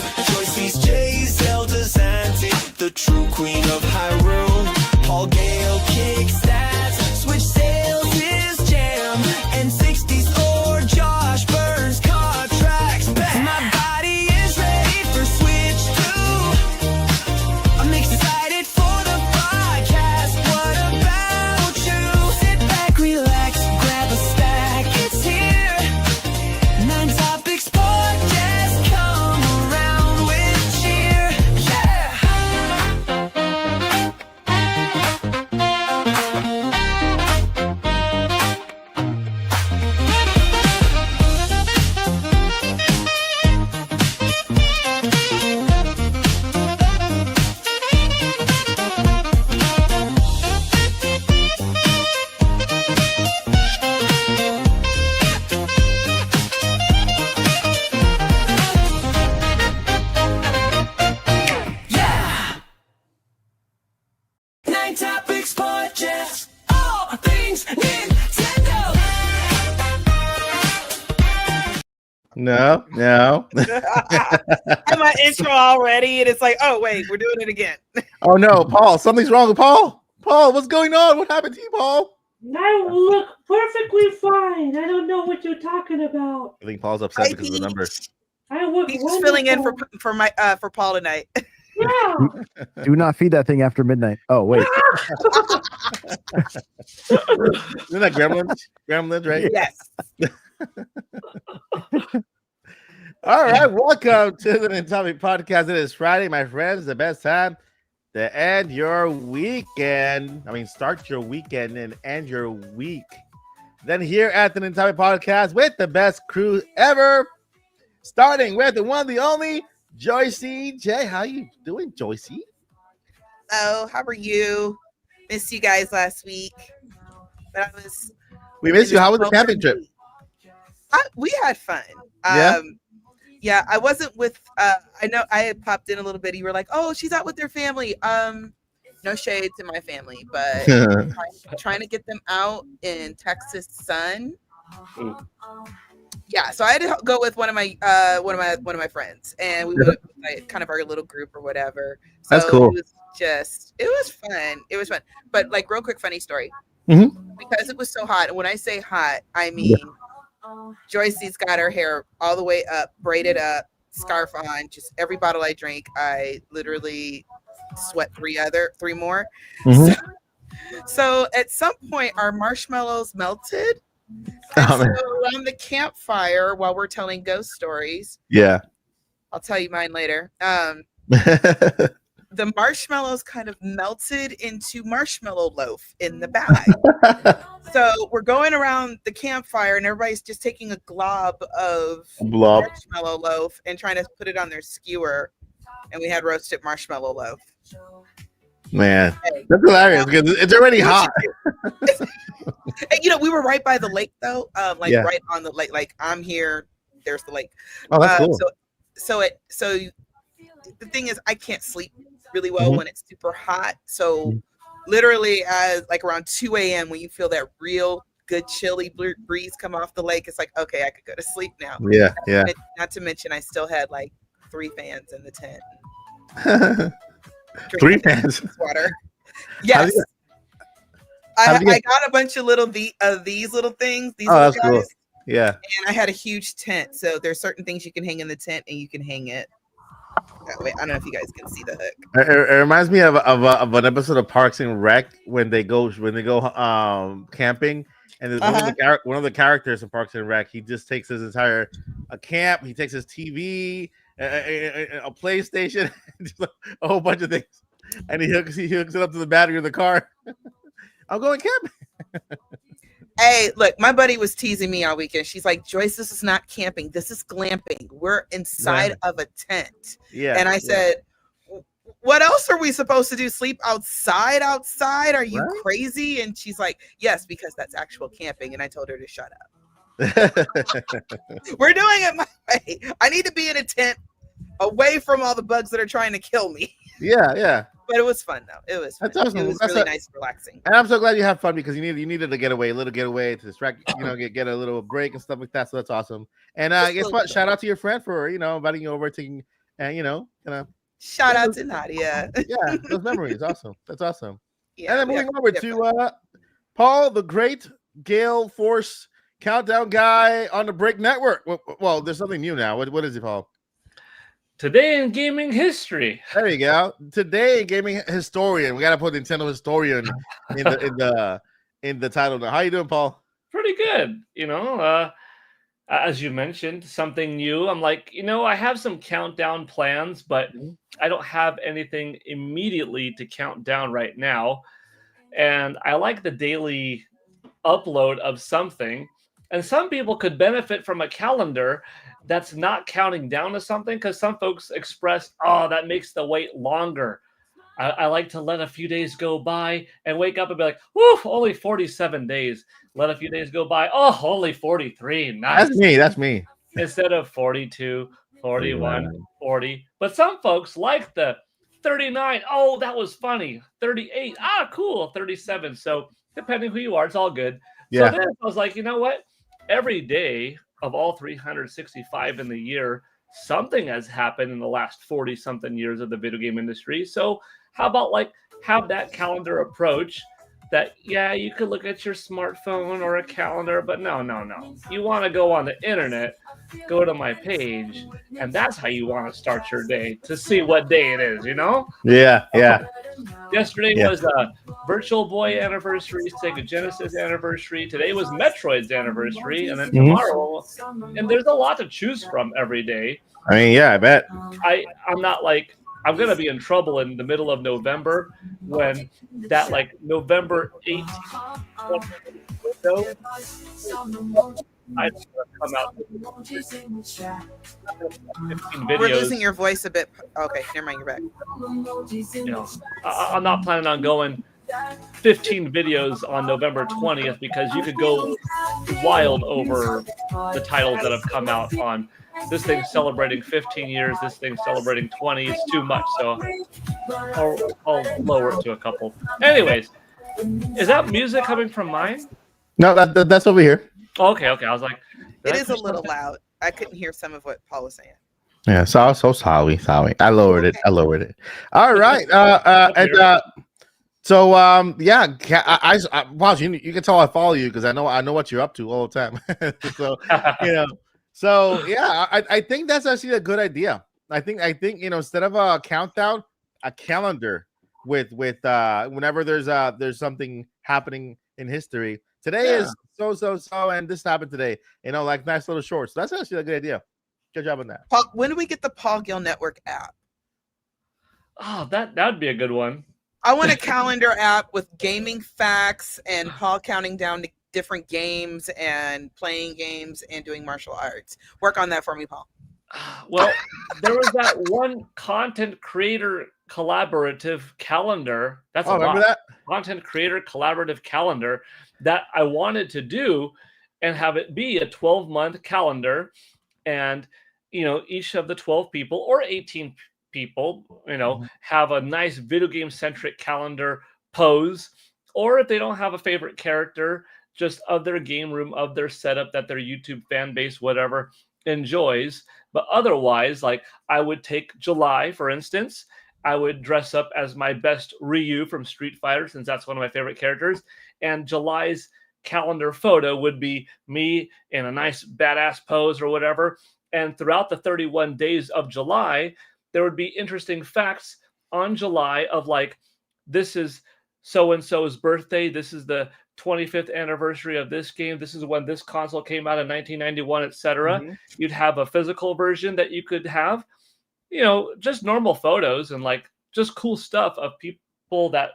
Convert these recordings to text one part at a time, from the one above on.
Joyce's J, Zelda's auntie, the true queen of Hyrule. Paul Gale kicks stats, switch sales is jam, and 60s or Josh Burns contracts back. My body is ready for Switch 2. I'm excited for the podcast. What about you? Sit back, relax, grab a stack. It's here. Nintopics Podcast. Come around with cheer. Yeah. Nintopics Podcast. All things Nintendo. No. I'm my intro already, and it's like, oh wait, we're doing it again. Oh no, Paul, something's wrong with Paul. Paul, what's going on? What happened to you, Paul? I look perfectly fine. I don't know what you're talking about. I think Paul's upset because of the number. I look He's just filling in wonderful. for Paul tonight. Yeah. Do not feed that thing after midnight. Oh, wait. Isn't that Gremlins? Gremlins, right? Yes. All right, welcome to the Nintopics Podcast. It is Friday, my friends, the best time to end your weekend. I mean, start your weekend and end your week. Then here at the Nintopics Podcast with the best crew ever, starting with the one, the only, Joycey J. How you doing, Joycey? Oh, how are you? Missed you guys last week, but I was. We missed you. How was the camping trip? We had fun. Yeah? Yeah, I wasn't with. I know I had popped in a little bit. You were like, "Oh, she's out with their family." No shade to my family, but trying to get them out in Texas sun. Yeah, so I had to go with one of my friends, and we went with kind of our little group or whatever. So That's cool. It was fun. It was fun. But like, real quick, funny story. Mhm. Because it was so hot, and when I say hot, I mean Joycey's got her hair all the way up, braided up, scarf on. Just every bottle I drank, I literally sweat three more. Mhm. So at some point, our marshmallows melted. Oh, And man. so around the campfire, while we're telling ghost stories, Yeah. I'll tell you mine later. The marshmallows kind of melted into marshmallow loaf in the bag. So we're going around the campfire, and everybody's just taking a glob of Blob. marshmallow loaf and trying to put it on their skewer. And we had roasted marshmallow loaf. Man, Hey, that's hilarious because it's already hot. and, we were right by the lake, though. Yeah. Right on the lake. Like, I'm here, there's the lake. Oh, that's cool. So the thing is, I can't sleep really well when it's super hot. So literally, as like around 2 a.m., when you feel that real good chilly breeze come off the lake, it's like, okay, I could go to sleep now. Yeah. Not to mention, I still had like 3 fans in the tent. 3 fans. Water. Yes. how I do you get- got a bunch of these little things. These Oh, little that's cool. guys. Yeah. And I had a huge tent, so there's certain things you can hang in the tent, and you can hang it that way. I don't know if you guys can see the hook. It reminds me of an episode of Parks and Rec when they go camping, and there's one of the characters in Parks and Rec. He just takes his entire camp. He takes his TV, a PlayStation, just a whole bunch of things, and he hooks it up to the battery of the car. I'm going camping. Hey, look, my buddy was teasing me all weekend. She's like, Joyce, this is not camping. This is glamping. We're inside of a tent. Yeah. And I said, what else are we supposed to do? Sleep outside? Are you crazy? And she's like, yes, because that's actual camping. And I told her to shut up. We're doing it my way. I need to be in a tent away from all the bugs that are trying to kill me. Yeah. But it was fun, though. It was fun. That's awesome. It was That's really nice and relaxing. And I'm so glad you have fun because you needed a little getaway to distract, get a little break and stuff like that. So that's awesome. And guess what? Shout out to your friend for inviting you over, taking and kind of Shout out to Nadia. yeah, those memories. Awesome. That's awesome. Yeah, And then we moving have over different- to Paul, the great Gale Force countdown guy on the Break Network. Well, there's something new now. What is it, Paul? Today in gaming history. There you go. Today, gaming historian. We got to put Nintendo historian in the title. Now, how you doing, Paul? Pretty good. As you mentioned, something new. I'm like, I have some countdown plans, but I don't have anything immediately to count down right now. And I like the daily upload of something. And some people could benefit from a calendar that's not counting down to something, because some folks express, oh, that makes the wait longer. I like to let a few days go by and wake up and be like, whoo, only 47 days. Let a few days go by. Oh, only 43. Nice. That's me. Instead of 42, 41, 40. But some folks like the 39. Oh, that was funny. 38. Ah, cool. 37. So depending who you are, it's all good. Yeah. So then I was like, you know what? Every day of all 365 in the year, something has happened in the last 40 something years of the video game industry. So how about have that calendar approach that, yeah, you could look at your smartphone or a calendar, but no. You want to go on the internet, go to my page, and that's how you want to start your day, to see what day it is, Yeah. Yesterday was Virtual Boy anniversary, Sega Genesis anniversary. Today was Metroid's anniversary, and then tomorrow, and there's a lot to choose from every day. I mean, yeah, I bet. I'm not I'm going to be in trouble in the middle of November when that November 18th window, I come out with 15 videos. We're losing your voice a bit. Okay, never mind, you're back. I'm not planning on going 15 videos on November 20th, because you could go wild over the titles that have come out on. This thing's celebrating 15 years. This thing's celebrating 20. It's too much, so I'll lower it to a couple. Anyways, is that music coming from mine? No, that's over here. Okay. I was like, It is a little loud. I couldn't hear some of what Paul was saying. Yeah, so sorry. I lowered it. All right. Wow, you can tell I follow you because I know what you're up to all the time. So yeah, I think that's actually a good idea. I think instead of a countdown, a calendar with whenever there's something happening in history. Today is so, and this happened today. Nice little shorts. So that's actually a good idea. Good job on that. Paul, when do we get the Paul Gill Network app? Oh, that'd be a good one. I want a calendar app with gaming facts and Paul counting down to different games and playing games and doing martial arts. Work on that for me, Paul. Well, there was that one content creator collaborative calendar. That's remember that? Content creator collaborative calendar that I wanted to do and have it be a 12-month calendar. And, each of the 12 people or 18 people, have a nice video game centric calendar pose. Or if they don't have a favorite character, just of their game room, of their setup that their YouTube fan base, whatever, enjoys. But otherwise, I would take July, for instance. I would dress up as my best Ryu from Street Fighter, since that's one of my favorite characters. And July's calendar photo would be me in a nice badass pose or whatever. And throughout the 31 days of July, there would be interesting facts on July of this is so-and-so's birthday. This is the 25th anniversary of this game. This is when this console came out in 1991, etc. Mm-hmm. You'd have a physical version that you could have, just normal photos and just cool stuff of people that,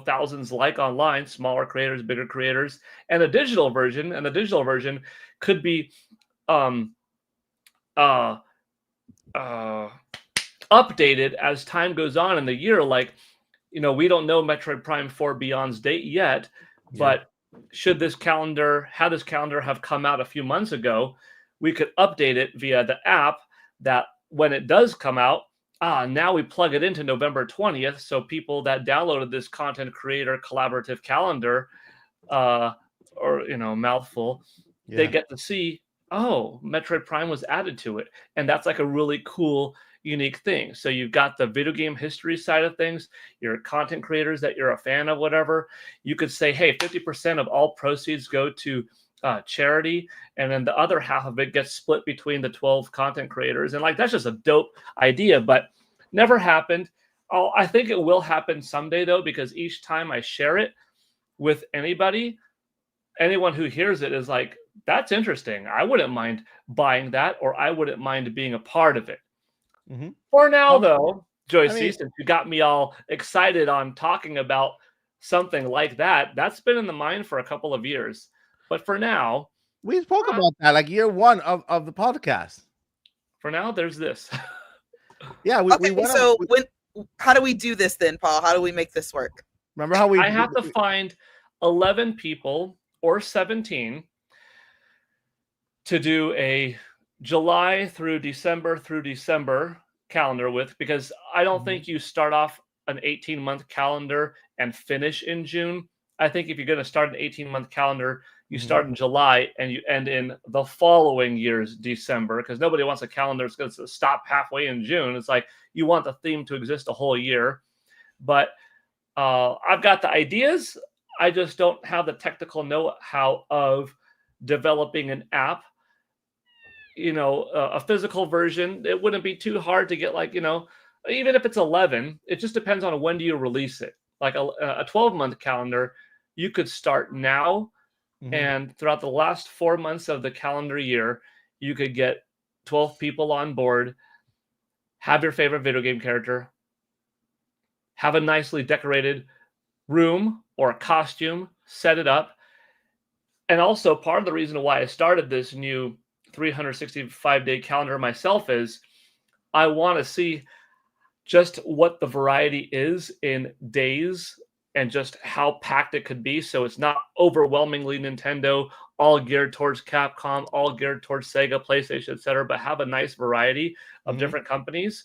thousands online, smaller creators, bigger creators, and a digital version. And the digital version could be updated as time goes on in the year. We don't know Metroid Prime 4 Beyond's date yet. But should this calendar have come out a few months ago, we could update it via the app that when it does come out, now we plug it into November 20th. So people that downloaded this content creator collaborative calendar, mouthful, they get to see, Metroid Prime was added to it. And that's a really cool, unique things. So you've got the video game history side of things, your content creators that you're a fan of, whatever. You could say, hey, 50% of all proceeds go to charity, and then the other half of it gets split between the 12 content creators. And like, that's just a dope idea, but never happened. I think it will happen someday though, because each time I share it with anybody, anyone who hears it is like, that's interesting. I wouldn't mind buying that, or I wouldn't mind being a part of it. Mm-hmm. For now, though, Joyce, I mean, since you got me all excited on talking about something like that, that's been in the mind for a couple of years. But for now, we spoke about that like year one of the podcast. For now, there's this. Yeah. How do we do this then, Paul? How do we make this work? Remember how I have to find 11 people or 17 to do a July through December calendar with, because I don't think you start off an 18-month calendar and finish in June. I think if you're going to start an 18-month calendar, you start in July and you end in the following year's December, because nobody wants a calendar that's going to stop halfway in June. It's like you want the theme to exist a whole year. But I've got the ideas. I just don't have the technical know-how of developing an app. A physical version, it wouldn't be too hard to get, like, even if it's 11, it just depends on when do you release it. Like a 12-month calendar, you could start now, and throughout the last 4 months of the calendar year, you could get 12 people on board, have your favorite video game character, have a nicely decorated room or a costume, set it up. And also, part of the reason why I started this new 365-day calendar myself is I want to see just what the variety is in days and just how packed it could be. So it's not overwhelmingly Nintendo, all geared towards Capcom, all geared towards Sega, PlayStation, etc., but have a nice variety of different companies.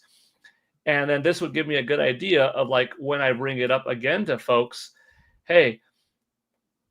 And then this would give me a good idea of, like, when I bring it up again to folks, hey,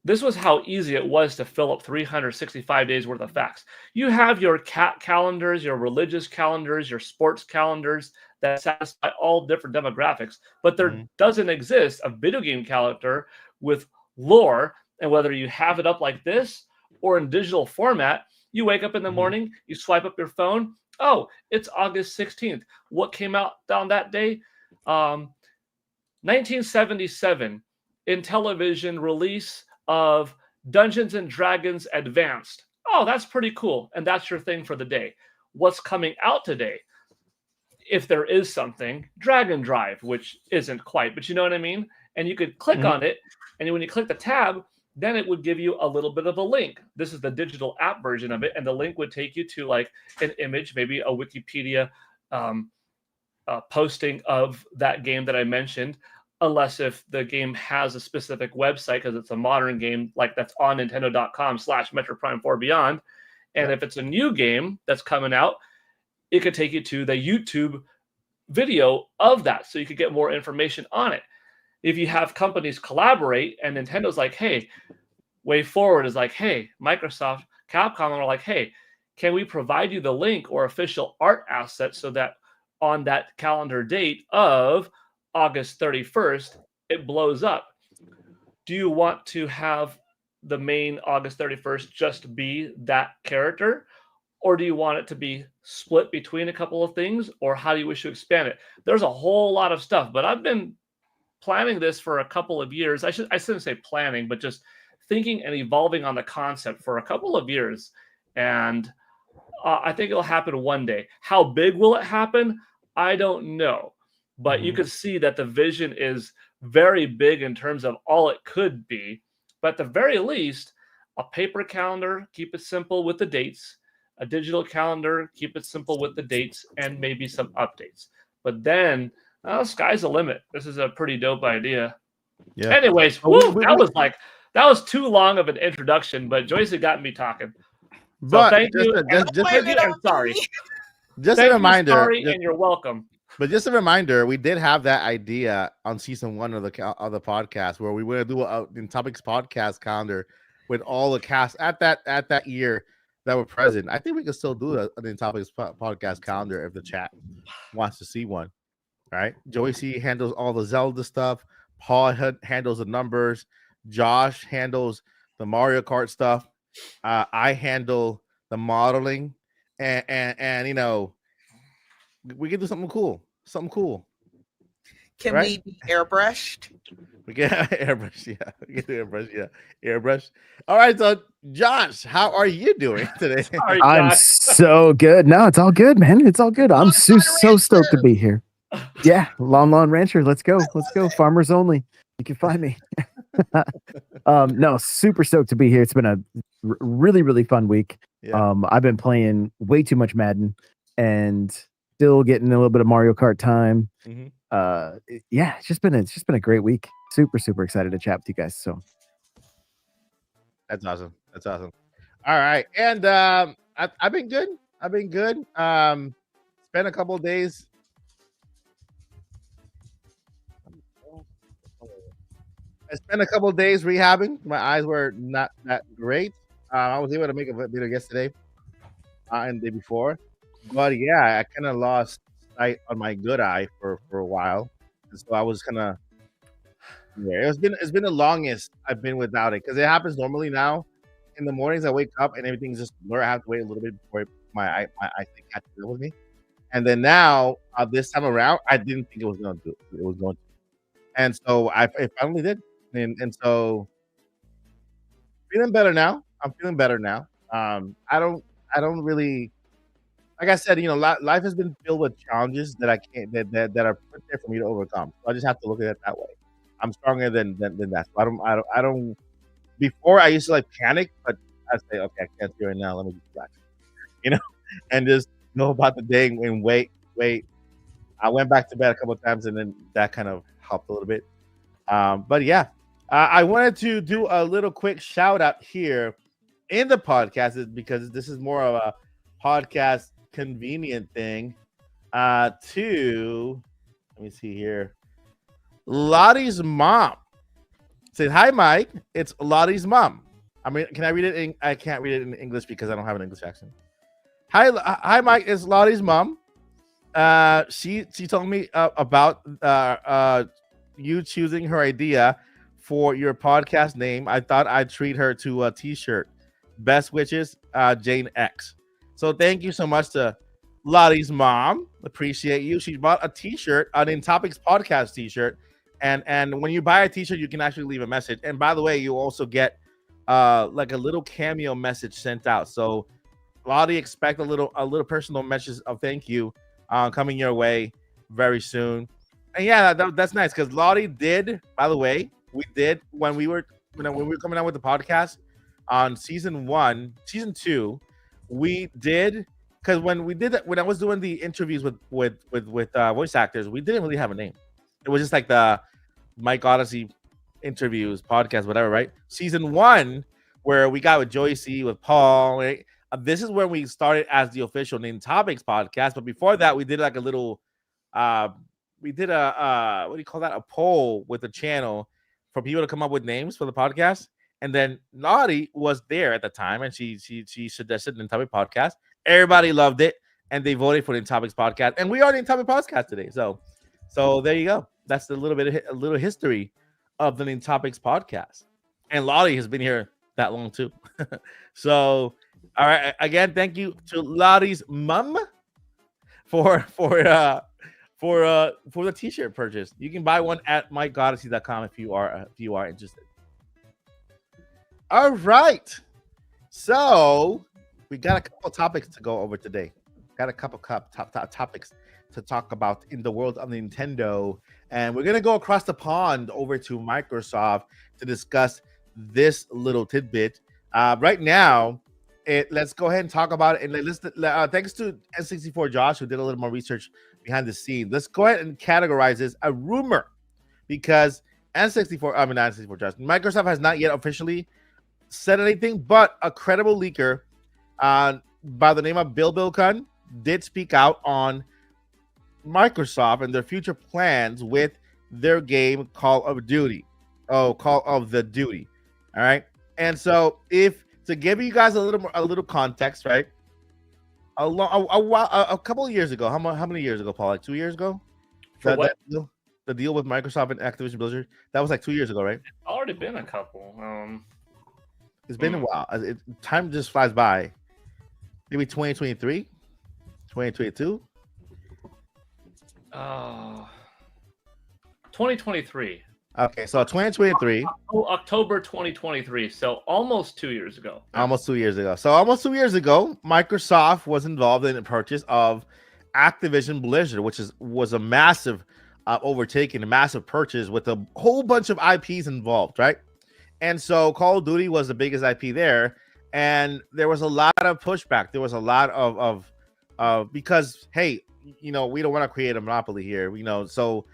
this was how easy it was to fill up 365 days worth of facts. You have your cat calendars, your religious calendars, your sports calendars that satisfy all different demographics, but there doesn't exist a video game calendar with lore. And whether you have it up like this or in digital format, you wake up in the morning, you swipe up your phone. Oh, it's August 16th. What came out on that day? 1977 Intellivision release of Dungeons and Dragons Advanced. Oh, that's pretty cool. And that's your thing for the day. What's coming out today? If there is something, Dragon Drive, which isn't quite, but you know what I mean? And you could click on it. And when you click the tab, then it would give you a little bit of a link. This is the digital app version of it. And the link would take you to, like, an image, maybe a Wikipedia posting of that game that I mentioned. Unless if the game has a specific website, because it's a modern game, like that's on Nintendo.com/Metro Prime 4 Beyond. And if it's a new game that's coming out, it could take you to the YouTube video of that, so you could get more information on it. If you have companies collaborate and Nintendo's like, hey, Way Forward is like, hey, Microsoft, Capcom are like, hey, can we provide you the link or official art asset so that on that calendar date of August 31st, it blows up? Do you want to have the main August 31st just be that character? Or do you want it to be split between a couple of things? Or how do you wish to expand it? There's a whole lot of stuff, but I've been planning this for a couple of years. I shouldn't say planning, but just thinking and evolving on the concept for a couple of years. And I think it'll happen one day. How big will it happen? I don't know. But you could see that the vision is very big in terms of all it could be. But at the very least, a paper calendar, keep it simple with the dates. A digital calendar, keep it simple with the dates and maybe some updates. But then, sky's the limit. This is a pretty dope idea. Yeah. Anyways, that was too long of an introduction, but Joyce had gotten me talking. So thank you. I'm sorry. Just a reminder. And you're welcome. But just a reminder, we did have that idea on season 1 of the podcast where we were going to do a Nintopics Podcast calendar with all the cast at that year. that were present. I think we can still do an Nintopics podcast calendar if the chat wants to see one. Right? Joey C handles all the Zelda stuff. Paul handles the numbers. Josh handles the Mario Kart stuff. I handle the modeling, and we can do something cool. Something cool. Can Right? we be airbrushed? We can airbrush, yeah. We can do airbrush, yeah. Airbrush. All right, so Josh, how are you doing today? Sorry, I'm Josh. so good. No, it's all good, man. It's all good. I'm so stoked to be here. Yeah, Lon Rancher. Let's go. Let's go. Farmers only. You can find me. No, super stoked to be here. It's been a really, really fun week. Yeah. I've been playing way too much Madden and still getting a little bit of Mario Kart time. Mhm. Yeah, it's just been a great week. Super excited to chat with you guys. So That's awesome. That's awesome. All right. And I've been good. I've been good. Spent a couple of days. I spent a couple of days rehabbing. My eyes were not that great. I was able to make a video yesterday and the day before. But yeah, I kind of lost sight on my good eye for a while. And so I was kind of it's been the longest I've been without it because it happens normally now. In the mornings I wake up and everything's just blur. I have to wait a little bit before my eyes catch up with me. And then now this time around, I didn't think it was going to do it. It was going to. And so I finally did. And so feeling better now. I'm feeling better now. I don't really, like I said, life has been filled with challenges that I can't that are put there for me to overcome. So I just have to look at it that way. I'm stronger than that. So I don't. Before I used to panic, but I say, okay, I can't do it right now. Let me just relax, and just know about the day and wait. I went back to bed a couple of times, and then that kind of helped a little bit. But yeah, I wanted to do a little quick shout out here in the podcast because this is more of a podcast convenient thing. To let me see here, Lottie's mom said, "Hi, Mike. It's Lottie's mom." I mean, can I read it? I can't read it in English because I don't have an English accent. Hi, Mike. It's Lottie's mom. She told me about you choosing her idea for your podcast name. I thought I'd treat her to a T-shirt. Best wishes, Jane X. So thank you so much to Lottie's mom. Appreciate you. She bought a T-shirt, an Nintopics Podcast T-shirt, and when you buy a T-shirt, you can actually leave a message. And by the way, you also get like a little cameo message sent out. So Lottie, expect a little personal message of thank you coming your way very soon. And yeah, that's nice because Lottie did. By the way, we did when we were coming out with the podcast on season 2. We did because when I was doing the interviews with voice actors, we didn't really have a name. It was just like the Mike Odyssey interviews, podcast, whatever, right? Season 1, where we got with Joey C, with Paul. Right? This is where we started as the official Nintopics podcast. But before that, we did like a little, we did a what do you call that? A poll with the channel for people to come up with names for the podcast. And then Lottie was there at the time, and she suggested Nintopics Podcast. Everybody loved it, and they voted for Nintopics Podcast. And we are Nintopics Podcast today. So there you go. That's a little history of the Nintopics Podcast. And Lottie has been here that long too. So, all right. Again, thank you to Lottie's mom for the T-shirt purchase. You can buy one at MikeOdyssey.com if you are interested. All right. So we got a couple topics to go over today. Got a couple topics to talk about in the world of Nintendo, and we're gonna go across the pond over to Microsoft to discuss this little tidbit. Right now, let's go ahead and talk about it. And thanks to N64 Josh, who did a little more research behind the scenes. Let's go ahead and categorize this a rumor because Microsoft has not yet officially said anything, but a credible leaker by the name of Bill Bilkun did speak out on Microsoft and their future plans with their game Call of Duty. Call of the Duty. All right. And so if to give you guys a little context, right? A couple of years ago, how many years ago, Paul? Like 2 years ago? For That what? deal, the deal with Microsoft and Activision Blizzard, that was like 2 years ago, right? Already been a couple. It's been a while. Time just flies by. Maybe 2023, 2022. 2023. Okay, so 2023, October 2023. So almost 2 years ago. almost 2 years ago. So almost 2 years ago, Microsoft was involved in the purchase of Activision Blizzard, which was a massive overtaking, a massive purchase with a whole bunch of IPs involved, right? And so Call of Duty was the biggest IP there, and there was a lot of pushback. There was a lot of because hey, we don't want to create a monopoly here, so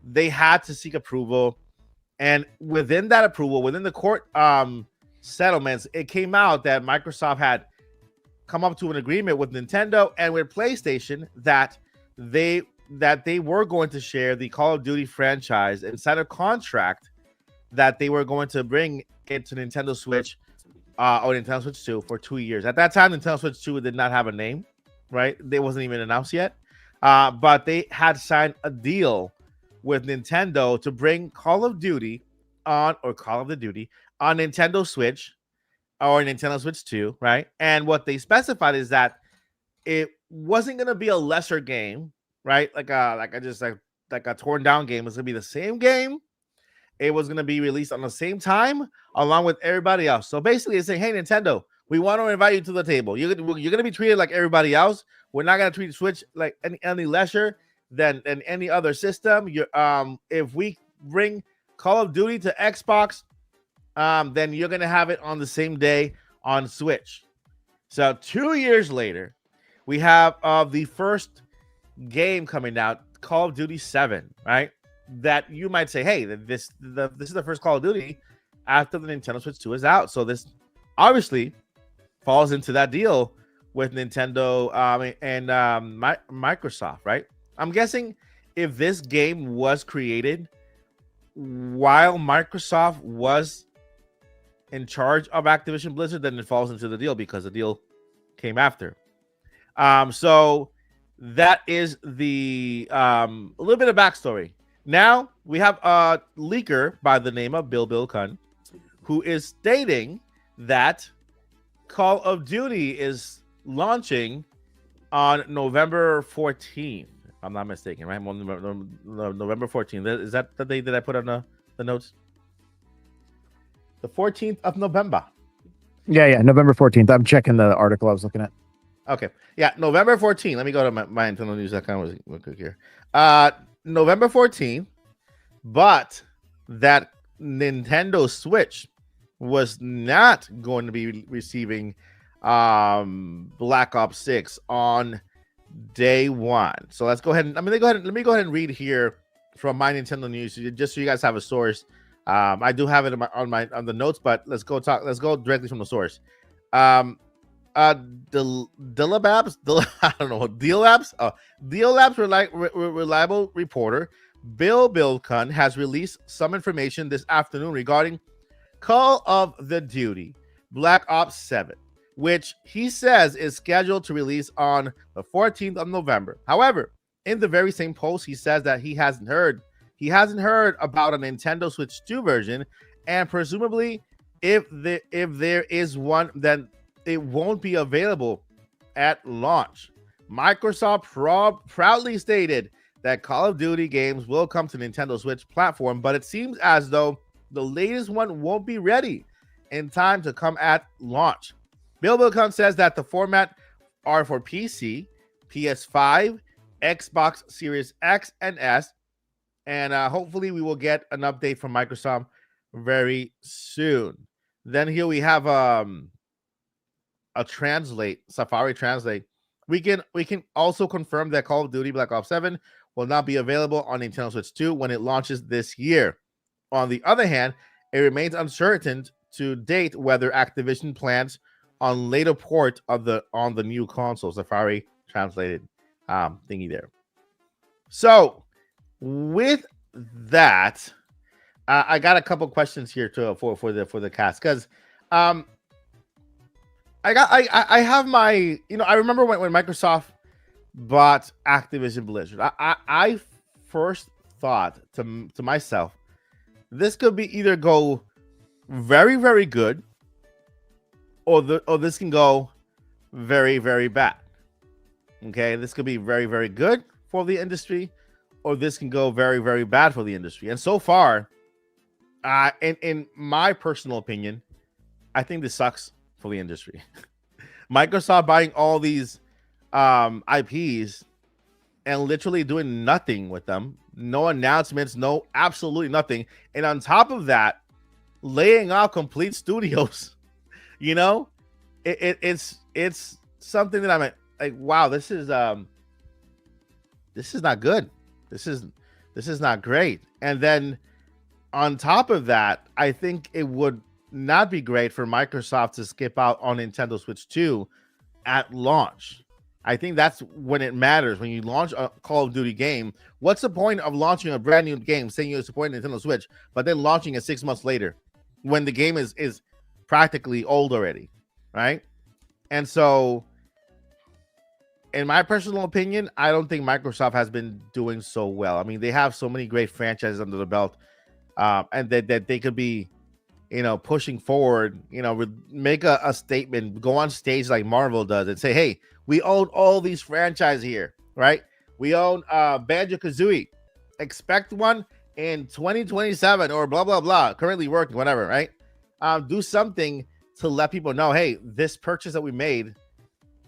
they had to seek approval. And within that approval, within the court settlements, it came out that Microsoft had come up to an agreement with Nintendo and with PlayStation that they were going to share the Call of Duty franchise and sign a contract that they were going to bring it to Nintendo Switch or Nintendo Switch 2 for 2 years. At that time, Nintendo Switch 2 did not have a name, right? They wasn't even announced yet. But they had signed a deal with Nintendo to bring Call of Duty on Nintendo Switch or Nintendo Switch 2, right? And what they specified is that it wasn't going to be a lesser game, right? Like a torn down game. It's going to be the same game. It was going to be released on the same time along with everybody else. So basically it's saying, hey, Nintendo, we want to invite you to the table. You're going to be treated like everybody else. We're not going to treat Switch like any lesser than any other system. If we bring Call of Duty to Xbox, then you're going to have it on the same day on Switch. So 2 years later, we have the first game coming out, Call of Duty 7, right? That you might say, hey, this is the first Call of Duty after the Nintendo Switch 2 is out. So this obviously falls into that deal with Nintendo and Microsoft, right? I'm guessing if this game was created while Microsoft was in charge of Activision Blizzard, then it falls into the deal because the deal came after. So that is the a little bit of backstory. Now we have a leaker by the name of Bill Kunn, who is stating that Call of Duty is launching on November 14th. If I'm not mistaken, right? November 14th. Is that the date that I put on the notes? The 14th of November. Yeah, November 14th. I'm checking the article I was looking at. Okay. Yeah, November 14th. Let me go to my Nintendo News.com real quick here. November 14th, but that Nintendo Switch was not going to be receiving Black Ops 6 on day one. So let's go ahead and let me go ahead and read here from my Nintendo News just so you guys have a source. I do have it on the notes, but let's go directly from the source. Dilabs, I don't know, Dilabs reliable reporter Bill Kunn has released some information this afternoon regarding Call of the Duty Black Ops 7, which he says is scheduled to release on the 14th of November. However, in the very same post, he says that he hasn't heard about a Nintendo Switch 2 version, and presumably if there is one, then it won't be available at launch. Microsoft proudly stated that Call of Duty games will come to Nintendo Switch platform, but it seems as though the latest one won't be ready in time to come at launch. Bill Kunn says that the format are for PC, PS5, Xbox Series X and S, and hopefully we will get an update from Microsoft very soon. Then here we have a Safari Translate. We can also confirm that Call of Duty Black Ops 7 will not be available on Nintendo Switch 2 when it launches this year. On the other hand, it remains uncertain to date whether Activision plans on later port on the new console. Safari Translated thingy there. So with that, I got a couple questions here for the cast, because I have my, I remember when Microsoft bought Activision Blizzard. I first thought to myself, this could be either go very, very good, or this can go very, very bad. Okay, this could be very, very good for the industry, or this can go very, very bad for the industry. And so far, in my personal opinion, I think this sucks for the industry. Microsoft buying all these IPs and literally doing nothing with them. No announcements, no absolutely nothing. And on top of that, laying off complete studios. It's something that I'm like, wow, this is not good. This is not great. And then on top of that, I think it would not be great for Microsoft to skip out on Nintendo Switch 2 at launch. I think that's when it matters. When you launch a Call of Duty game, what's the point of launching a brand new game saying you're supporting Nintendo Switch, but then launching it 6 months later when the game is practically old already, right? And so, in my personal opinion, I don't think Microsoft has been doing so well. I mean, they have so many great franchises under the belt, and that they could be, pushing forward, make a statement, go on stage like Marvel does and say, hey, we own all these franchises here, right? We own Banjo-Kazooie. Expect one in 2027 or blah, blah, blah. Currently working, whatever, right? Do something to let people know, hey, this purchase that we made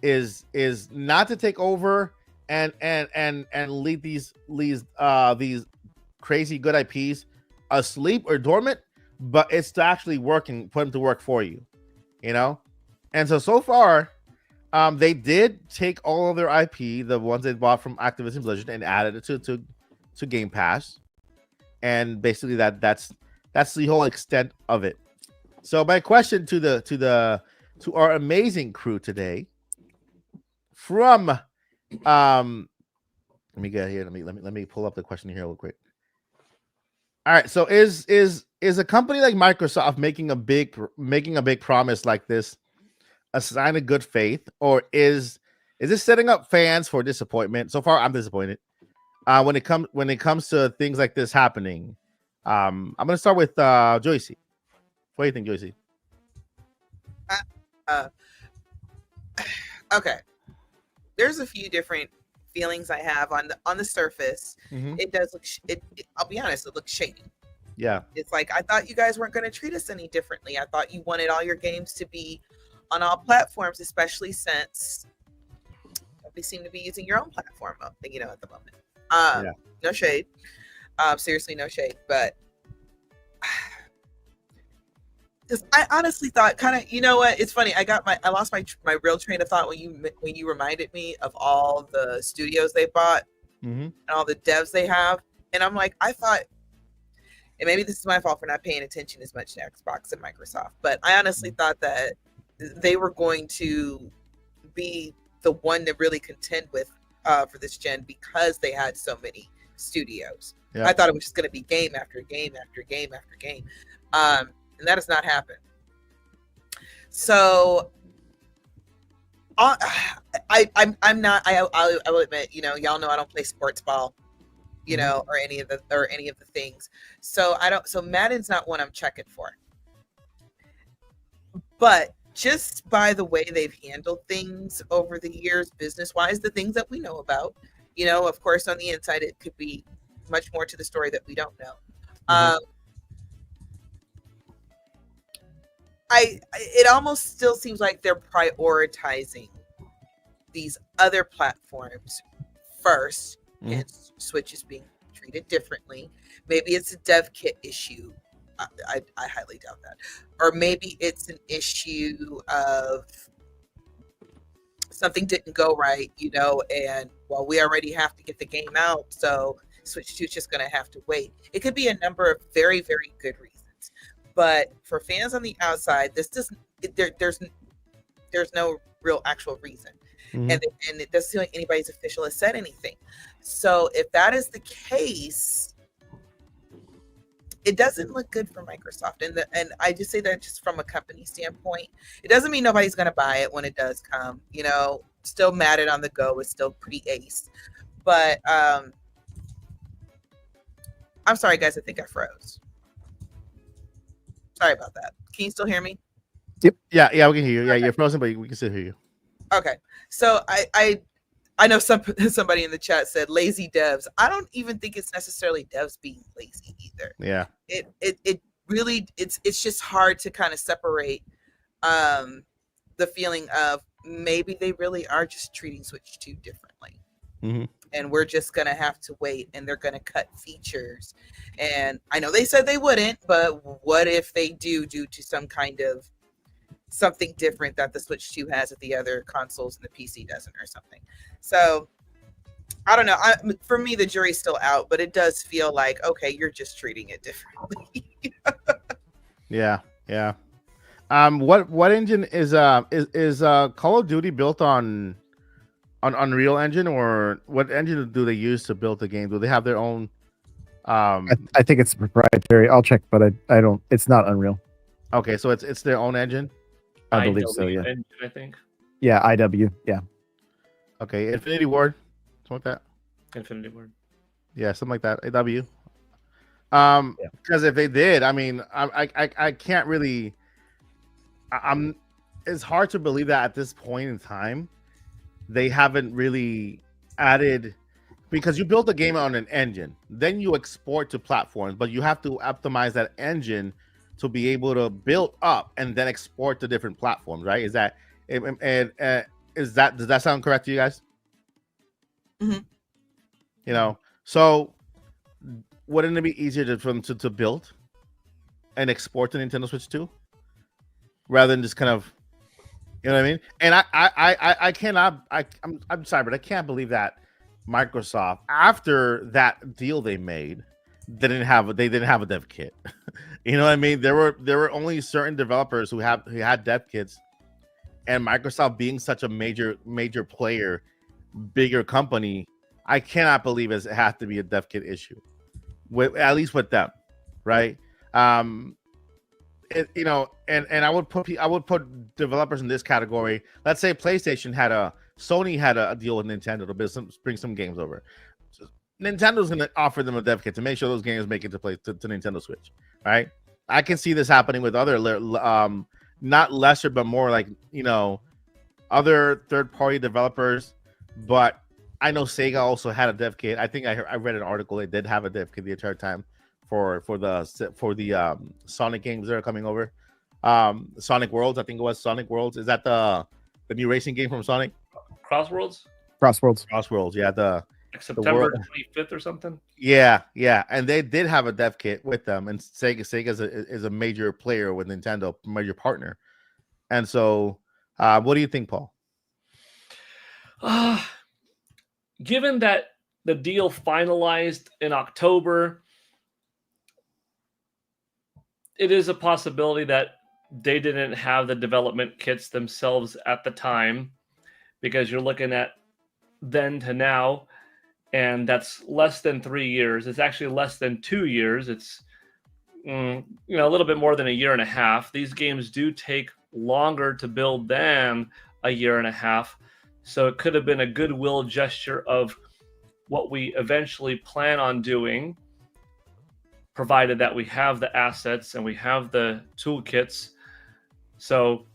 is not to take over and leave these crazy good IPs asleep or dormant, but it's to actually work and put them to work for you, And so far, they did take all of their IP, the ones they bought from Activision Blizzard, and added it to Game Pass, and basically that's the whole extent of it. So my question to our amazing crew today, from let me get here. Let me pull up the question here real quick. All right, so is a company like Microsoft making a big promise like this a sign of good faith, or is this setting up fans for disappointment? So far, I'm disappointed. When it comes to things like this happening, I'm gonna start with Joycey. What do you think, Joycey? Okay, there's a few different feelings I have on the surface. Mm-hmm. It does look. I'll be honest. It looks shady. Yeah. It's like, I thought you guys weren't going to treat us any differently. I thought you wanted all your games to be on all platforms, especially since we seem to be using your own platform, at the moment. No shade. Seriously, no shade. But because I honestly thought, kind of, what? It's funny. I lost my real train of thought when you reminded me of all the studios they bought and all the devs they have, and I'm like, I thought. And maybe this is my fault for not paying attention as much to Xbox and Microsoft, but I honestly thought that they were going to be the one to really contend with for this gen because they had so many studios. Yeah. I thought it was just going to be game after game after game after game, and that has not happened. So I'm not. I will admit, y'all know I don't play sports ball. Or any of the things. So so Madden's not one I'm checking for. But just by the way they've handled things over the years, business-wise, the things that we know about, of course, on the inside, it could be much more to the story that we don't know. It almost still seems like they're prioritizing these other platforms first. And Switch is being treated differently. Maybe it's a dev kit issue. I highly doubt that. Or maybe it's an issue of something didn't go right, and we already have to get the game out, so Switch 2 is just going to have to wait. It could be a number of very, very good reasons. But for fans on the outside, there's no real actual reason. And it doesn't seem like anybody's official has said anything. So if that is the case, it doesn't look good for Microsoft. And I just say that just from a company standpoint. It doesn't mean nobody's going to buy it when it does come. You know, still mad at on the go is still pretty ace. But I'm sorry, guys. I think I froze. Sorry about that. Can you still hear me? Yeah, we can hear you. Yeah, you're frozen, but we can still hear you. Okay. So I know somebody in the chat said lazy devs. I don't even think it's necessarily devs being lazy either. Yeah. It really it's just hard to kind of separate the feeling of maybe they really are just treating Switch 2 differently. Mm-hmm. And we're just going to have to wait, and they're going to cut features. And I know they said they wouldn't, but what if they do due to some kind of something different that the Switch 2 has that the other consoles and the PC doesn't or something? So I don't know. For me, the jury's still out, but it does feel like, okay, you're just treating it differently. Yeah. What engine is Call of Duty built on Unreal Engine, or what engine do they use to build the game? Do they have their own? I think it's proprietary. I'll check, but I don't. It's not Unreal. Okay, so it's their own engine. I believe so. IW Yeah. engine, I think. Yeah. IW. Yeah. Okay, Infinity Ward, something like that. Infinity Ward. Yeah, something like that. AW. Because if they did, I mean, I can't really. I'm. It's hard to believe that at this point in time, they haven't really added, because you built a game on an engine, then you export to platforms, but you have to optimize that engine to be able to build up and then export to different platforms, right? Does that sound correct to you guys? Mm-hmm. You know, so wouldn't it be easier for them to build and export to Nintendo Switch 2 rather than just kind of, you know what I mean? And I cannot. I'm sorry, but I can't believe that Microsoft, after that deal they made, they didn't have a dev kit. You know what I mean? There were only certain developers who had dev kits, and Microsoft being such a major player, bigger company, I cannot believe it has to be a dev kit issue. At least with them, right? You know, and I would put developers in this category. Let's say Sony had a deal with Nintendo to bring some games over. So Nintendo's going to offer them a dev kit to make sure those games make it to Nintendo Switch, right? I can see this happening with other not lesser but more like, you know, other third-party developers. But I know Sega also had a dev kit. I think I read an article they did have a dev kit the entire time for the Sonic games that are coming over. Sonic Worlds, I think it was Sonic Worlds. Is that the new racing game from Sonic? Crossworlds? Crossworlds, yeah. Like September 25th or something? Yeah. And they did have a dev kit with them, and Sega is a major player with Nintendo, major partner. And so, what do you think, Paul? Given that the deal finalized in October, it is a possibility that they didn't have the development kits themselves at the time, because you're looking at then to now, and that's less than 3 years. It's actually less than 2 years. It's a little bit more than a year and a half. These games do take longer to build than a year and a half, so it could have been a goodwill gesture of what we eventually plan on doing, provided that we have the assets and we have the toolkits. So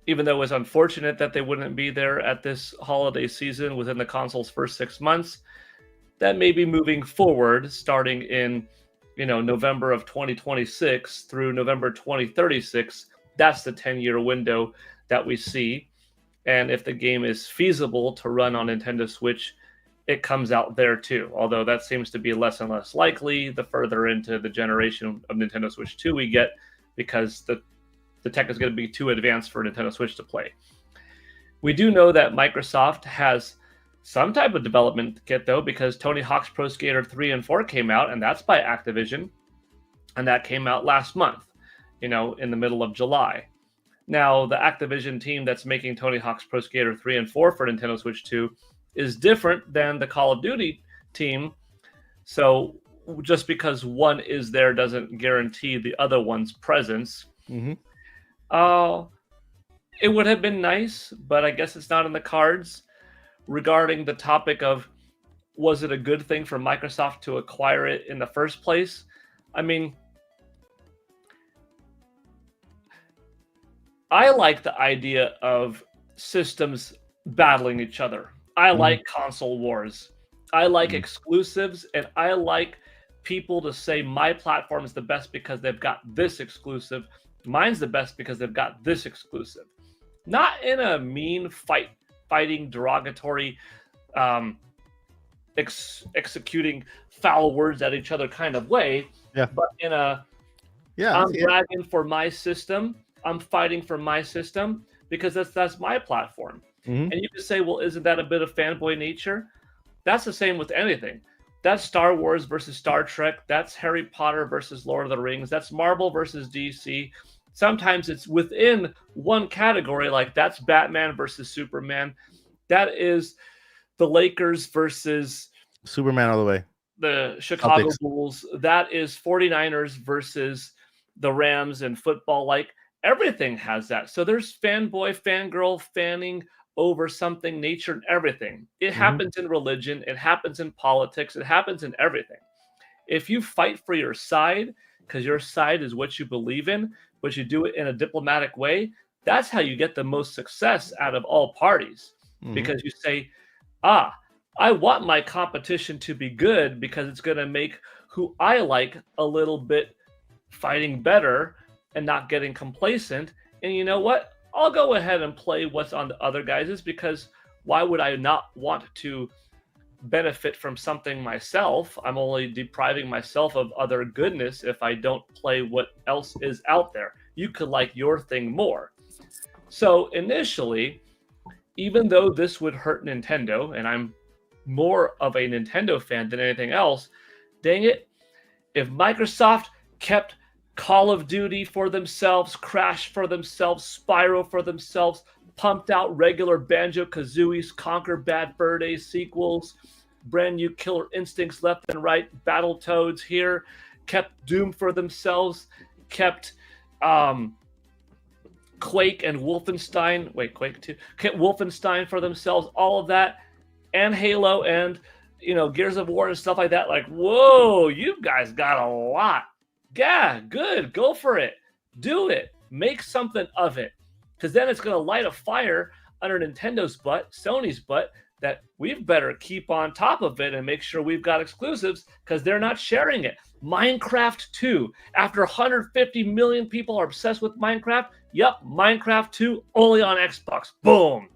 even though it was unfortunate that they wouldn't be there at this holiday season within the console's first 6 months, that may be moving forward starting in November of 2026 through November 2036. That's the 10-year window that we see. And if the game is feasible to run on Nintendo Switch, it comes out there too. Although that seems to be less and less likely the further into the generation of Nintendo Switch 2 we get, because the tech is going to be too advanced for Nintendo Switch to play. We do know that Microsoft has some type of development kit, though, because Tony Hawk's Pro Skater 3 and 4 came out, and that's by Activision, and that came out last month, in the middle of July. Now, the Activision team that's making Tony Hawk's Pro Skater 3 and 4 for Nintendo Switch 2 is different than the Call of Duty team. So just because one is there doesn't guarantee the other one's presence. Mm-hmm. It would have been nice, but I guess it's not in the cards. Regarding the topic of, was it a good thing for Microsoft to acquire it in the first place? I mean, I like the idea of systems battling each other. I like console wars. I like exclusives, and I like people to say my platform is the best because they've got this exclusive. Mine's the best because they've got this exclusive. Not in a mean fighting, derogatory, executing foul words at each other kind of way, but in a I'm bragging for my system. I'm fighting for my system because that's my platform. And you can say, well, isn't that a bit of fanboy nature? That's the same with anything. That's Star Wars versus Star Trek. That's Harry Potter versus Lord of the Rings. That's Marvel versus DC. Sometimes it's within one category, like that's Batman versus Superman. That is the Lakers versus Superman all the way. The Chicago Celtics. Bulls. That is 49ers versus the Rams in football. Like everything has that. So there's fanboy, fangirl, fanning over something, nature, and everything. It happens in religion. It happens in politics. It happens in everything. If you fight for your side, because your side is what you believe in, but you do it in a diplomatic way, that's how you get the most success out of all parties. Because you say, I want my competition to be good because it's going to make who I like a little bit fighting better and not getting complacent. And you know what? I'll go ahead and play what's on the other guys's, because why would I not want to benefit from something myself? I'm only depriving myself of other goodness if I don't play what else is out there. You could like your thing more. So initially, even though this would hurt Nintendo, and I'm more of a Nintendo fan than anything else, dang it, if Microsoft kept Call of Duty for themselves, Crash for themselves, Spyro for themselves, pumped out regular Banjo-Kazooie's, Conquer Bad Fur Day sequels, brand new Killer Instincts left and right, Battletoads here, kept Doom for themselves, kept Quake and Wolfenstein, Quake 2, kept Wolfenstein for themselves, all of that, and Halo and, Gears of War and stuff like that. Like, whoa, you guys got a lot. Yeah, good. Go for it. Do it. Make something of it. Because then it's going to light a fire under Nintendo's butt, Sony's butt, that we've better keep on top of it and make sure we've got exclusives because they're not sharing it. Minecraft 2. After 150 million people are obsessed with Minecraft, yep, Minecraft 2 only on Xbox. Boom.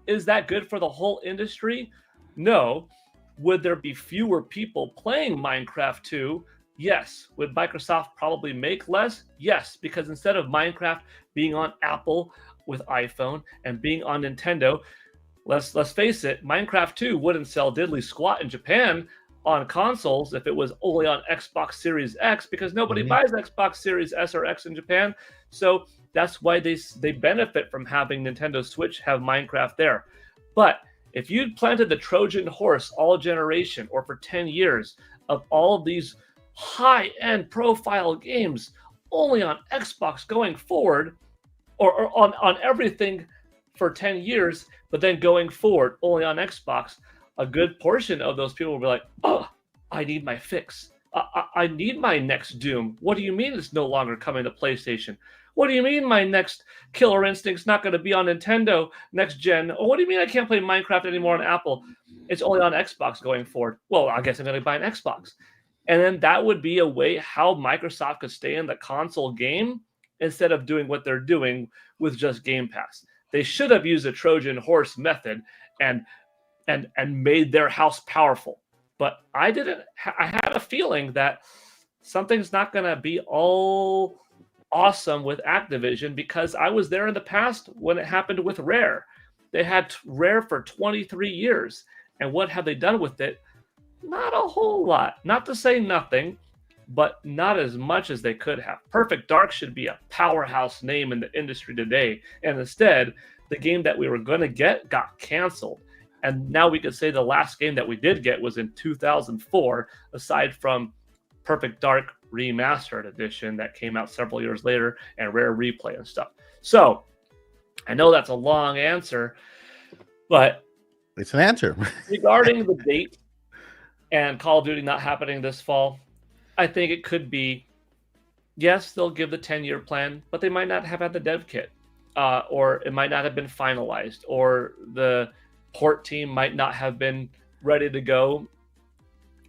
Is that good for the whole industry? No. Would there be fewer people playing Minecraft 2? Yes. Would Microsoft probably make less? Yes, because instead of Minecraft being on Apple with iPhone and being on Nintendo, let's face it, Minecraft 2 wouldn't sell diddly squat in Japan on consoles if it was only on Xbox Series X, because nobody buys Xbox Series S or X in Japan. So that's why they benefit from having Nintendo Switch have Minecraft there. But if you'd planted the Trojan horse all generation or for 10 years of all of these high-end profile games only on Xbox going forward, or on everything for 10 years, but then going forward only on Xbox, a good portion of those people will be like, oh, I need my fix. I need my next Doom. What do you mean it's no longer coming to PlayStation? What do you mean my next Killer Instinct's not going to be on Nintendo next gen? Or what do you mean I can't play Minecraft anymore on Apple? It's only on Xbox going forward. Well, I guess I'm going to buy an Xbox. And then that would be a way how Microsoft could stay in the console game instead of doing what they're doing with just Game Pass. They should have used a Trojan horse method and made their house powerful. But I didn't. I had a feeling that something's not going to be all awesome with Activision, because I was there in the past when it happened with Rare. They had Rare for 23 years. And what have they done with it? Not a whole lot. Not to say nothing, but not as much as they could have. Perfect Dark should be a powerhouse name in the industry today. And instead, the game that we were going to get got canceled. And now we could say the last game that we did get was in 2004, aside from Perfect Dark Remastered Edition that came out several years later, and Rare Replay and stuff. So I know that's a long answer, but It's an answer. regarding the date and Call of Duty not happening this fall, I think it could be, yes, they'll give the 10-year plan, but they might not have had the dev kit, or it might not have been finalized, or the port team might not have been ready to go,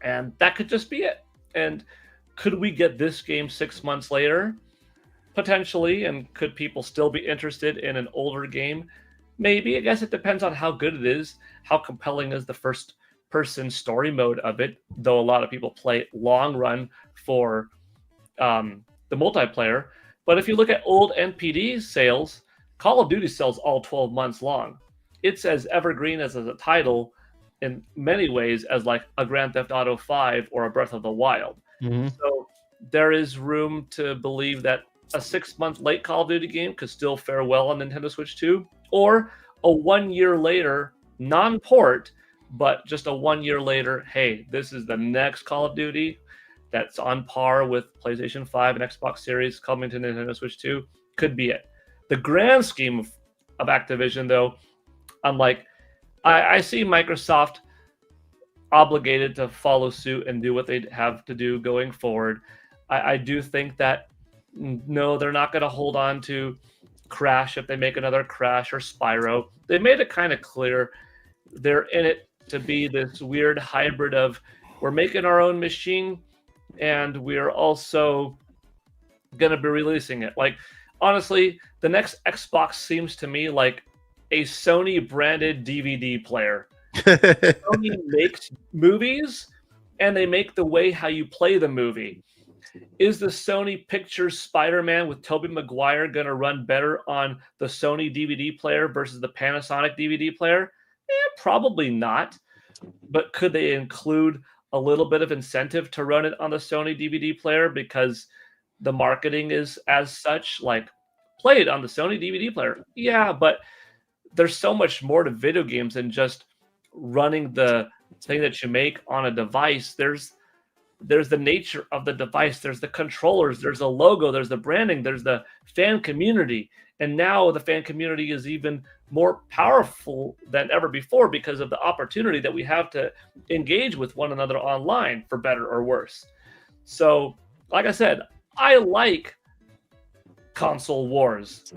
and that could just be it. And could we get this game 6 months later? Potentially. And could people still be interested in an older game? Maybe. I guess it depends on how good it is, how compelling is the first person story mode of it, though a lot of people play long run for the multiplayer. But if you look at old NPD sales, Call of Duty sells all 12 months long. It's as evergreen as a title in many ways as like a Grand Theft Auto 5 or a Breath of the Wild. Mhm. So there is room to believe that a 6-month late Call of Duty game could still fare well on Nintendo Switch 2, or a 1 year later non-port, but just a 1 year later, hey, this is the next Call of Duty that's on par with PlayStation 5 and Xbox Series coming to Nintendo Switch 2. Could be it. The grand scheme of Activision, though, I'm like, I see Microsoft obligated to follow suit and do what they have to do going forward. I do think that, no, they're not going to hold on to Crash if they make another Crash or Spyro. They made it kind of clear they're in it to be this weird hybrid of, we're making our own machine and we're also going to be releasing it. Like, honestly, the next Xbox seems to me like a Sony branded DVD player. Sony makes movies and they make the way how you play the movie. Is the Sony Pictures Spider-Man with Tobey Maguire going to run better on the Sony DVD player versus the Panasonic DVD player? Probably not. But could they include a little bit of incentive to run it on the Sony DVD player because the marketing is as such, like, play it on the Sony DVD player? Yeah, but there's so much more to video games than just running the thing that you make on a device. There's the nature of the device, there's the controllers, there's the logo, there's the branding, there's the fan community. And now the fan community is even more powerful than ever before because of the opportunity that we have to engage with one another online, for better or worse. So, like I said, I like console wars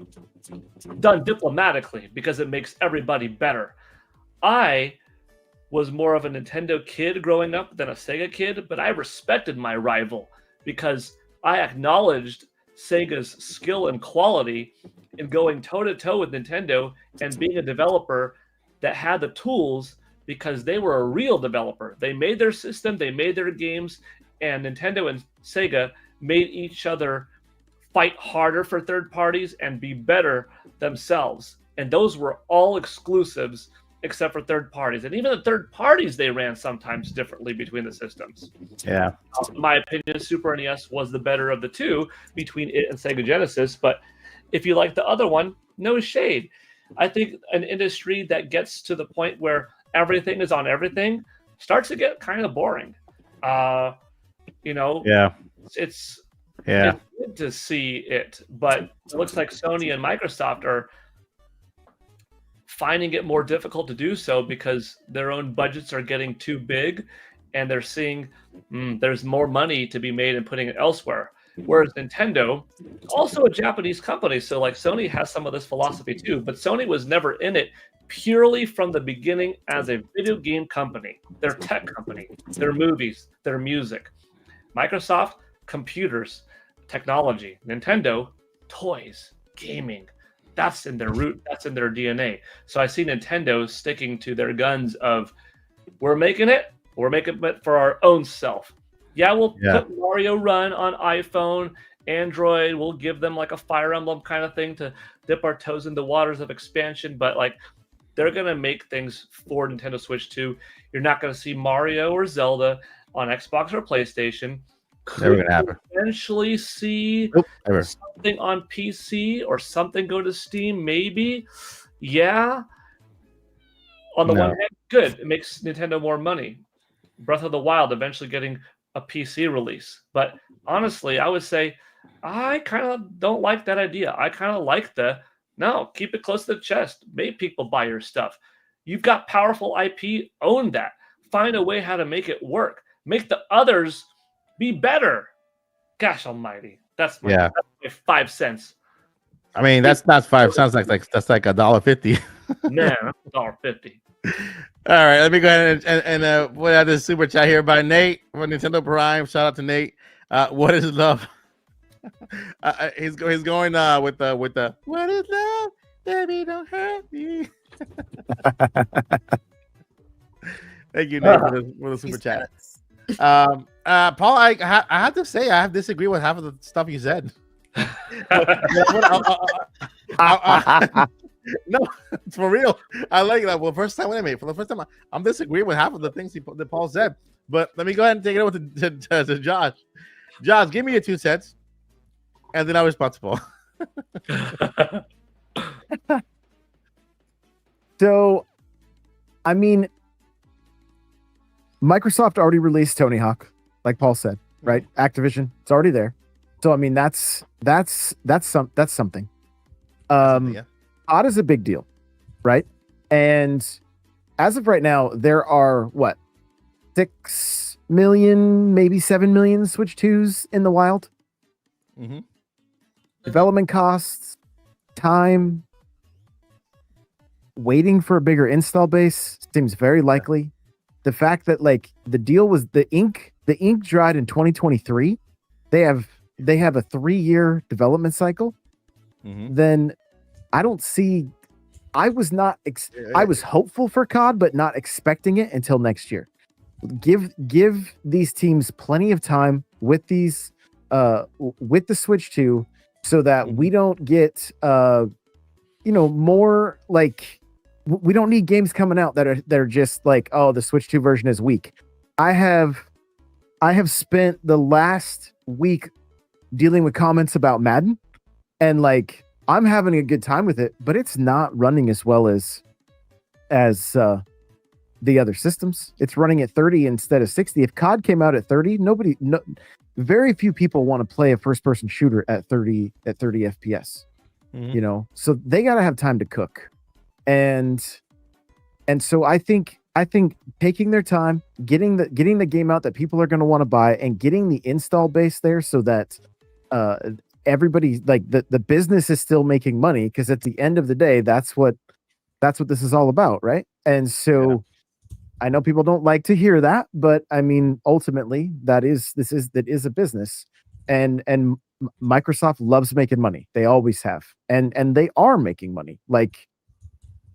done diplomatically because it makes everybody better. I was more of a Nintendo kid growing up than a Sega kid, but I respected my rival because I acknowledged Sega's skill and quality in going toe-to-toe with Nintendo and being a developer that had the tools because they were a real developer. They made their system, they made their games, and Nintendo and Sega made each other fight harder for third parties and be better themselves. And those were all exclusives except for third parties. And even the third parties, they ran sometimes differently between the systems. Yeah. In my opinion, Super NES was the better of the two between it and Sega Genesis. But if you like the other one, no shade. I think an industry that gets to the point where everything is on everything starts to get kind of boring. Yeah. It's good to see it, but it looks like Sony and Microsoft are finding it more difficult to do so because their own budgets are getting too big and they're seeing there's more money to be made and putting it elsewhere. Whereas Nintendo, also a Japanese company, so like Sony has some of this philosophy too, but Sony was never in it purely from the beginning as a video game company. They're a tech company, their movies, their music. Microsoft, computers, technology. Nintendo, toys, gaming. That's in their root, that's in their DNA. So I see Nintendo sticking to their guns of, we're making it for our own self. Yeah, we'll put Mario Run on iPhone, Android, we'll give them like a Fire Emblem kind of thing to dip our toes in the waters of expansion, but like they're going to make things for Nintendo Switch 2. You're not going to see Mario or Zelda on Xbox or PlayStation. Never gonna happen. Eventually see something on PC or something go to Steam, maybe. Yeah. On the one hand, good. It makes Nintendo more money. Breath of the Wild eventually getting a PC release. But honestly, I would say I kind of don't like that idea. I kind of like no, keep it close to the chest. Make people buy your stuff. You've got powerful IP, own that. Find a way how to make it work. Make the others be better. Gosh almighty. That's my 5 cents. I mean, that's not 5. Sounds like that's like $1.50. Man, that's $1.50. All right, let me go ahead and put out this super chat here by Nate from Nintendo Prime. Shout out to Nate. What is love? He's going with the what is love? Baby, don't hurt me. Thank you, Nate, for the super chat. Paul, I have to say I have disagreed with half of the stuff you said. No, it's for real. I like that. Well, first time for the first time, I'm disagreeing with half of the things that Paul said. But let me go ahead and take it over to Josh. Josh, give me your 2 cents, and then I'll respond to Paul. So, I mean, Microsoft already released Tony Hawk, like Paul said, right? Activision, it's already there. So, I mean, that's something. Yeah. COD is a big deal, right? And as of right now, there are 6 million, maybe 7 million Switch 2s in the wild. Mm-hmm. Development costs, time, waiting for a bigger install base seems very likely. The fact that the deal was the ink dried in 2023, they have a 3-year development cycle. Mm-hmm. Then I don't see. I was I was hopeful for COD, but not expecting it until next year. Give these teams plenty of time with these with the Switch 2, so that we don't get more we don't need games coming out that are just the Switch 2 version is weak. I have spent the last week dealing with comments about Madden, and I'm having a good time with it, but it's not running as well as the other systems. It's running at 30 instead of 60. If COD came out at 30, very few people want to play a first-person shooter at 30 FPS. Mm-hmm. So they got to have time to cook, and so I think taking their time, getting the game out that people are going to want to buy, and getting the install base there so that everybody the business is still making money, because at the end of the day, that's what this is all about, right? And so I know people don't like to hear that, but I mean, ultimately, that is a business, and Microsoft loves making money. They always have, and they are making money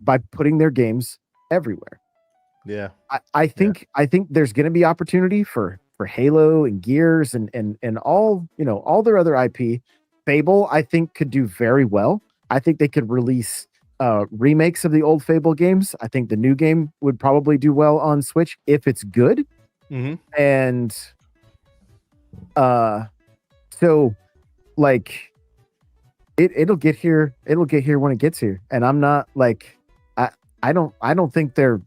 by putting their games everywhere. Yeah, I think there's going to be opportunity for Halo and Gears and all all their other IP. Fable, I think, could do very well. I think they could release remakes of the old Fable games. I think the new game would probably do well on Switch if it's good. Mm-hmm. And so it'll get here. It'll get here when it gets here. And I'm not I don't think they're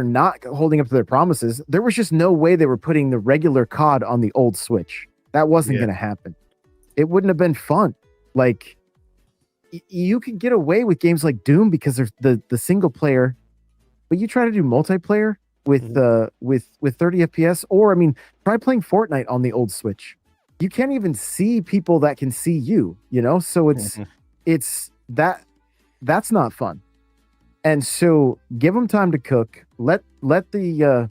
not holding up to their promises. There was just no way they were putting the regular COD on the old Switch. That wasn't going to happen. It wouldn't have been fun. You could get away with games like Doom because there's the single player, but you try to do multiplayer with 30 FPS, or I mean, try playing Fortnite on the old Switch. You can't even see people that can see you. So it's that's not fun. And so give them time to cook. Let the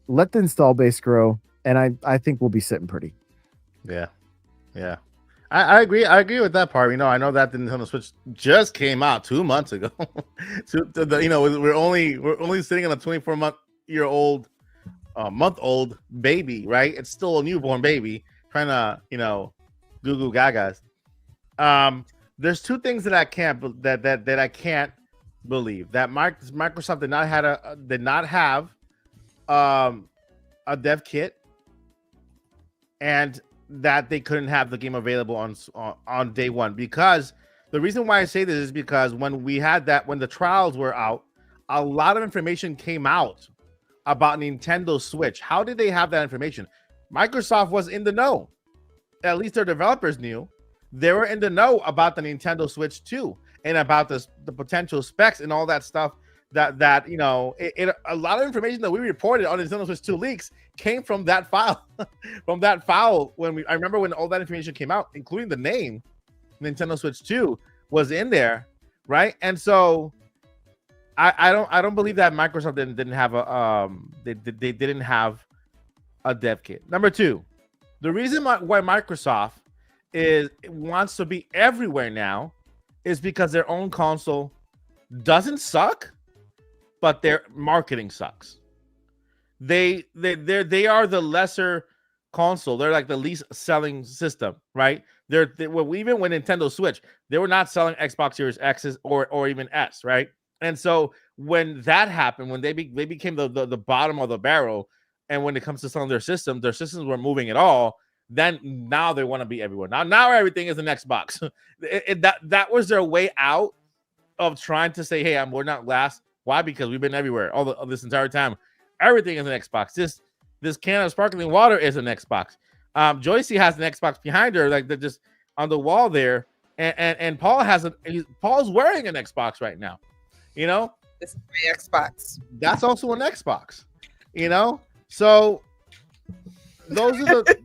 install base grow, and I think we'll be sitting pretty. Yeah. I agree. I agree with that part. I know that the Nintendo Switch just came out 2 months ago. So we're only sitting on a 24-month-old baby, right? It's still a newborn baby trying to goo goo gagas. There's 2 things that I can't believe that Microsoft did not have a dev kit, and that they couldn't have the game available on day one. Because the reason why I say this is because when the trials were out, a lot of information came out about Nintendo Switch. How did they have that information? Microsoft was in the know. At least their developers knew. They were in the know about the Nintendo Switch 2 and about the potential specs and all that stuff. That you know, a lot of information that we reported on Nintendo Switch 2 leaks came from that file. From that file, I remember when all that information came out, including the name Nintendo Switch 2 was in there, right? And so I don't believe that Microsoft didn't have a they didn't have a dev kit. Number two, the reason why Microsoft wants to be everywhere now is because their own console doesn't suck, but their marketing sucks. They are the lesser console. They're like the least selling system, right? Even when Nintendo Switch, they were not selling Xbox Series X's or even S, right? And so when that happened, when they became the bottom of the barrel, and when it comes to selling their systems were moving at all. Then now they want to be everywhere. Now everything is an Xbox. That was their way out of trying to say, hey, we're not last. Why? Because we've been everywhere all this entire time. Everything is an Xbox. This can of sparkling water is an Xbox. Joycey has an Xbox behind her, like they're just on the wall there, and Paul Paul's wearing an Xbox right now. You know, This is my Xbox. that's also an Xbox. You know, so those are the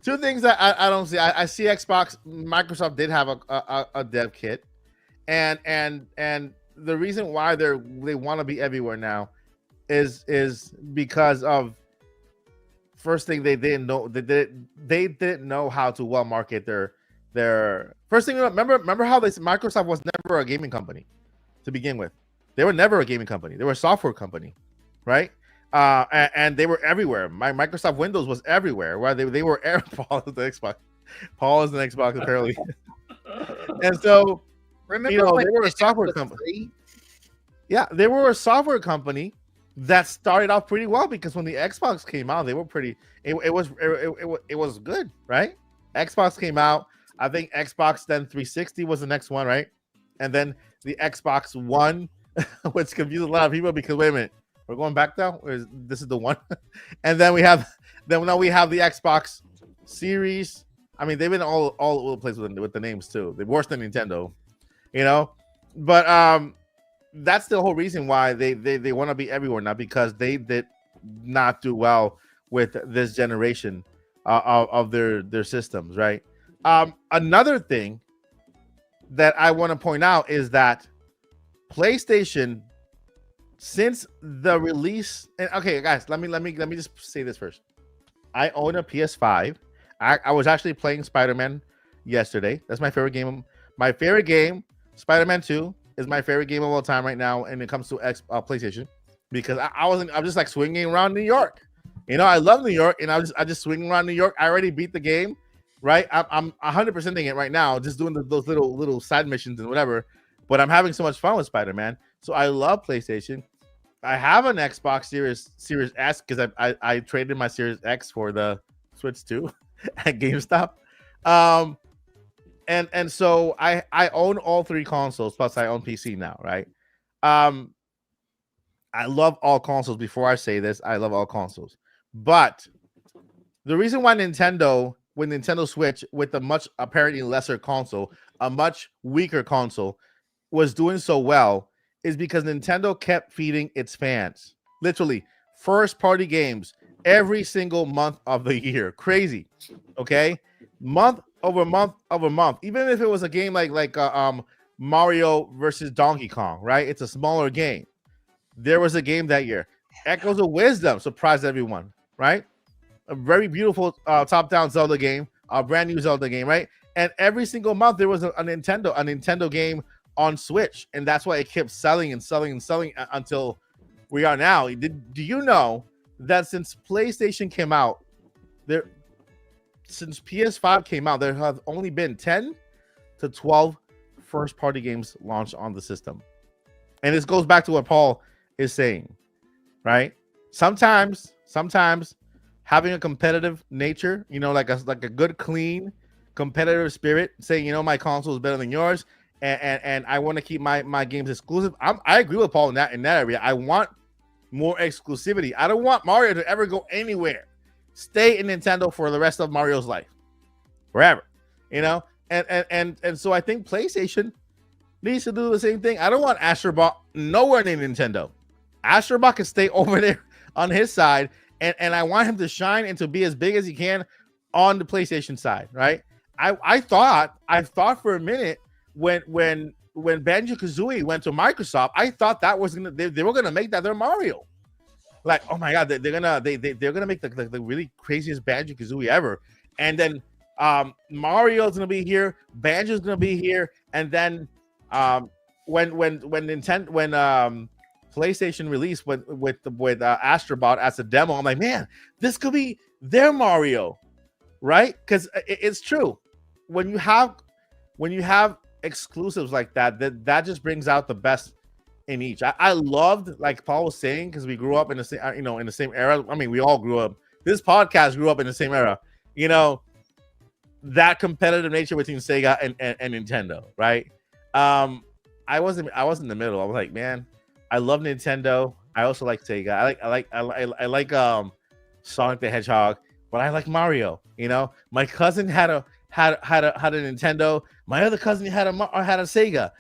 two things that I don't see. I see Xbox. Microsoft did have a dev kit, and the reason why they want to be everywhere now is because of, first thing, they didn't know how to well market their first thing. Remember how Microsoft was never a gaming company to begin with. They were never a gaming company. They were a software company, right? And they were everywhere. Microsoft Windows was everywhere. Where they were Paul is the Xbox. Paul is the Xbox apparently. And so Remember when they were a Xbox software was company. free? Yeah, they were a software company that started off pretty well, because when the Xbox came out, they were pretty. It was good, right? Xbox came out. I think Xbox then 360 was the next one, right? And then the Xbox One, which confused a lot of people because, wait a minute, we're going back now. This is the one, and then now we have the Xbox Series. I mean, they've been all over the place with the names too. They're worse than Nintendo, you know. But that's the whole reason why they want to be everywhere now, because they did not do well with this generation of their systems, right? Another thing that I want to point out is that PlayStation, since the release, and okay, guys, let me just say this first. I own a PS5. I was actually playing Spider-Man yesterday. That's my favorite game. My favorite game, Spider-Man 2, is my favorite game of all time right now, and it comes to PlayStation, because I'm just like swinging around New York. You know, I love New York, and I just swinging around New York. I already beat the game, right? I'm 100%ing it right now, just doing those little side missions and whatever. But I'm having so much fun with Spider-Man, so I love PlayStation. I have an Xbox Series S because I traded my Series X for the Switch 2 at GameStop. And so I own all three consoles, plus I own PC now, right? I love all consoles. Before I say this, I love all consoles. But the reason why Nintendo Switch, with a much apparently lesser console, a much weaker console, was doing so well is because Nintendo kept feeding its fans. Literally, first-party games every single month of the year. Crazy, okay? Month over month over month. Even if it was a game like Mario versus Donkey Kong, right? It's a smaller game. There was a game that year. Echoes of Wisdom surprised everyone, right? A very beautiful top-down Zelda game, a brand new Zelda game, right? And every single month there was a Nintendo game on Switch, and that's why it kept selling and selling and selling until we are now. Do you know that since PlayStation came out, since PS5 came out, there have only been 10 to 12 first-party games launched on the system? And this goes back to what Paul is saying, right? Sometimes having a competitive nature, you know, like a good, clean, competitive spirit, saying, you know, my console is better than yours, and I want to keep my games exclusive. I agree with Paul in that area. I want more exclusivity. I don't want Mario to ever go anywhere. Stay in Nintendo for the rest of Mario's life, forever. You know, and so I think PlayStation needs to do the same thing. I don't want Astrobot nowhere near Nintendo. Astrobot can stay over there on his side, and I want him to shine and to be as big as he can on the PlayStation side, right? I thought for a minute when Banjo-Kazooie went to Microsoft, I thought that was gonna they were gonna make that their Mario. Like, oh my god, they're gonna make the really craziest Banjo-Kazooie ever, and then Mario's gonna be here, Banjo's gonna be here, and then when PlayStation released with Astrobot as a demo, I'm like, man, this could be their Mario, right? Because it's true. When you have exclusives like that just brings out the best in each. I loved, like Paul was saying, because we grew up in the same, in the same era. I mean, we all grew up. This podcast grew up in the same era. You know, that competitive nature between Sega and Nintendo, right? I was in the middle. I was like, man, I love Nintendo. I also like Sega. I like Sonic the Hedgehog, but I like Mario. You know, my cousin had a Nintendo. My other cousin had a Sega.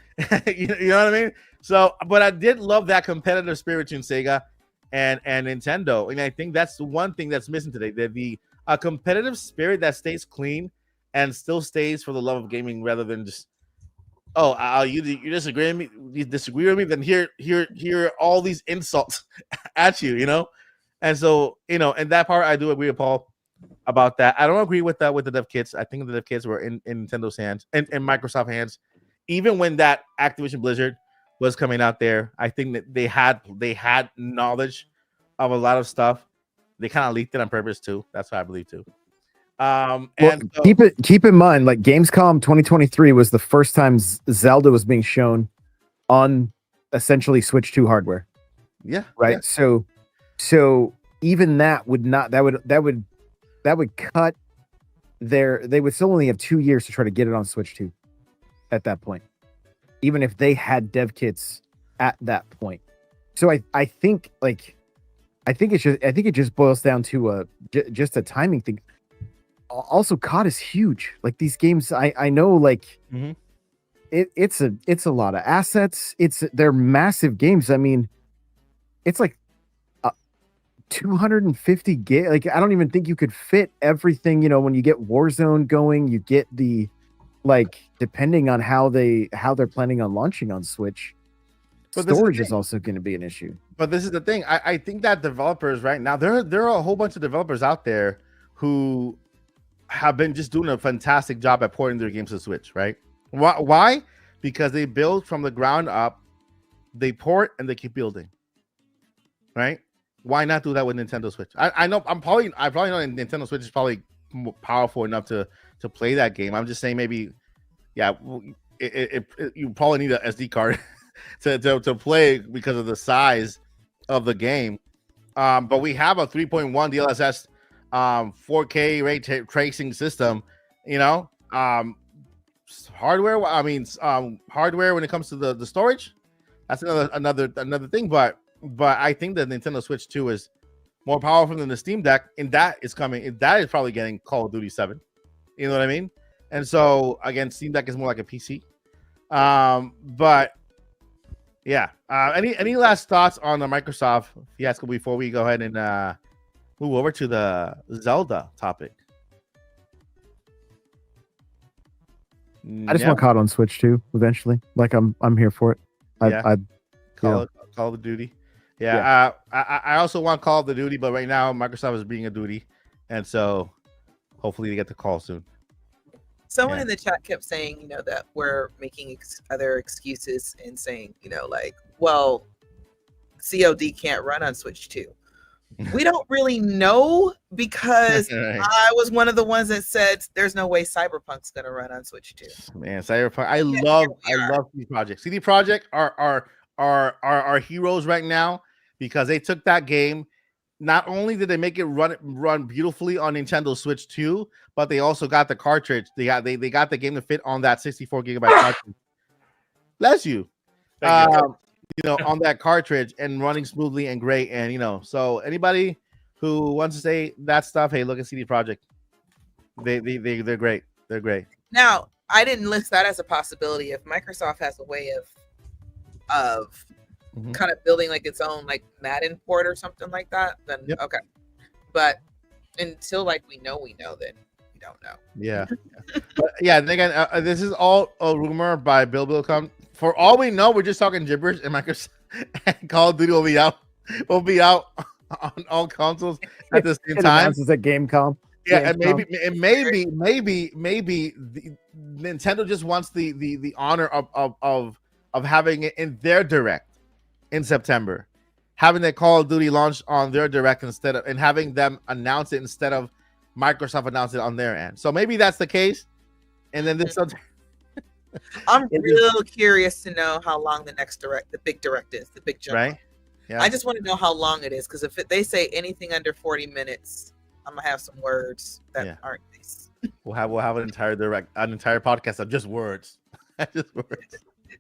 you know what I mean? So, but I did love that competitive spirit between Sega and Nintendo, and I think that's the one thing that's missing today. A competitive spirit that stays clean and still stays for the love of gaming, rather than just, you disagree with me. You disagree with me, then here all these insults at you, you know. And so, and that part I do agree with Paul about that. I don't agree with that with the dev kits. I think the dev kits were in Nintendo's hands and Microsoft hands. Even when that Activision Blizzard was coming out there, I think that they had knowledge of a lot of stuff. They kind of leaked it on purpose too. That's what I believe too. Keep in mind, like Gamescom 2023 was the first time Zelda was being shown on essentially Switch 2 hardware. Yeah. Right. Yeah. So even that would cut they would still only have 2 years to try to get it on Switch 2 at that point, even if they had dev kits at that point. So I think it just boils down to just a timing thing. Also, COD is huge. Like these games, I know, like it's a lot of assets. They're massive games. I mean, it's like 250 gig. Like I don't even think you could fit everything. When you get Warzone going, you get the, like, depending on how they're planning on launching on Switch, but storage is also going to be an issue. But this is the thing. I think that developers right now, there are a whole bunch of developers out there who have been just doing a fantastic job at porting their games to Switch, right? Why? Because they build from the ground up, they port, and they keep building, right? Why not do that with Nintendo Switch? I know I probably know Nintendo Switch is probably powerful enough to play that game. I'm just saying maybe, yeah, you probably need an SD card to play because of the size of the game. But we have a 3.1 DLSS 4K ray tracing system, hardware. I mean, hardware when it comes to the storage, that's another thing. But I think the Nintendo Switch 2 is more powerful than the Steam Deck, and that is probably getting Call of Duty 7. You know what I mean? And so again, Steam Deck is more like a PC. But yeah. Any last thoughts on the Microsoft fiasco before we go ahead and move over to the Zelda topic? I just want COD on Switch too eventually. Like I'm here for it. Call of Duty. Yeah. I also want Call of Duty, but right now Microsoft is being a duty, and so hopefully they get the call soon. Someone in the chat kept saying, that we're making other excuses and saying, like, well, COD can't run on Switch 2. We don't really know, because I was one of the ones that said there's no way Cyberpunk's going to run on Switch 2. Man, Cyberpunk. I love CD Projekt. CD Projekt are our heroes right now, because they took that game. Not only did they make it run beautifully on Nintendo Switch 2, but they also got the cartridge. They got the game to fit on that 64 gigabyte cartridge. Bless you. on that cartridge and running smoothly and great. And so anybody who wants to say that stuff, hey, look at CD Projekt. They're great. They're great. Now, I didn't list that as a possibility. If Microsoft has a way of kind of building like its own like Madden port or something like that, then okay. But until like we know, then we don't know. Yeah. But yeah, and again, this is all a rumor by Bill Come. For all we know, we're just talking gibberish, and Microsoft and Call of Duty will be out on all consoles at the same time. This is a Gamecom. Yeah, and maybe Nintendo just wants the honor of having it in their direct in September, having the Call of Duty launch on their direct and having them announce it instead of Microsoft announce it on their end. So maybe that's the case, and then this. I'm real curious to know how long the next direct, the big direct is, the big jump. Right. Yeah. I just want to know how long it is, because if they say anything under 40 minutes, I'm gonna have some words that aren't nice. We'll have an entire podcast of just words,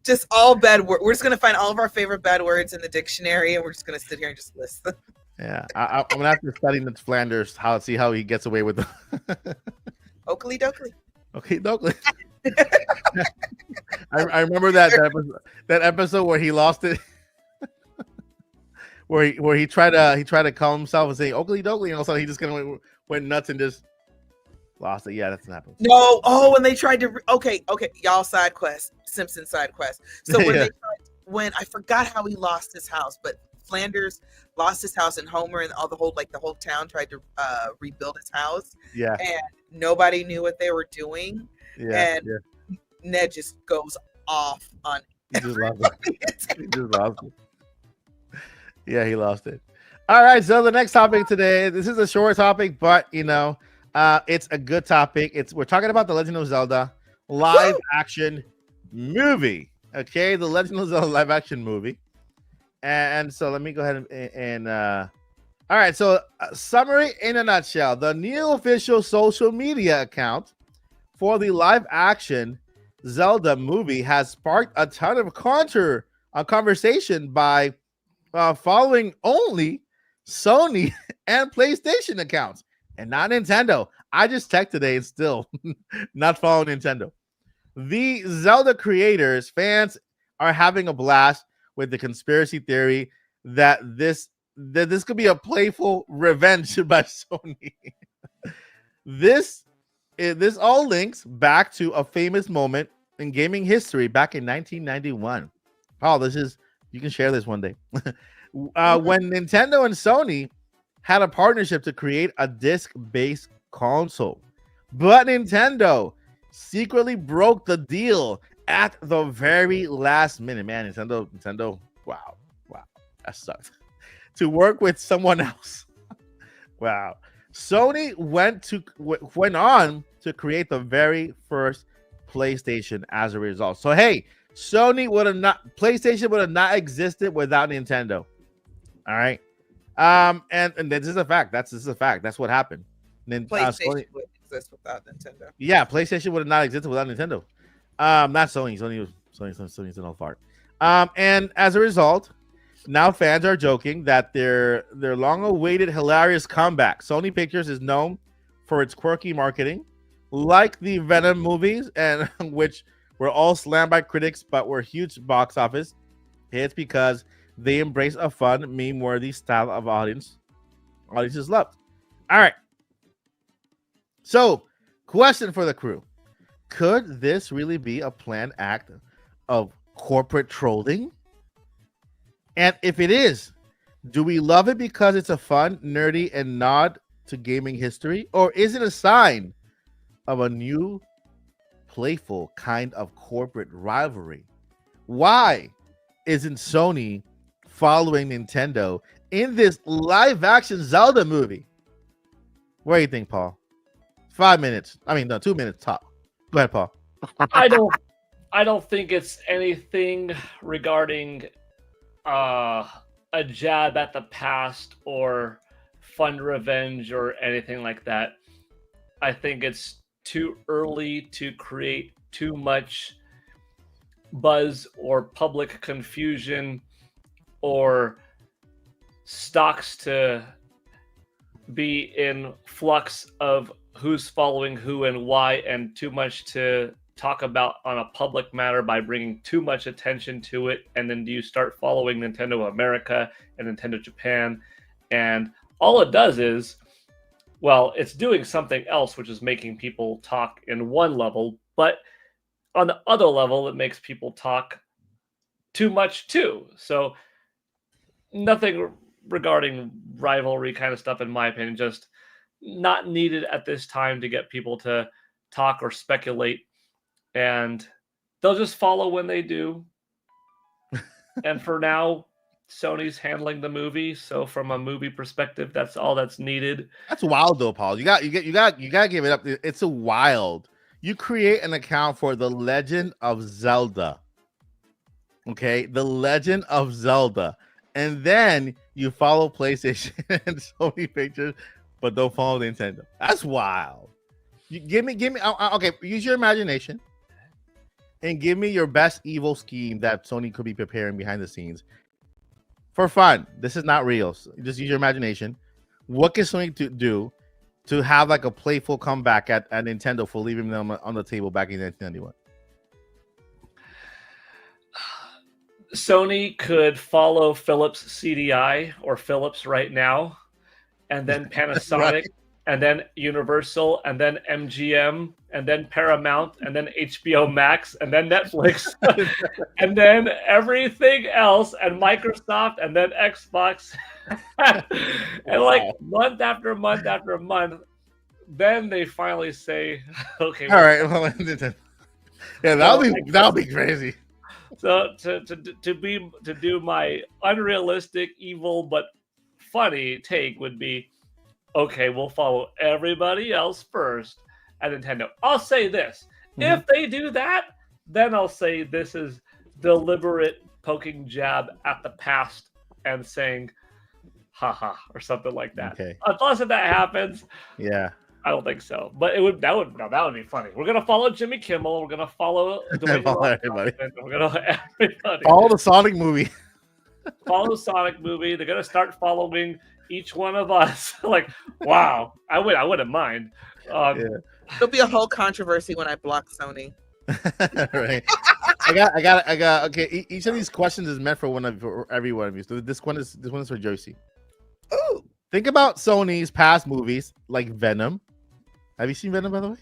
just all bad words. We're just gonna find all of our favorite bad words in the dictionary, and we're just gonna sit here and just list them. Yeah, I'm gonna have to study the Flanders, see how he gets away with them. Oakley dokley. Okay, dokley. I remember that episode where he lost it. Where he tried to calm himself and say Oakley dokley, and all of a sudden he just kind of went nuts and just lost it. Yeah, that's what happened. No, when they tried to okay, y'all side quest, Simpson side quest. So when I forgot how he lost his house, but Flanders lost his house, and Homer and the whole town tried to rebuild his house. Yeah, and nobody knew what they were doing. Yeah, and Ned just goes off on. He just lost it. He just lost it. Yeah, he lost it. All right, so the next topic today, this is a short topic, but it's a good topic. We're talking about the Legend of Zelda live action movie. Okay, the Legend of Zelda live action movie. And so let me go ahead and all right, so summary in a nutshell. The new official social media account for the live action Zelda movie has sparked a ton of conversation by following only Sony and PlayStation accounts and not Nintendo. I just checked today and still not following Nintendo. The Zelda creators, fans are having a blast with the conspiracy theory that this could be a playful revenge by Sony. This all links back to a famous moment in gaming history back in 1991. Oh, you can share this one day. When Nintendo and Sony had a partnership to create a disc-based console. But Nintendo secretly broke the deal at the very last minute. Man, Nintendo, wow, that sucks. To work with someone else. Wow. Sony went on to create the very first PlayStation as a result. So hey, PlayStation would have not existed without Nintendo. All right. And this is a fact. This is a fact. That's what happened. PlayStation would exist without Nintendo. Yeah, PlayStation would have not existed without Nintendo. Not Sony. Sony's an old fart. And as a result, now fans are joking that their long-awaited hilarious comeback. Sony Pictures is known for its quirky marketing, like the Venom movies, and which were all slammed by critics but were huge box office hits because they embrace a fun, meme-worthy style of audiences loved. All right. So, question for the crew. Could this really be a planned act of corporate trolling? And if it is, do we love it because it's a fun, nerdy, and nod to gaming history? Or is it a sign of a new, playful kind of corporate rivalry? Why isn't Sony following Nintendo in this live-action Zelda movie? What do you think, Paul? 5 minutes. I mean, no, 2 minutes top. Go ahead, Paul. I don't think it's anything regarding a jab at the past or fun revenge or anything like that. I think it's too early to create too much buzz or public confusion or stocks to be in flux of who's following who and why, and too much to talk about on a public matter by bringing too much attention to it? And then do you start following Nintendo America and Nintendo Japan? And all it does is, well, it's doing something else, which is making people talk in one level, but on the other level, it makes people talk too much too. So nothing regarding rivalry kind of stuff, in my opinion, just not needed at this time to get people to talk or speculate. And they'll just follow when they do. And for now, Sony's handling the movie, so from a movie perspective, that's all that's needed. That's wild though, Paul. You got to give it up. It's a wild. You create an account for The Legend of Zelda. Okay, The Legend of Zelda, and then you follow PlayStation and Sony pictures, but don't follow Nintendo. That's wild. You give me. Okay, use your imagination and give me your best evil scheme that Sony could be preparing behind the scenes. For fun, this is not real. So just use your imagination. What can Sony do to have like a playful comeback at Nintendo for leaving them on the table back in 1991? Sony could follow Philips CDI or Philips right now, and then Panasonic, Right. and then Universal, and then MGM, and then Paramount, and then HBO Max, and then Netflix, and then everything else, and Microsoft, and then Xbox. And like month after month after month, then they finally say, okay, All right. Yeah, that'll be crazy. so to do my unrealistic, evil but funny take would be, okay, we'll follow everybody else first at Nintendo. I'll say this. Mhm. If they do that, then I'll say this is deliberate poking jab at the past and saying, haha, or something like that. Okay. Unless if that happens, Yeah. I don't think so. But that would be funny. We're gonna follow Jimmy Kimmel. We're gonna follow Dwayne Follow Johnson, everybody. and we're gonna everybody. All the Sonic movie. Follow the Sonic movie. They're gonna start following each one of us. Like, wow, I wouldn't mind. Yeah. There'll be a whole controversy when I block Sony. Right. I got. Okay. Each of these questions is meant for every one of you. So this one is for Josie. Ooh, Think about Sony's past movies like Venom. Have you seen Venom, by the way?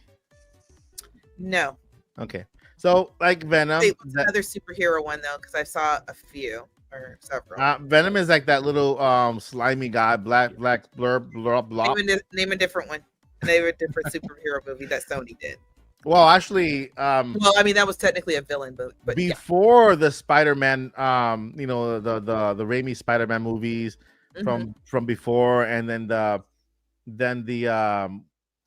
no. Okay. So like Venom. Wait, what's another superhero one though? Because I saw a few or several. Venom is like that little slimy guy, black blurb blob. Name a different one. Name a different superhero movie that Sony did. Well, actually, Well, I mean that was technically a villain, but yeah. before the Spider-Man, the Raimi Spider-Man movies Mhm. from before, and then the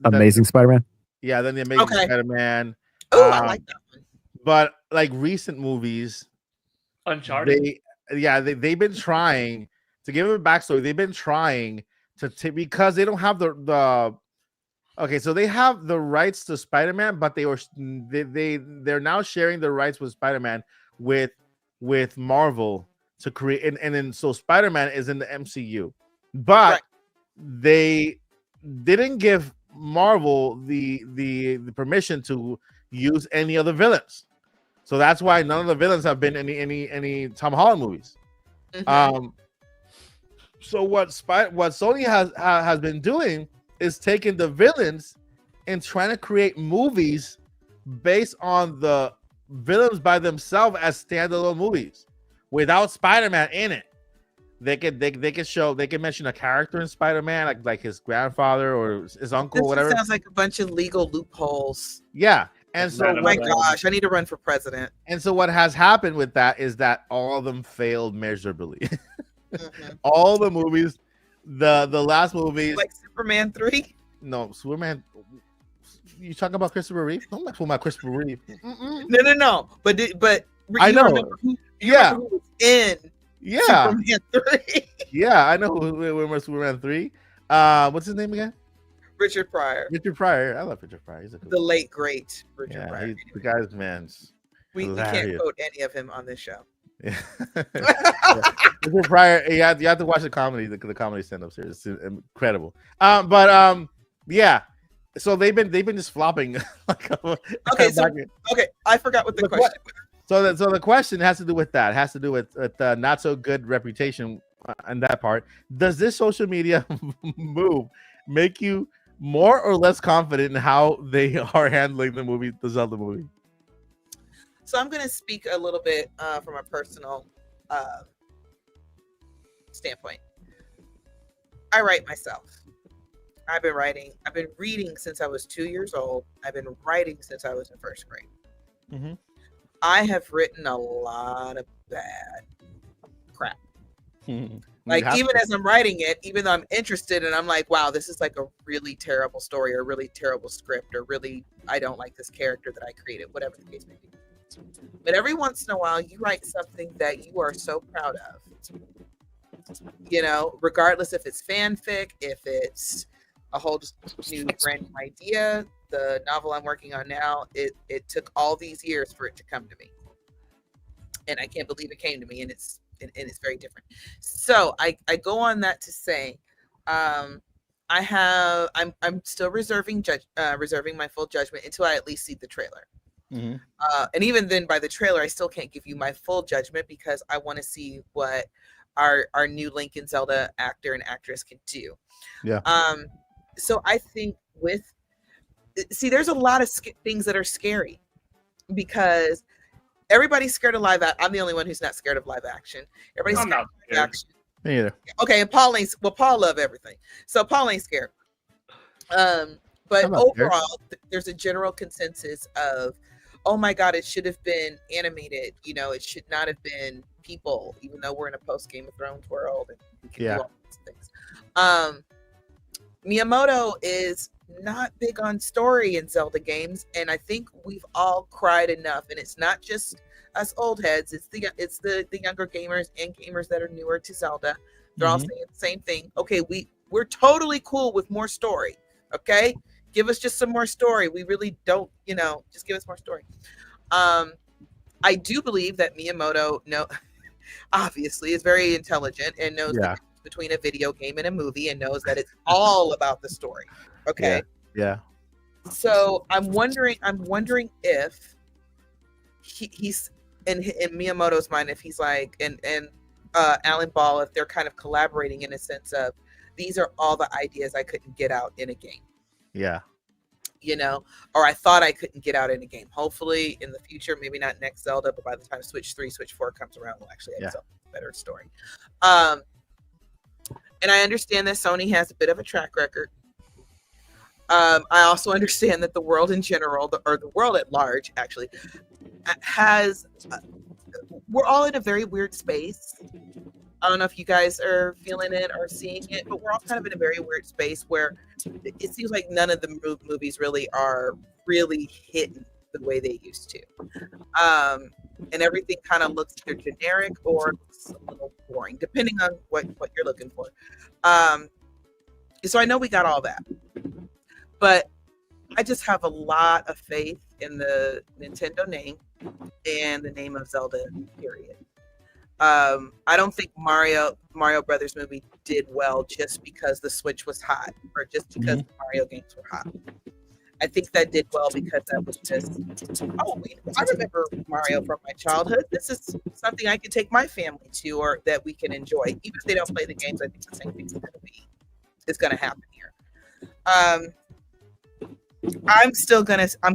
Amazing Spider-Man. then the Amazing Okay. Spider-Man. Oh, I like that one. But like recent movies, Uncharted. they've been trying to give it a backstory. They've been trying because they don't have the okay, so they have the rights to Spider-Man, but they're now sharing the rights with Spider-Man with Marvel to create, and then so Spider-Man is in the MCU, but Right. they didn't give Marvel the permission to use any other villains. So that's why none of the villains have been any Tom Holland movies. Mhm. So what Sony has been doing is taking the villains and trying to create movies based on the villains by themselves as standalone movies without Spider-Man in it. They can mention a character in Spider-Man like his grandfather or his uncle, This whatever. sounds like a bunch of legal loopholes. Yeah. And so Random Oh my Right. gosh, I need to run for president. what has happened with that is that all of them failed miserably. Mhm. All the movies, the last movies, Like Superman 3. no, Superman. You talking about Christopher Reeve? Don't mess with my Christopher Reeve. Mm-mm. No. But I you know. remember who Yeah, was in yeah, Superman 3? yeah. I know who Superman 3. What's his name again? Richard Pryor, Richard Pryor. I love Richard Pryor. He's a cool. the late great Richard Yeah, Pryor. the guy's man. We can't hilarious. quote any of him on this show. Yeah. Richard Pryor, you have to watch the comedy stand-ups here. It's incredible. Yeah. So they've been just flopping. Okay, I forgot what the question was. So the question has to do with that. It has to do with not so good reputation on that part. Does this social media move make you more or less confident in how they are handling the Zelda movie? So I'm going to speak a little bit from a personal standpoint. I write myself. I've been reading since I was 2 years old. I've been writing since I was in first grade. Mm-hmm. I have written a lot of bad crap. Like, even as I'm writing it, even though I'm interested and I'm like, wow, this is like a really terrible story or a really terrible script or really, I don't like this character that I created, whatever the case may be. But every once in a while, you write something that you are so proud of. You know, regardless if it's fanfic, if it's a whole new brand new idea. The novel I'm working on now, it took all these years for it to come to me. And I can't believe it came to me, and it's very different. So I go on that to say, I'm still reserving my full judgment until I at least see the trailer. Mm-hmm. And even then, by the trailer, I still can't give you my full judgment because I want to see what our new Link and Zelda actor and actress can do. Yeah. So I think there's a lot of things that are scary because everybody's scared of live action. I'm the only one who's not scared of live action. Everybody's scared of live action. Me either. Okay, and Paul love everything. So Paul ain't scared. But overall, there's a general consensus of, oh my God, it should have been animated. You know, it should not have been people, even though we're in a post Game of Thrones world and we can do all these things. Miyamoto is not big on story in Zelda games, and I think we've all cried enough. And it's not just us old heads; it's the younger gamers and gamers that are newer to Zelda. They're all saying the same thing. Okay, we're totally cool with more story. Okay, give us just some more story. We really don't, just give us more story. I do believe that Miyamoto, obviously, is very intelligent and knows the difference between a video game and a movie, and knows that it's all about the story. Okay. Yeah. So I'm wondering if he's in Miyamoto's mind, if he's like, and Alan Ball, if they're kind of collaborating in a sense of, these are all the ideas I couldn't get out in a game. Yeah. Or I thought I couldn't get out in a game. Hopefully in the future, maybe not next Zelda, but by the time Switch 3, Switch 4 comes around, we'll actually have a better story. And I understand that Sony has a bit of a track record. I also understand that the world in general, or the world at large, actually, we're all in a very weird space. I don't know if you guys are feeling it or seeing it, but we're all kind of in a very weird space where it seems like none of the movies really are really hitting the way they used to. And everything kind of looks either generic or looks a little boring, depending on what you're looking for. So I know we got all that, but I just have a lot of faith in the Nintendo name and the name of Zelda, period. I don't think Mario Brothers movie did well just because the Switch was hot or just because the Mario games were hot. I think that did well because that was just, I remember Mario from my childhood. This is something I can take my family to, or that we can enjoy. Even if they don't play the games, I think the same thing is going to happen here. I'm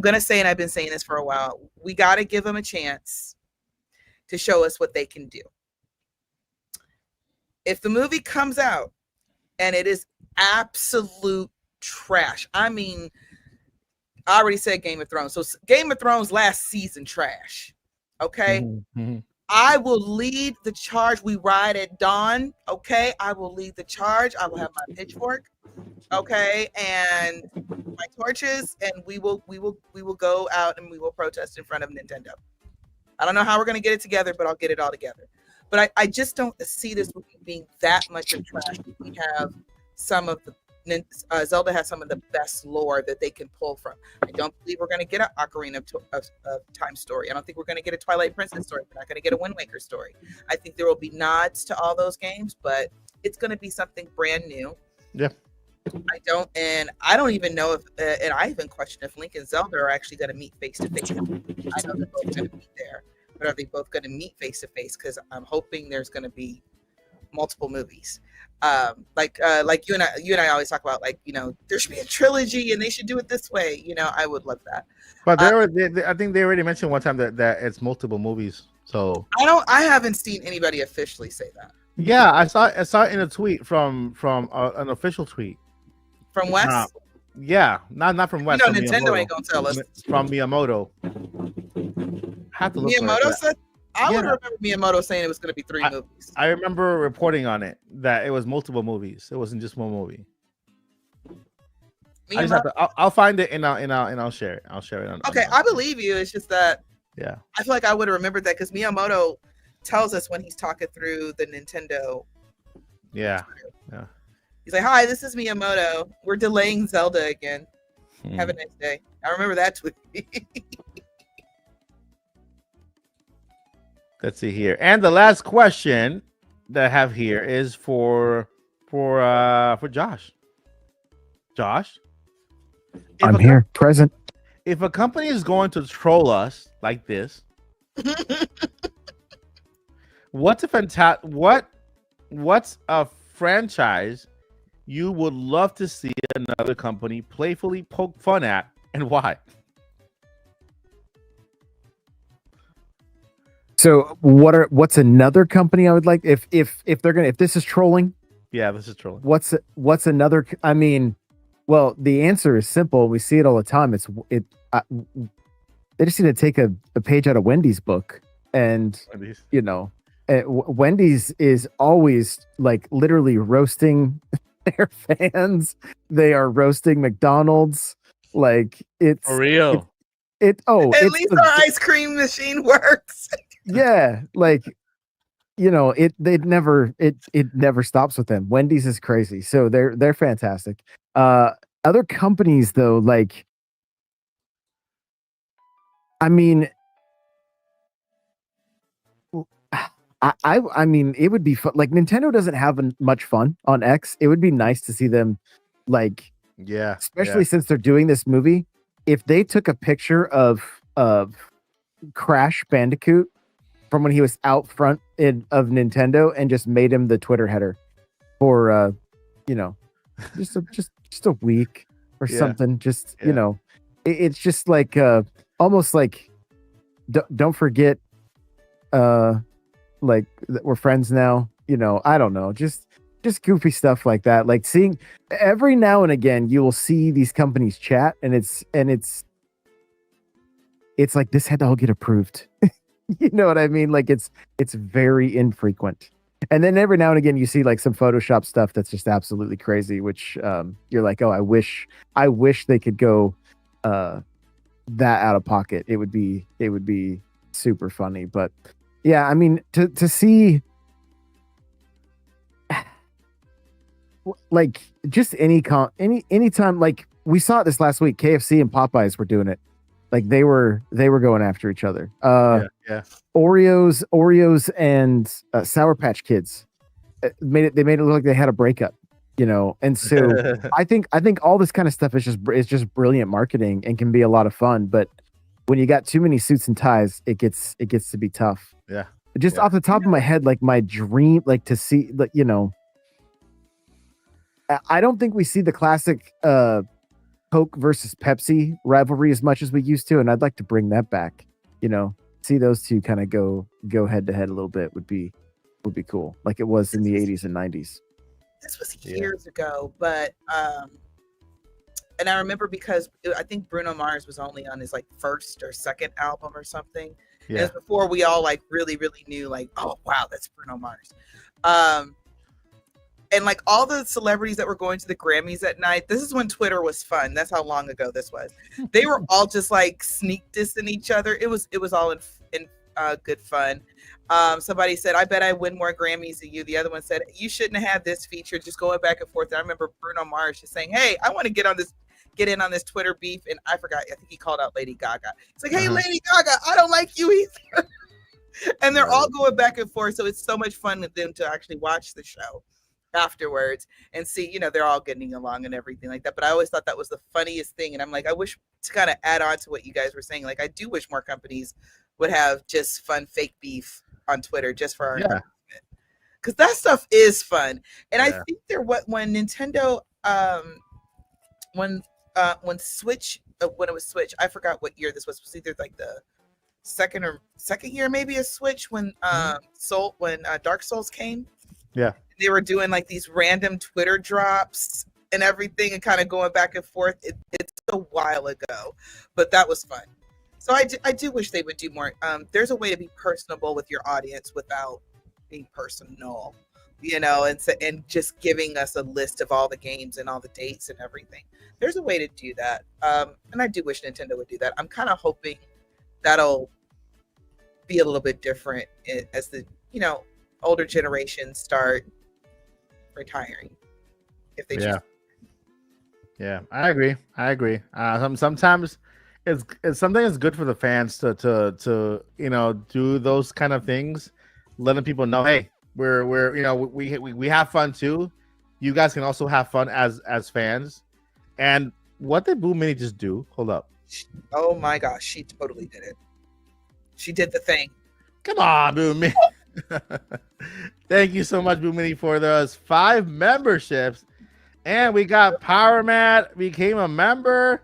gonna say, and I've been saying this for a while, we got to give them a chance to show us what they can do. If the movie comes out and it is absolute trash, I mean, I already said Game of Thrones. So Game of Thrones last season trash. Okay. Mm-hmm. I will lead the charge. We ride at dawn. Okay. I will lead the charge. I will have my pitchfork. Okay. And my torches, and we will go out and we will protest in front of Nintendo. I don't know how we're going to get it together, but I'll get it all together. But I just don't see this movie being that much of trash. We have some of the Zelda has some of the best lore that they can pull from. I don't believe we're going to get an Ocarina of Time story. I don't think we're going to get a Twilight Princess story. We're not going to get a Wind Waker story. I think there will be nods to all those games, but it's going to be something brand new. Yeah. I don't even know if, and I even question if Link and Zelda are actually going to meet face to face. I know they're both going to be there, but are they both going to meet face to face? Because I'm hoping there's going to be multiple movies. Like you and I always talk about, like, there should be a trilogy and they should do it this way. I would love that. But I think they already mentioned one time that it's multiple movies. So I haven't seen anybody officially say that. Yeah, I saw it in a tweet from an official tweet. From Wes? Yeah, not from Wes. Nintendo Miyamoto. ain't gonna tell us. From Miyamoto. Have to look Miyamoto said. I would Yeah. remember Miyamoto saying it was going to be 3 movies. I remember reporting on it that it was multiple movies. It wasn't just one movie. I'll find it and I'll share it. I'll share it on. Okay, I believe you. It's just that. Yeah. I feel like I would have remembered that because Miyamoto tells us when he's talking through the Nintendo. Yeah. Twitter. Yeah. He's like, "Hi, this is Miyamoto. We're delaying Zelda again. Have a nice day." I remember that tweet. Let's see here. And the last question that I have here is for Josh. Josh? I'm here, present. If a company is going to troll us like this, what's a franchise you would love to see another company playfully poke fun at, and why? So what's another company I would like if this is trolling? Yeah, this is trolling. What's another? I mean, well, the answer is simple. We see it all the time. They just need to take a page out of Wendy's book, and Wendy's is always like literally roasting their fans. They are roasting McDonald's. Like it's For real. At least our ice cream machine works. Yeah, like it never stops with them. Wendy's is crazy, so they're fantastic. Other companies though, like, I mean, I mean, it would be fun. Like, Nintendo doesn't have much fun on X. It would be nice to see them, like, especially since they're doing this movie. If they took a picture of Crash Bandicoot from when he was out front of Nintendo and just made him the Twitter header for just a week or something. Just it's just like almost like don't forget like that we're friends now. I don't know, just goofy stuff like that. Like seeing every now and again you will see these companies chat and it's like this had to all get approved. You know what I mean? Like it's very infrequent. And then every now and again you see like some Photoshop stuff that's just absolutely crazy, which you're like, oh, I wish they could go that out of pocket. It would be super funny. But yeah, I mean to see like just anytime, like we saw it this last week, KFC and Popeyes were doing it. Like they were going after each other. Oreos and Sour Patch Kids they made it look like they had a breakup, And so I think all this kind of stuff is just brilliant marketing and can be a lot of fun. But when you got too many suits and ties, it gets to be tough. Yeah. Just off the top of my head, like my dream, like to see, like I don't think we see the classic Coke versus Pepsi rivalry as much as we used to, and I'd like to bring that back. See those two kind of go head to head a little bit would be cool, like it was in the 80s and 90s. This was years ago, but and I remember because I think Bruno Mars was only on his like first or second album or something. Yeah. It was before we all like really knew like, oh wow, that's Bruno Mars. And like all the celebrities that were going to the Grammys at night, this is when Twitter was fun. That's how long ago this was. They were all just like sneak dissing each other. It was all in good fun. Somebody said, I bet I win more Grammys than you. The other one said, you shouldn't have had this feature, just going back and forth. And I remember Bruno Mars just saying, hey, I want to get in on this Twitter beef. And I forgot, I think he called out Lady Gaga. It's like, hey, Lady Gaga, I don't like you either. And they're all going back and forth. So it's so much fun with them to actually watch the show afterwards and see, you know, they're all getting along and everything like that. But I always thought that was the funniest thing. And I'm like, I wish, to kind of add on to what you guys were saying, like, I do wish more companies would have just fun fake beef on Twitter just for our entertainment. Because that stuff is fun. And I think when Nintendo when Switch when it was Switch, I forgot what year this was. It was either like the second year maybe a Switch when Dark Souls came. Yeah. They were doing like these random Twitter drops and everything and kind of going back and forth. It's a while ago, but that was fun. So I do wish they would do more. There's a way to be personable with your audience without being personal, you know, and just giving us a list of all the games and all the dates and everything. There's a way to do that. And I do wish Nintendo would do that. I'm kind of hoping that'll be a little bit different as the, you know, older generations start retiring, if they choose. Yeah, I agree. Sometimes it's something that's good for the fans to you know, do those kind of things, letting people know, hey, we're you know, we have fun too. You guys can also have fun as fans. And what did Boo Mini just do? Hold up. Oh my gosh, she totally did it. She did the thing. Come on, Boo Mini. Thank you so much, Boo Mini, for those 5 memberships. And we got Power Matt became a member.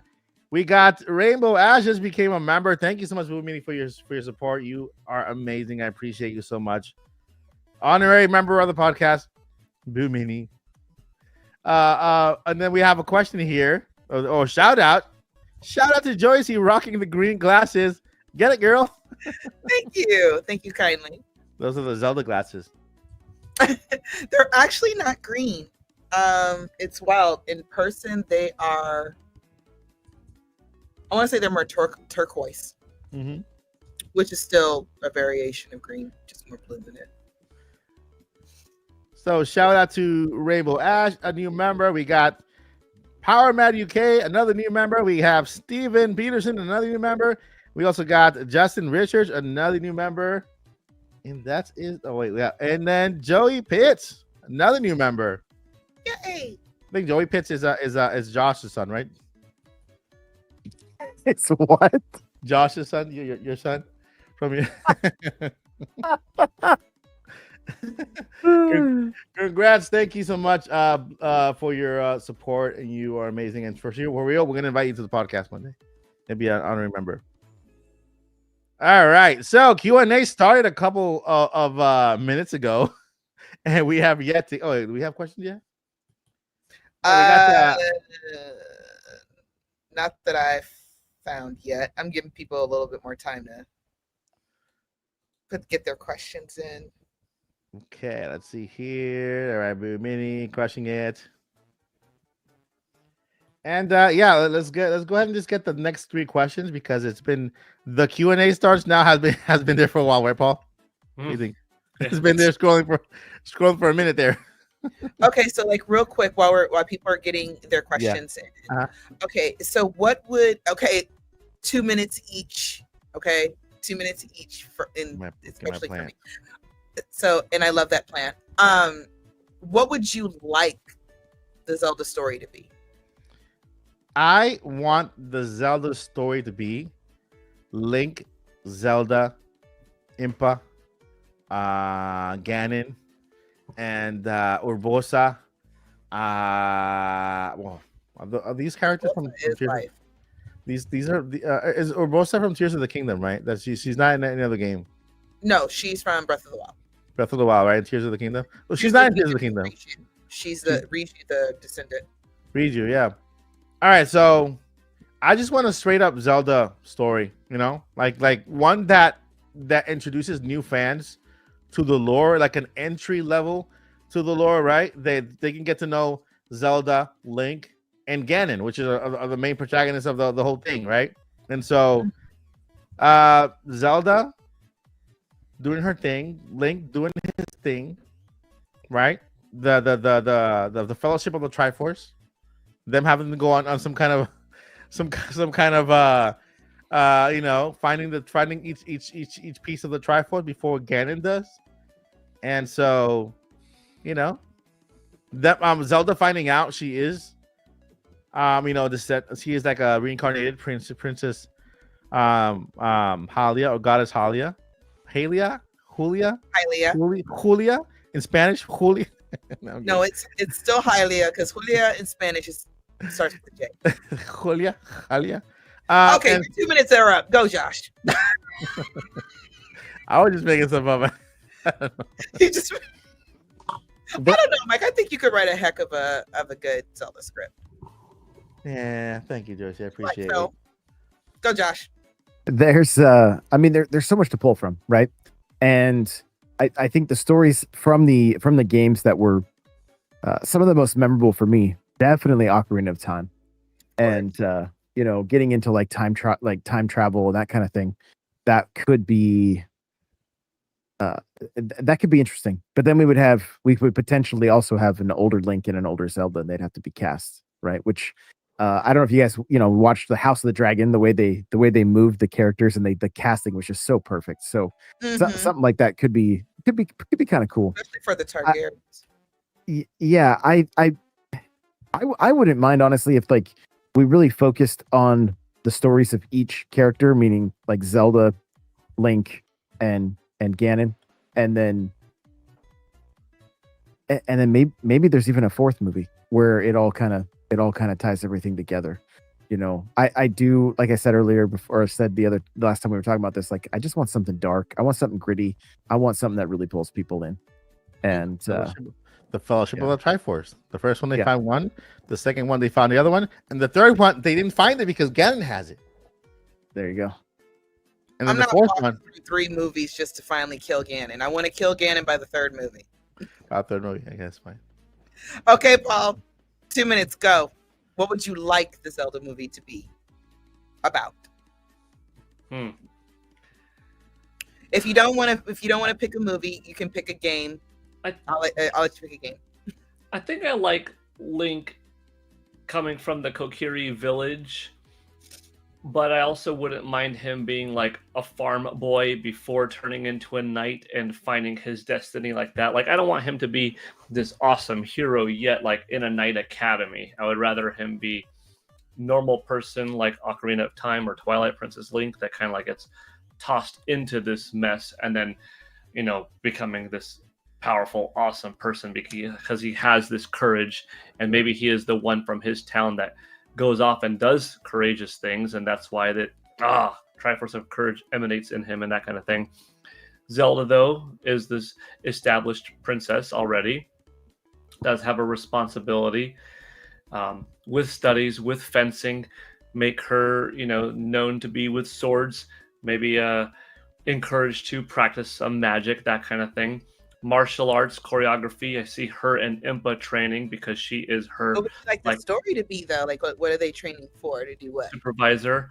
We got Rainbow Ashes became a member. Thank you so much, Boo Mini, for your support. You are amazing. I appreciate you so much. Honorary member of the podcast, Boo Mini. And then we have a question here. Oh, shout out to Joyce, rocking the green glasses. Get it, girl. Thank you kindly. Those are the Zelda glasses. They're actually not green. It's wild. In person, they are, I want to say they're more turquoise, which is still a variation of green, just more blue in it. So shout out to Rainbow Ash, a new member. We got Power Mad UK, another new member. We have Steven Peterson, another new member. We also got Justin Richards, another new member. And that is, oh wait, yeah. And then Joey Pitts, another new member. Yay! I think Joey Pitts is Josh's son, right? It's what? Josh's son, your son from your. Congrats! Thank you so much for your support, and you are amazing. And for sure, we're gonna invite you to the podcast one day. It'd be an honorary member. All right, so Q&A started a couple of minutes ago, and we have yet to. Oh, do we have questions yet? Not that I've found yet. I'm giving people a little bit more time to get their questions in. Okay, let's see here. All right, Boo Mini crushing it. And yeah, let's go ahead and just get the next 3 questions, because it's been the Q&A starts now has been there for a while, right, Paul? What do you think? It's been there scrolling for a minute there. Okay, so like real quick while people are getting their questions in. Okay, so 2 minutes each. Okay, 2 minutes each especially for me. So, and I love that plan. What would you like the Zelda story to be? I want the Zelda story to be Link, Zelda, Impa, Ganon, and Urbosa. Well, are these characters from Tears of... These are is Urbosa from Tears of the Kingdom, right? That she's not in any other game. No, she's from Breath of the Wild. Breath of the Wild, right? Tears of the Kingdom. Well, she's not in Tears of the Kingdom. She's the descendant. Riju, yeah. All right, so I just want a straight up Zelda story, you know, like one that introduces new fans to the lore, like an entry level to the lore, right? They can get to know Zelda, Link, and Ganon, which are the main protagonists of the whole thing, right? And so Zelda, doing her thing, Link doing his thing, right? The Fellowship of the Triforce, them having to go on some kind of finding each piece of the Triforce before Ganon does, and so that Zelda finding out she is she is like a reincarnated princess Halia or goddess Julia in Spanish. Julia. No, it's still Hylia because Julia in Spanish starts with a J. Julia. Okay, your 2 minutes are up. Go, Josh. I was just making stuff up. You just I don't know, Mike. I think you could write a heck of a good Zelda script. Yeah, thank you, Josie. I appreciate it. Go, Josh. There's so much to pull from, right? And I think the stories from the games that were some of the most memorable for me, definitely Ocarina of Time, and getting into like time travel and that kind of thing, that could be interesting. But then we would potentially also have an older Link and an older Zelda, and they'd have to be cast, right? Which I don't know if you guys watched the House of the Dragon, the way they moved the characters, and the casting was just so perfect. So, something like that could be kind of cool, especially for the Targaryens. Yeah, I wouldn't mind, honestly, if like we really focused on the stories of each character, meaning like Zelda, Link, and Ganon, and then maybe there's even a fourth movie where it all kind of ties everything together. I do, like I said earlier, before I said the last time we were talking about this, like I just want something dark. I want something gritty. I want something that really pulls people in. And the Fellowship of the Triforce. The first one they found one, the second one they found the other one, and the third one they didn't find it because Ganon has it. There you go. And then the fourth one, 3 movies just to finally kill Ganon. I want to kill Ganon by the third movie. I guess fine. Okay, Paul. 2 minutes, go. What would you like the Zelda movie to be about? If you don't want to pick a movie, you can pick a game. I'll let you pick a game. I think I like Link coming from the Kokiri village, but I also wouldn't mind him being like a farm boy before turning into a knight and finding his destiny like that. Like, I don't want him to be this awesome hero yet, like in a knight academy. I would rather him be normal person like Ocarina of Time or Twilight Princess Link that kind of like gets tossed into this mess and then, becoming this powerful, awesome person because he has this courage, and maybe he is the one from his town that goes off and does courageous things, and that's why that Triforce of Courage emanates in him and that kind of thing. Zelda, though, is this established princess already, does have a responsibility with studies, with fencing, make her, known to be with swords, maybe encouraged to practice some magic, that kind of thing. Martial arts, choreography. I see her and Impa training because she is her. What would you like the story to be, though? Like, what are they training for? To do what? Supervisor.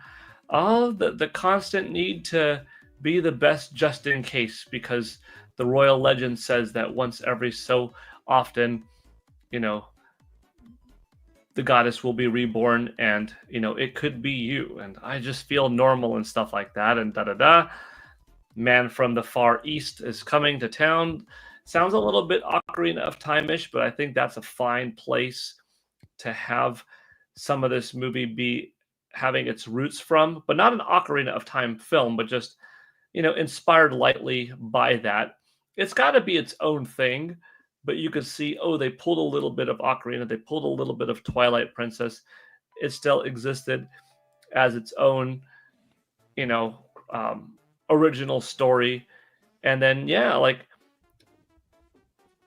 The constant need to be the best just in case, because the royal legend says that once every so often, the goddess will be reborn, and it could be you. And I just feel normal and stuff like that. And man from the far east is coming to town. Sounds a little bit Ocarina of Time-ish, but I think that's a fine place to have some of this movie be having its roots from, but not an Ocarina of Time film, but just, inspired lightly by that. It's got to be its own thing, but you could see, they pulled a little bit of Ocarina, they pulled a little bit of Twilight Princess. It still existed as its own, original story. And then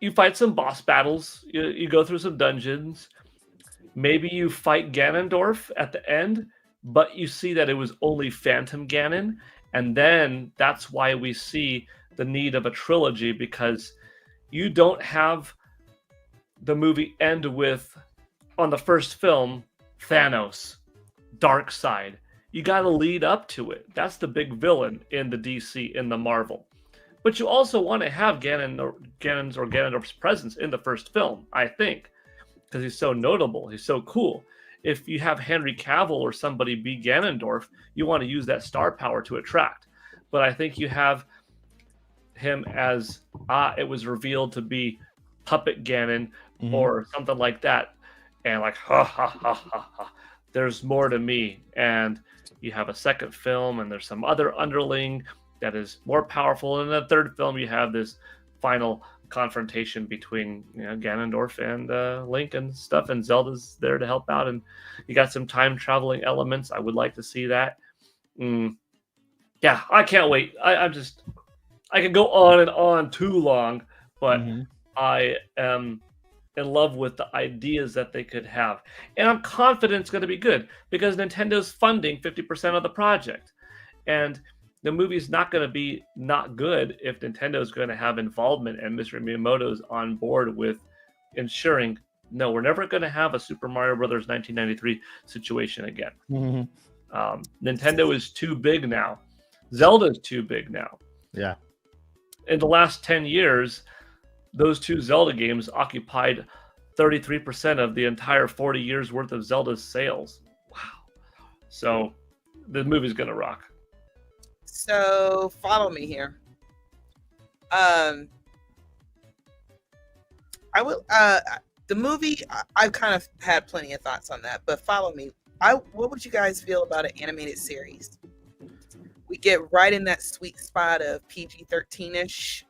you fight some boss battles, you go through some dungeons, maybe you fight Ganondorf at the end, but you see that it was only Phantom Ganon, and then that's why we see the need of a trilogy, because you don't have the movie end with, on the first film, Thanos, Darkseid. You got to lead up to it. That's the big villain in the DC, in the Marvel. But you also want to have Ganondorf's presence in the first film, I think, because he's so notable. He's so cool. If you have Henry Cavill or somebody be Ganondorf, you want to use that star power to attract. But I think you have him as it was revealed to be Puppet Ganon or something like that, and like ha ha ha ha ha. There's more to me, and you have a second film, and there's some other underling that is more powerful. And in the third film, you have this final confrontation between Ganondorf and Link and stuff, and Zelda's there to help out, and you got some time traveling elements. I would like to see that. Yeah, I can't wait. I could go on and on too long, but I am in love with the ideas that they could have, and I'm confident it's going to be good because Nintendo's funding 50% of the project, and the movie's not going to be not good if Nintendo's going to have involvement and Mr. Miyamoto's on board with ensuring, no, we're never going to have a Super Mario Brothers 1993 situation again. Nintendo is too big now. Zelda is too big now. Yeah. In the last 10 years, those two Zelda games occupied 33% of the entire 40 years worth of Zelda's sales. Wow. So the movie's going to rock. So follow me here. I will. The movie. I've kind of had plenty of thoughts on that, but follow me. What would you guys feel about an animated series? We get right in that sweet spot of PG-13ish,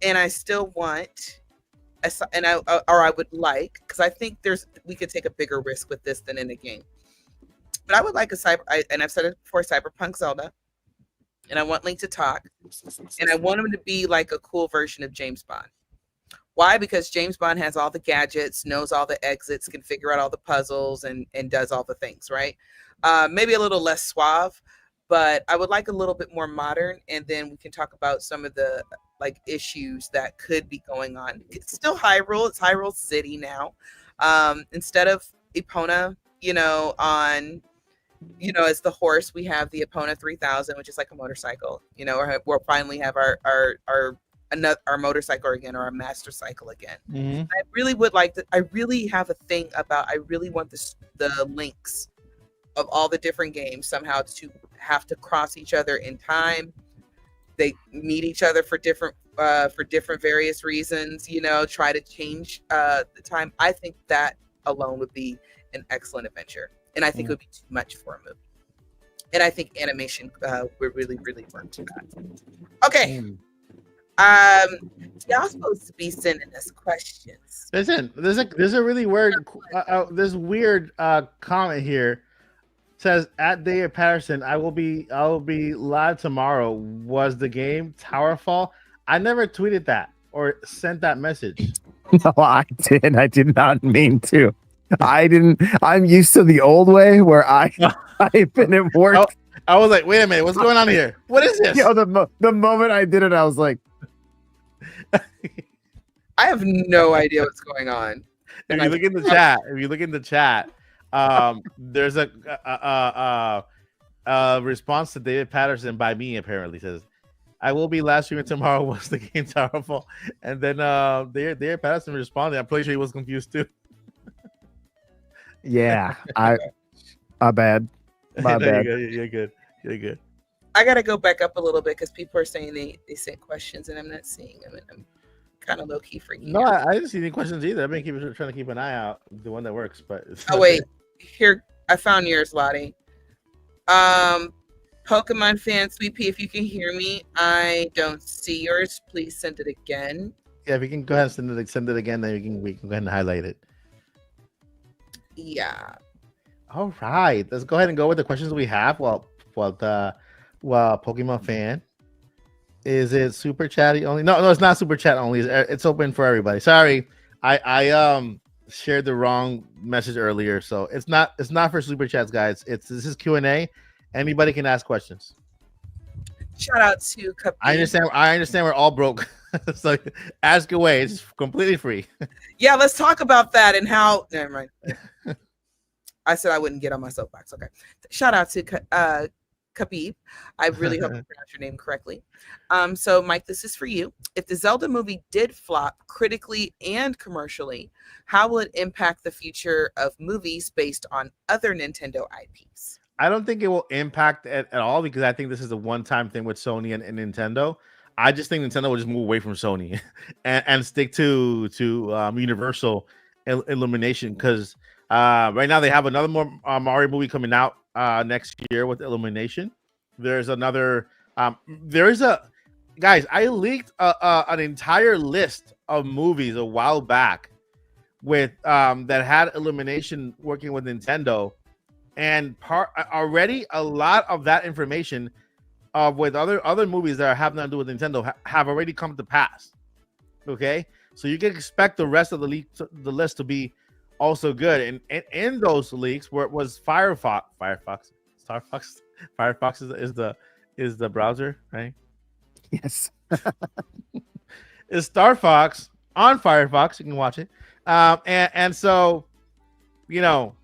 And I still want, I would like, because I think we could take a bigger risk with this than in a game. But I would like and I've said it before, Cyberpunk Zelda, and I want Link to talk, and I want him to be like a cool version of James Bond. Why? Because James Bond has all the gadgets, knows all the exits, can figure out all the puzzles, and does all the things, right? Maybe a little less suave, but I would like a little bit more modern, and then we can talk about some of the issues that could be going on. It's still Hyrule. It's Hyrule City now. Instead of Epona, on as the horse, we have the Epona 3000, which is like a motorcycle. We'll finally have our motorcycle again, or our master cycle again. I really would like to. I really have a thing about. I really want the links of all the different games somehow to have to cross each other in time. They meet each other for different various reasons. Try to change the time. I think that alone would be an excellent adventure, and I think it would be too much for a movie. And I think animation would really, really work to that. Okay. Y'all supposed to be sending us questions. Listen, there's a really weird comment here. It says at David Patterson, I will be live tomorrow. Was the game Towerfall? I never tweeted that or sent that message. No, I did. I did not mean to. I didn't. I'm used to the old way where I type and it worked. I was like, wait a minute, what's going on here? What is this? The moment I did it, I was like, I have no idea what's going on. If you look in the chat, there's a response to David Patterson by me. Apparently says, "I will be live streaming tomorrow. Was the game Towerfall?" And then David Patterson responded. I'm pretty sure he was confused too. Yeah, my bad. My bad. You're good. I gotta go back up a little bit because people are saying they sent questions and I'm not seeing them, and I'm kind of low key freaking No, out. I didn't see any questions either. I've been trying to keep an eye out, the one that works. But oh wait, here I found yours, Lottie. Pokemon fan Sweet Pea, if you can hear me, I don't see yours. Please send it again. Yeah, if you can go ahead and send it again, then we can go ahead and highlight it. Yeah. All right, let's go ahead and go with the questions we have. Well, Pokemon fan, is it super chatty only? No, it's not super chat only. It's open for everybody. Sorry, I shared the wrong message earlier, so it's not for super chats, guys. This is Q&A. Anybody can ask questions. Shout out to Cup. I understand we're all broke. So ask away. It's completely free. Yeah, let's talk about that and how. Never mind. I said I wouldn't get on my soapbox. Okay. Shout out to Khabib. I really hope I pronounced your name correctly. So, Mike, this is for you. If the Zelda movie did flop critically and commercially, how will it impact the future of movies based on other Nintendo IPs? I don't think it will impact at all because I think this is a one-time thing with Sony and Nintendo. I just think Nintendo will just move away from Sony and stick to Universal Illumination because right now they have another more Mario movie coming out next year with Illumination. There's another. Guys, I leaked an entire list of movies a while back with that had Illumination working with Nintendo, and already a lot of that information with other movies that have nothing to do with Nintendo have already come to pass. Okay, so you can expect the rest of the list to be also good. And in those leaks, where it was Firefox is the browser, right? Yes. Is Star Fox on Firefox? You can watch it. And so, you know,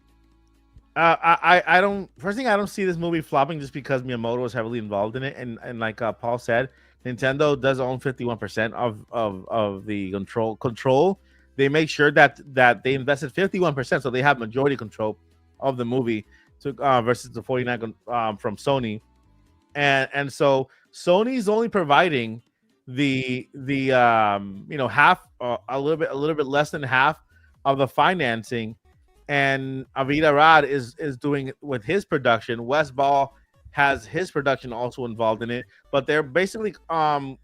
I don't see this movie flopping just because Miyamoto is heavily involved in it. And like Paul said, Nintendo does own 51% of the control. They make sure that they invested 51%, so they have majority control of the movie versus the 49 from Sony. And so Sony's only providing the half, a little bit less than half of the financing, and Avida Rad is doing it with his production. Wes Ball has his production also involved in it, but they're basically kind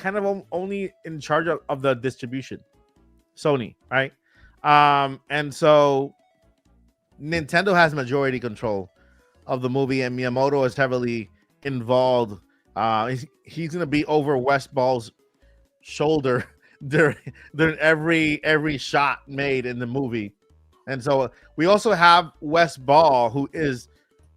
of only in charge of the distribution. Sony, right? And so Nintendo has majority control of the movie, and Miyamoto is heavily involved. He's gonna be over Wes Ball's shoulder during every shot made in the movie. And so we also have Wes Ball, who is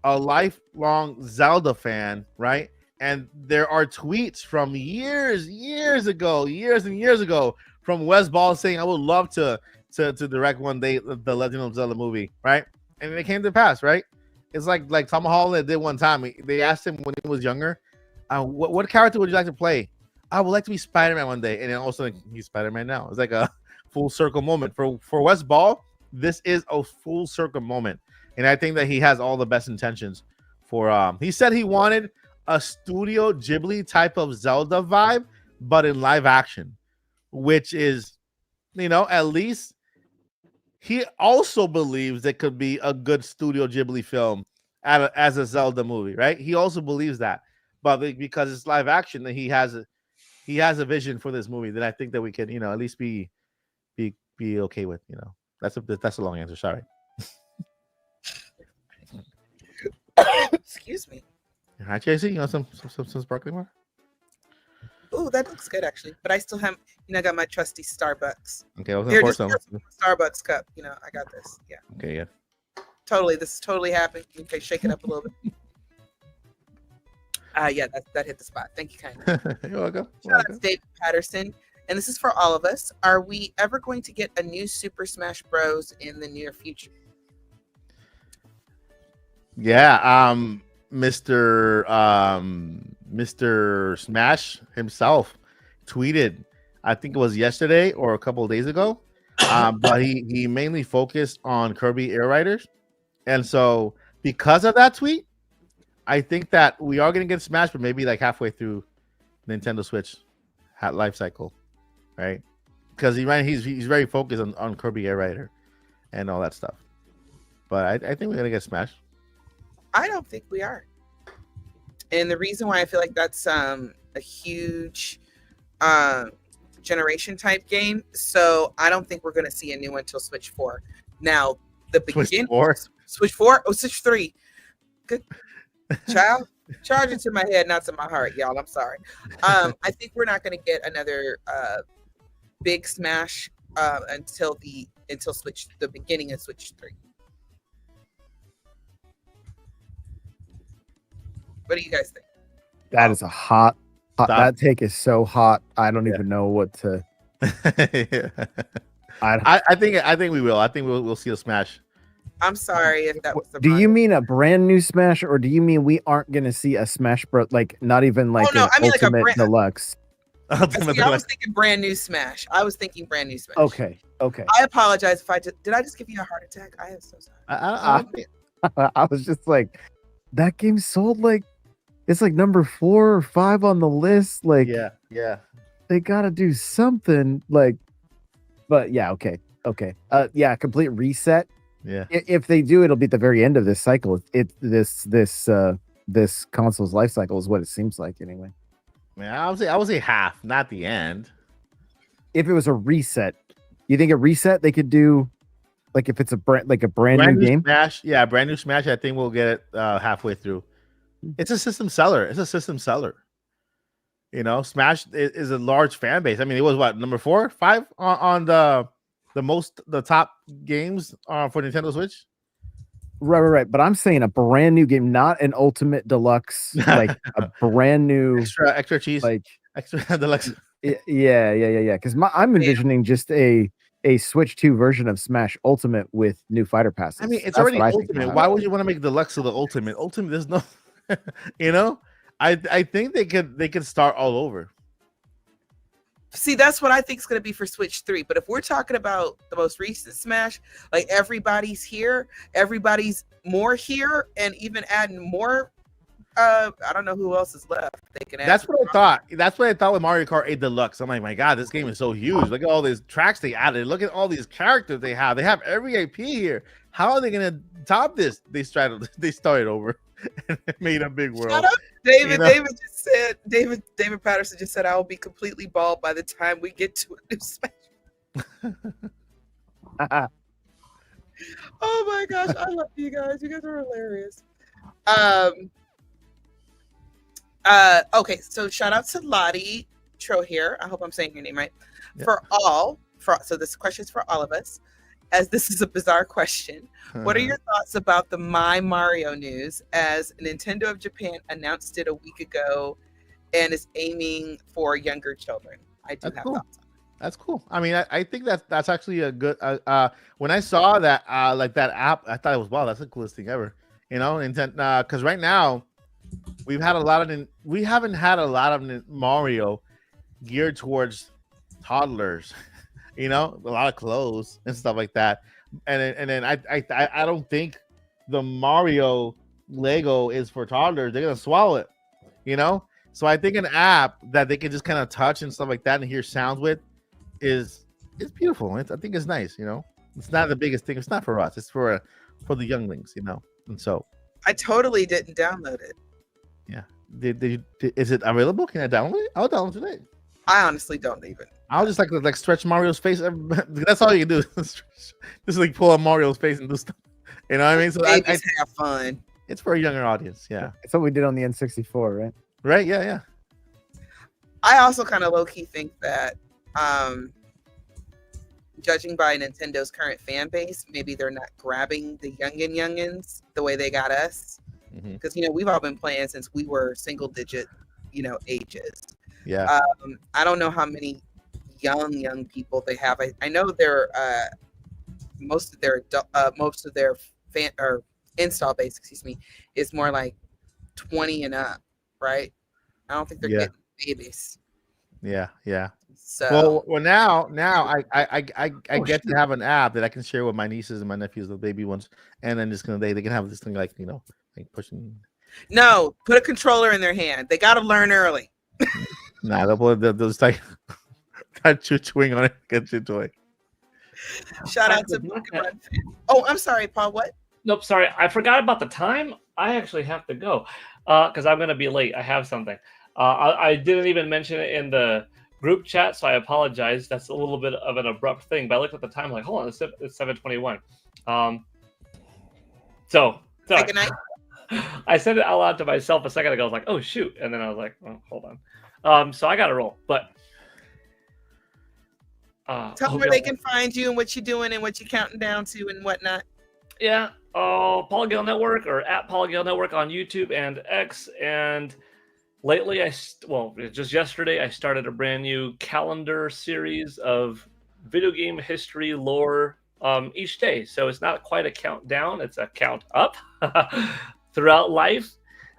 a lifelong Zelda fan, right? And there are tweets from years and years ago from Wes Ball saying, "I would love to direct one day the Legend of Zelda movie," right? And it came to pass, right? It's like Tom Holland did one time. They asked him when he was younger, what character would you like to play? I would like to be Spider-Man one day. And then also he's Spider-Man now. It's like a full circle moment. For Wes Ball, this is a full circle moment. And I think that he has all the best intentions for he said he wanted a Studio Ghibli type of Zelda vibe, but in live action, which is, at least he also believes it could be a good Studio Ghibli film as a Zelda movie, right? He also believes that, but because it's live action, that he has a vision for this movie that I think that we can, at least be okay with. That's a long answer. Sorry. Excuse me. Hi, JC. You want some sparkling water? Oh, that looks good actually. But I still have, I got my trusty Starbucks. Okay, I was Here, gonna just pour some. Starbucks cup. I got this. Yeah. Okay, yeah. Totally. This is totally happening. Okay, shake it up a little bit. Yeah, that hit the spot. Thank you kindly. You're welcome. Shout out to David Patterson. And this is for all of us. Are we ever going to get a new Super Smash Bros. In the near future? Yeah, Mr. Smash himself tweeted, I think it was yesterday or a couple of days ago, but he mainly focused on Kirby Air Riders. And so because of that tweet, I think that we are going to get Smash, but maybe like halfway through Nintendo Switch life cycle, right? Because he's very focused on Kirby Air Rider and all that stuff. But I think we're going to get Smash. I don't think we are. And the reason why I feel like that's a huge generation type game. So I don't think we're going to see a new one until Switch 4. Now, the beginning. Switch 4? Oh, Switch 3. Good. Child, charge it to my head, not to my heart, y'all. I'm sorry. I think we're not going to get another big Smash until Switch, the beginning of Switch 3. What do you guys think? That is a hot. That take is so hot. I don't even know what to. I think we will. I think we'll see a Smash I'm sorry if that was the Do wrong. you mean a brand new Smash, or do you mean we aren't going to see a Smash Bros? Like not even like no, an I mean like a Ultimate brand- Deluxe? Ultimate See, I was Deluxe. thinking brand new Smash. I was thinking brand new Smash. Okay. I apologize if I did I just give you a heart attack? I am so sorry. I don't think- I was just like, that game sold like it's like number 4 or 5 on the list. Like, yeah. they gotta do something. Like, but yeah, okay. Yeah, complete reset. Yeah. If they do, it'll be at the very end of this cycle. This console's life cycle is what it seems like anyway. Man, I would say half, not the end. If it was a reset, you think a reset they could do, like if it's a brand new game? Smash, brand new Smash. I think we'll get it halfway through. It's a system seller. You know, Smash is a large fan base. I mean, it was what, number 4, 5 on the top games for Nintendo Switch. Right. But I'm saying a brand new game, not an Ultimate Deluxe, like a brand new extra cheese, like extra deluxe. Yeah. Because I'm envisioning just a Switch 2 version of Smash Ultimate with new fighter passes. I mean, it's That's already what I think Ultimate. about Why it. would you want to make Deluxe to the Ultimate? Ultimate, there's no, you know. I think they could start all over. See, that's what I think is going to be for Switch 3. But if we're talking about the most recent Smash, like everybody's here, everybody's more here, and even adding more. I don't know who else is left. They can add. That's what I thought. That's what I thought with Mario Kart 8 Deluxe. I'm like, my God, this game is so huge. Look at all these tracks they added. Look at all these characters they have. They have every IP here. How are they gonna top this? They started over and made a big world. Shut up, David. You know? David just said. David Patterson just said, "I will be completely bald by the time we get to a new Smash." Oh my gosh, I love you guys. You guys are hilarious. Okay, so shout out to Lottie Trohere. I hope I'm saying your name right. Yeah. So this question is for all of us, as this is a bizarre question. What are your thoughts about the My Mario news, as Nintendo of Japan announced it a week ago and is aiming for younger children? I do That's have cool. thoughts on it. That's cool. I mean, I think that's actually a good. When I saw that like that app, I thought it was, wow, that's the coolest thing ever. You know, because right now we haven't had a lot of Mario geared towards toddlers. You know, a lot of clothes and stuff like that. And then I don't think the Mario Lego is for toddlers. They're gonna swallow it. You know, so I think an app that they can just kind of touch and stuff like that and hear sounds with is beautiful. I think it's nice. You know, it's not the biggest thing. It's not for us. It's for the younglings. You know, and so I totally didn't download it. yeah. Is it available? Can I download it? I'll download it today. I honestly don't even. I'll just like stretch Mario's face. That's all you can do. Just like pull up Mario's face and do stuff. You know what I mean? So Babies have fun. it's for a younger audience. Yeah. That's what we did on the N64, right? Right. Yeah. I also kind of low key think that, judging by Nintendo's current fan base, maybe they're not grabbing the youngins the way they got us. Mhm. Because we've all been playing since we were single digit, ages. Yeah. I don't know how many young people they have. I know they're most of their fan or install base, is more like 20 and up, right? I don't think they're getting babies. Yeah. So Well, now I get to have an app that I can share with my nieces and my nephews, the baby ones, and then just they can have this thing like like pushing. no, put a controller in their hand. They got to learn early. Nah, they'll just like chewing on it, get your toy. Shout out to Pokemon fan. Oh, I'm sorry, Paul. What? Nope, sorry. I forgot about the time. I actually have to go because I'm going to be late. I have something. I didn't even mention it in the group chat, so I apologize. That's a little bit of an abrupt thing, but I looked at the time like, hold on, it's 7:21. So, sorry. Good night. I said it out loud to myself a second ago. I was like, oh, shoot. And then I was like, oh, hold on. So I got to roll, but Tell them where they can find you and what you're doing and what you're counting down to and whatnot. Yeah, Polygale Network or at Polygale Network on YouTube and X. And lately, just yesterday, I started a brand new calendar series of video game history, lore, each day. So it's not quite a countdown; it's a count up throughout life.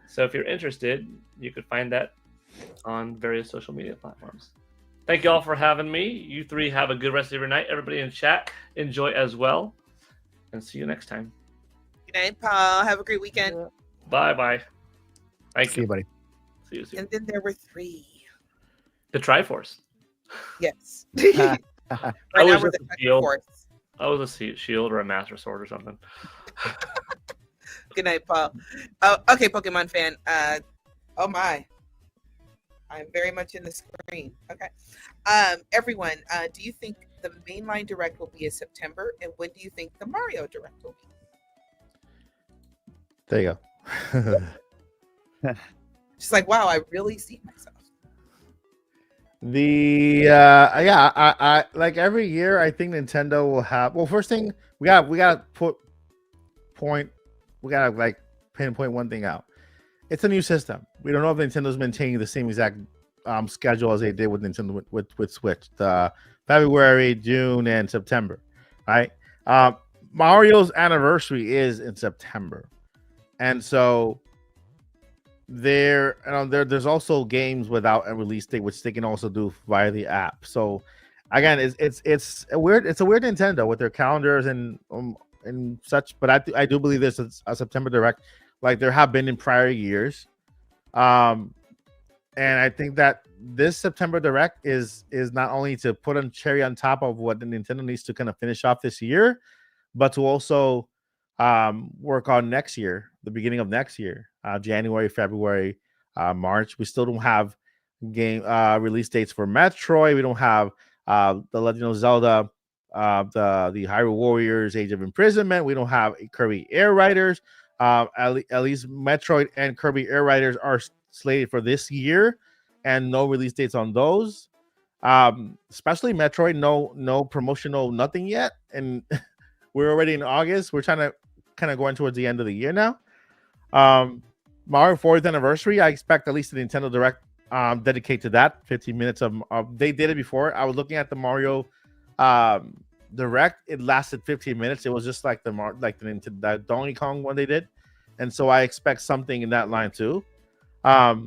So if you're interested, you could find that on various social media platforms. Thank you all for having me. You three have a good rest of your night. Everybody in chat, enjoy as well. And see you next time. Good night, Paul. Have a great weekend. Bye-bye. Thank See you, buddy. See you soon. And then there were 3. The Triforce. Yes. I Right was now we're just the a shield. Force. I was a shield or a master sword or something. Good night, Paul. Oh, okay, Pokemon fan. Oh my. I'm very much in the screen. Okay. Everyone, do you think the mainline direct will be in September? And when do you think the Mario direct will be? There you go. Just like, wow, I really see myself. I like every year I think Nintendo will have, well, first thing we gotta like pinpoint one thing out. It's a new system. We don't know if Nintendo's maintaining the same exact schedule as they did with Nintendo with Switch, the February, June, and September, right? Mario's anniversary is in September, and so there's also games without a release date, which they can also do via the app. So again, it's a weird Nintendo with their calendars and such. But I do believe there's a September direct, like there have been in prior years. And I think that this September direct is not only to put a cherry on top of what the Nintendo needs to kind of finish off this year, but to also work on next year, the beginning of next year, January, February, March. We still don't have game release dates for Metroid. We don't have the Legend of Zelda, the Hyrule Warriors, Age of Imprisonment. We don't have Kirby Air Riders. At least Metroid and Kirby Air Riders are slated for this year, and no release dates on those. Especially Metroid, no promotional, nothing yet, and we're already in August. We're trying to kind of going towards the end of the year now. Mario 4th anniversary, I expect at least the Nintendo Direct dedicate to that. 15 minutes of they did it before. I was looking at the Mario Direct. It lasted 15 minutes. It was just like the Donkey Kong one they did, and so I expect something in that line too. But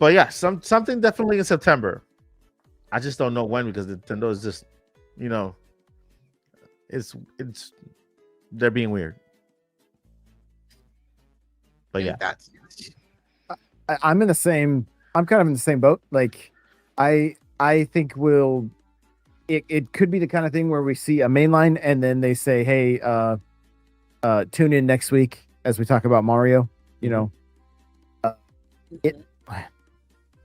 yeah, something definitely in September. I just don't know when, because Nintendo is just, it's they're being weird. But yeah, I'm kind of in the same boat. Like, I think it could be the kind of thing where we see a mainline and then they say, hey, tune in next week as we talk about Mario.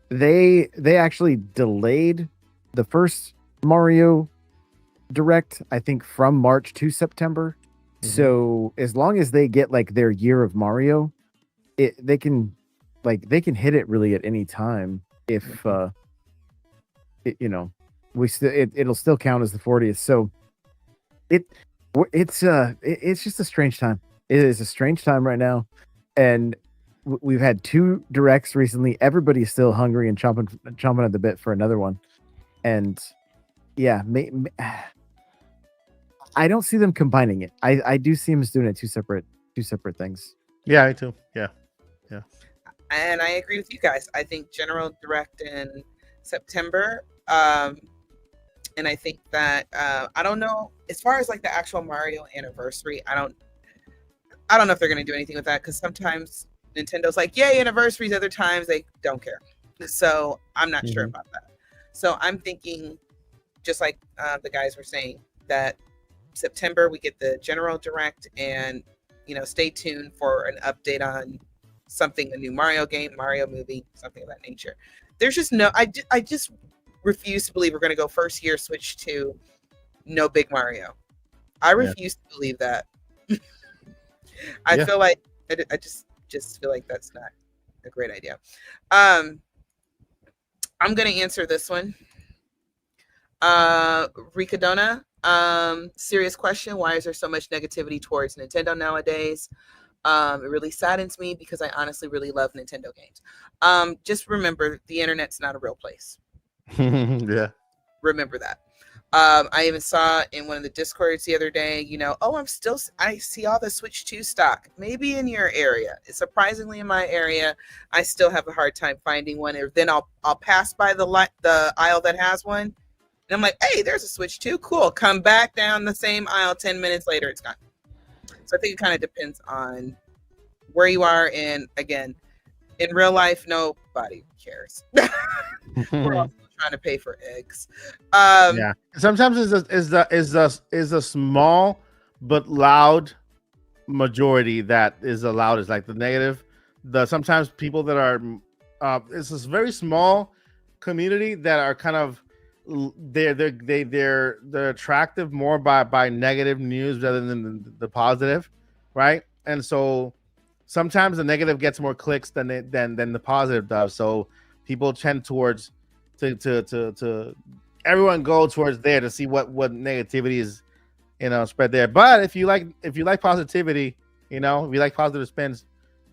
They actually delayed the first Mario Direct, I think, from March to September. Mm-hmm. So as long as they get like their year of Mario, they can hit it really at any time. If it'll still count as the 40th. So it's just a strange time. It is a strange time right now, and we've had 2 directs recently. Everybody's still hungry and chomping at the bit for another one. And yeah, I don't see them combining it. I do see them doing it two separate things. Yeah, I too. Yeah. And I agree with you guys. I think General Direct in September. And I think that I don't know, as far as like the actual Mario anniversary, I don't know if they're going to do anything with that, because sometimes Nintendo's like, yay, anniversaries. Other times they don't care. So I'm not sure about that. So I'm thinking, just like the guys were saying, that September we get the General Direct, and stay tuned for an update on something, a new Mario game, Mario movie, something of that nature. There's just no, I just refuse to believe we're going to go first year switch to no big Mario. I refuse to believe that. I feel like I just feel like that's not a great idea. I'm going to answer this one. Ricadona, serious question. Why is there so much negativity towards Nintendo nowadays? It really saddens me, because I honestly really love Nintendo games. Just remember, the internet's not a real place. Yeah. Remember that. I even saw in one of the Discords the other day, I see all the Switch 2 stock. Maybe in your area. Surprisingly, in my area, I still have a hard time finding one. Or then I'll pass by the aisle that has one, and I'm like, hey, there's a Switch 2. Cool. Come back down the same aisle. 10 minutes later, it's gone. So I think it kind of depends on where you are. And again, in real life, nobody cares. We're all trying to pay for eggs. Yeah. Sometimes is a small but loud majority that is allowed. Is like the negative. Sometimes people that are it's this very small community that are kind of they're attractive more by negative news rather than the positive, right? And so sometimes the negative gets more clicks than the positive does. So people tend towards to everyone go towards there to see what negativity is, spread there. But if you like positivity, if you like positive spins,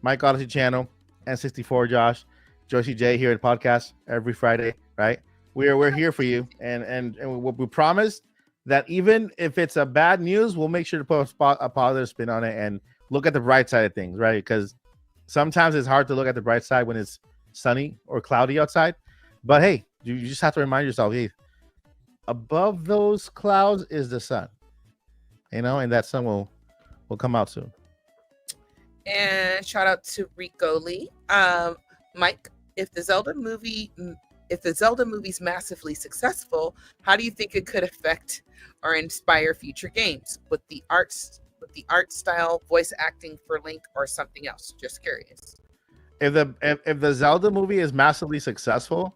Mike Odyssey channel and 64 Joshi J here at podcast every Friday, right? We're here for you, and we promise that even if it's a bad news, we'll make sure to put a positive spin on it and look at the bright side of things, right? Because sometimes it's hard to look at the bright side when it's sunny or cloudy outside. But hey, you just have to remind yourself, hey, above those clouds is the sun, and that sun will come out soon. And shout out to Rico Lee. Mike, if the Zelda movie's massively successful, how do you think it could affect or inspire future games with the art style, voice acting for Link, or something else? Just curious. If the Zelda movie is massively successful,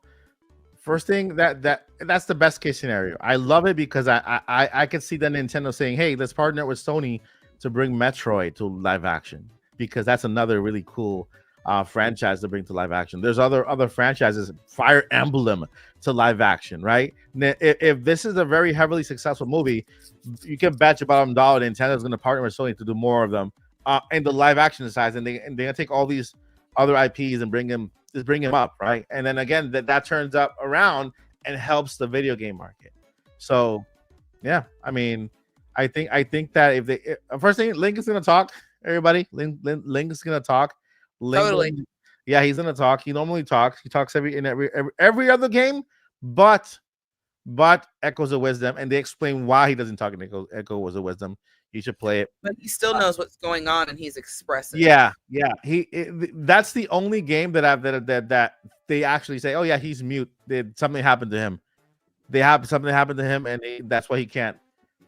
first thing that's the best case scenario. I love it because I could see the Nintendo saying, hey, let's partner with Sony to bring Metroid to live action, because that's another really cool franchise to bring to live action. There's other franchises, Fire Emblem to live action, right? If this is a very heavily successful movie, you can bet your bottom dollar Nintendo's going to partner with Sony to do more of them in the live action size, and they're going to take all these other IPs and bring them up, right? And then again, that turns up around and helps the video game market. So yeah, I mean, I think that first thing, Link is going to talk. Everybody, Link is going to talk. Totally. Yeah, he's gonna talk. He normally talks. He talks every other game, but Echoes of Wisdom, and they explain why he doesn't talk in Echoes of Wisdom. You should play it. But he still knows what's going on, and he's expressing. Yeah. That's the only game that they actually say, oh yeah, he's mute. Something happened to him. Something happened to him, and that's why he can't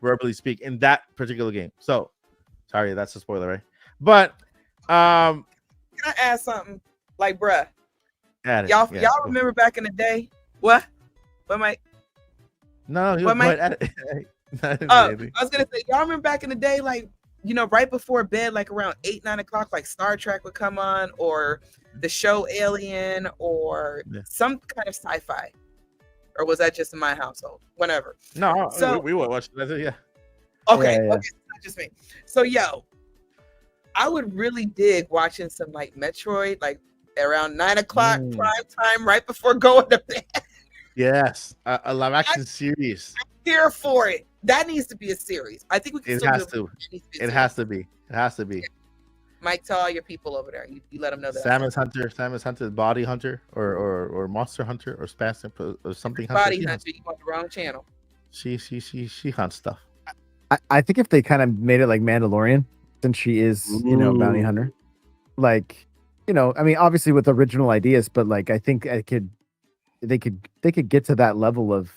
verbally speak in that particular game. So, sorry, that's a spoiler, right? But Can I ask something? Like, bruh, y'all remember back in the day? What, Mike? No, what, Mike? I was gonna say, y'all remember back in the day, like, right before bed, like around 8-9 o'clock, like Star Trek would come on, or the show Alien, or some kind of sci-fi, or was that just in my household? Whatever. No, so we would watch that. Yeah. Okay, Yeah. okay, it's not just me. So I would really dig watching some like Metroid, like around 9 o'clock prime time, right before going to bed. Yes, a live action series. I'm here for it. That needs to be a series. I think we can. It still has do to. It has to be. It has to be. Mike, tell all your people over there. You let them know that. Samus Hunter, Body Hunter, or Monster Hunter, or Spastic, or something. Body Hunter. You on the wrong channel. She hunts stuff. I think if they kind of made it like Mandalorian, since she is, bounty hunter, like, I mean, obviously with original ideas, but like, I think they could get to that level of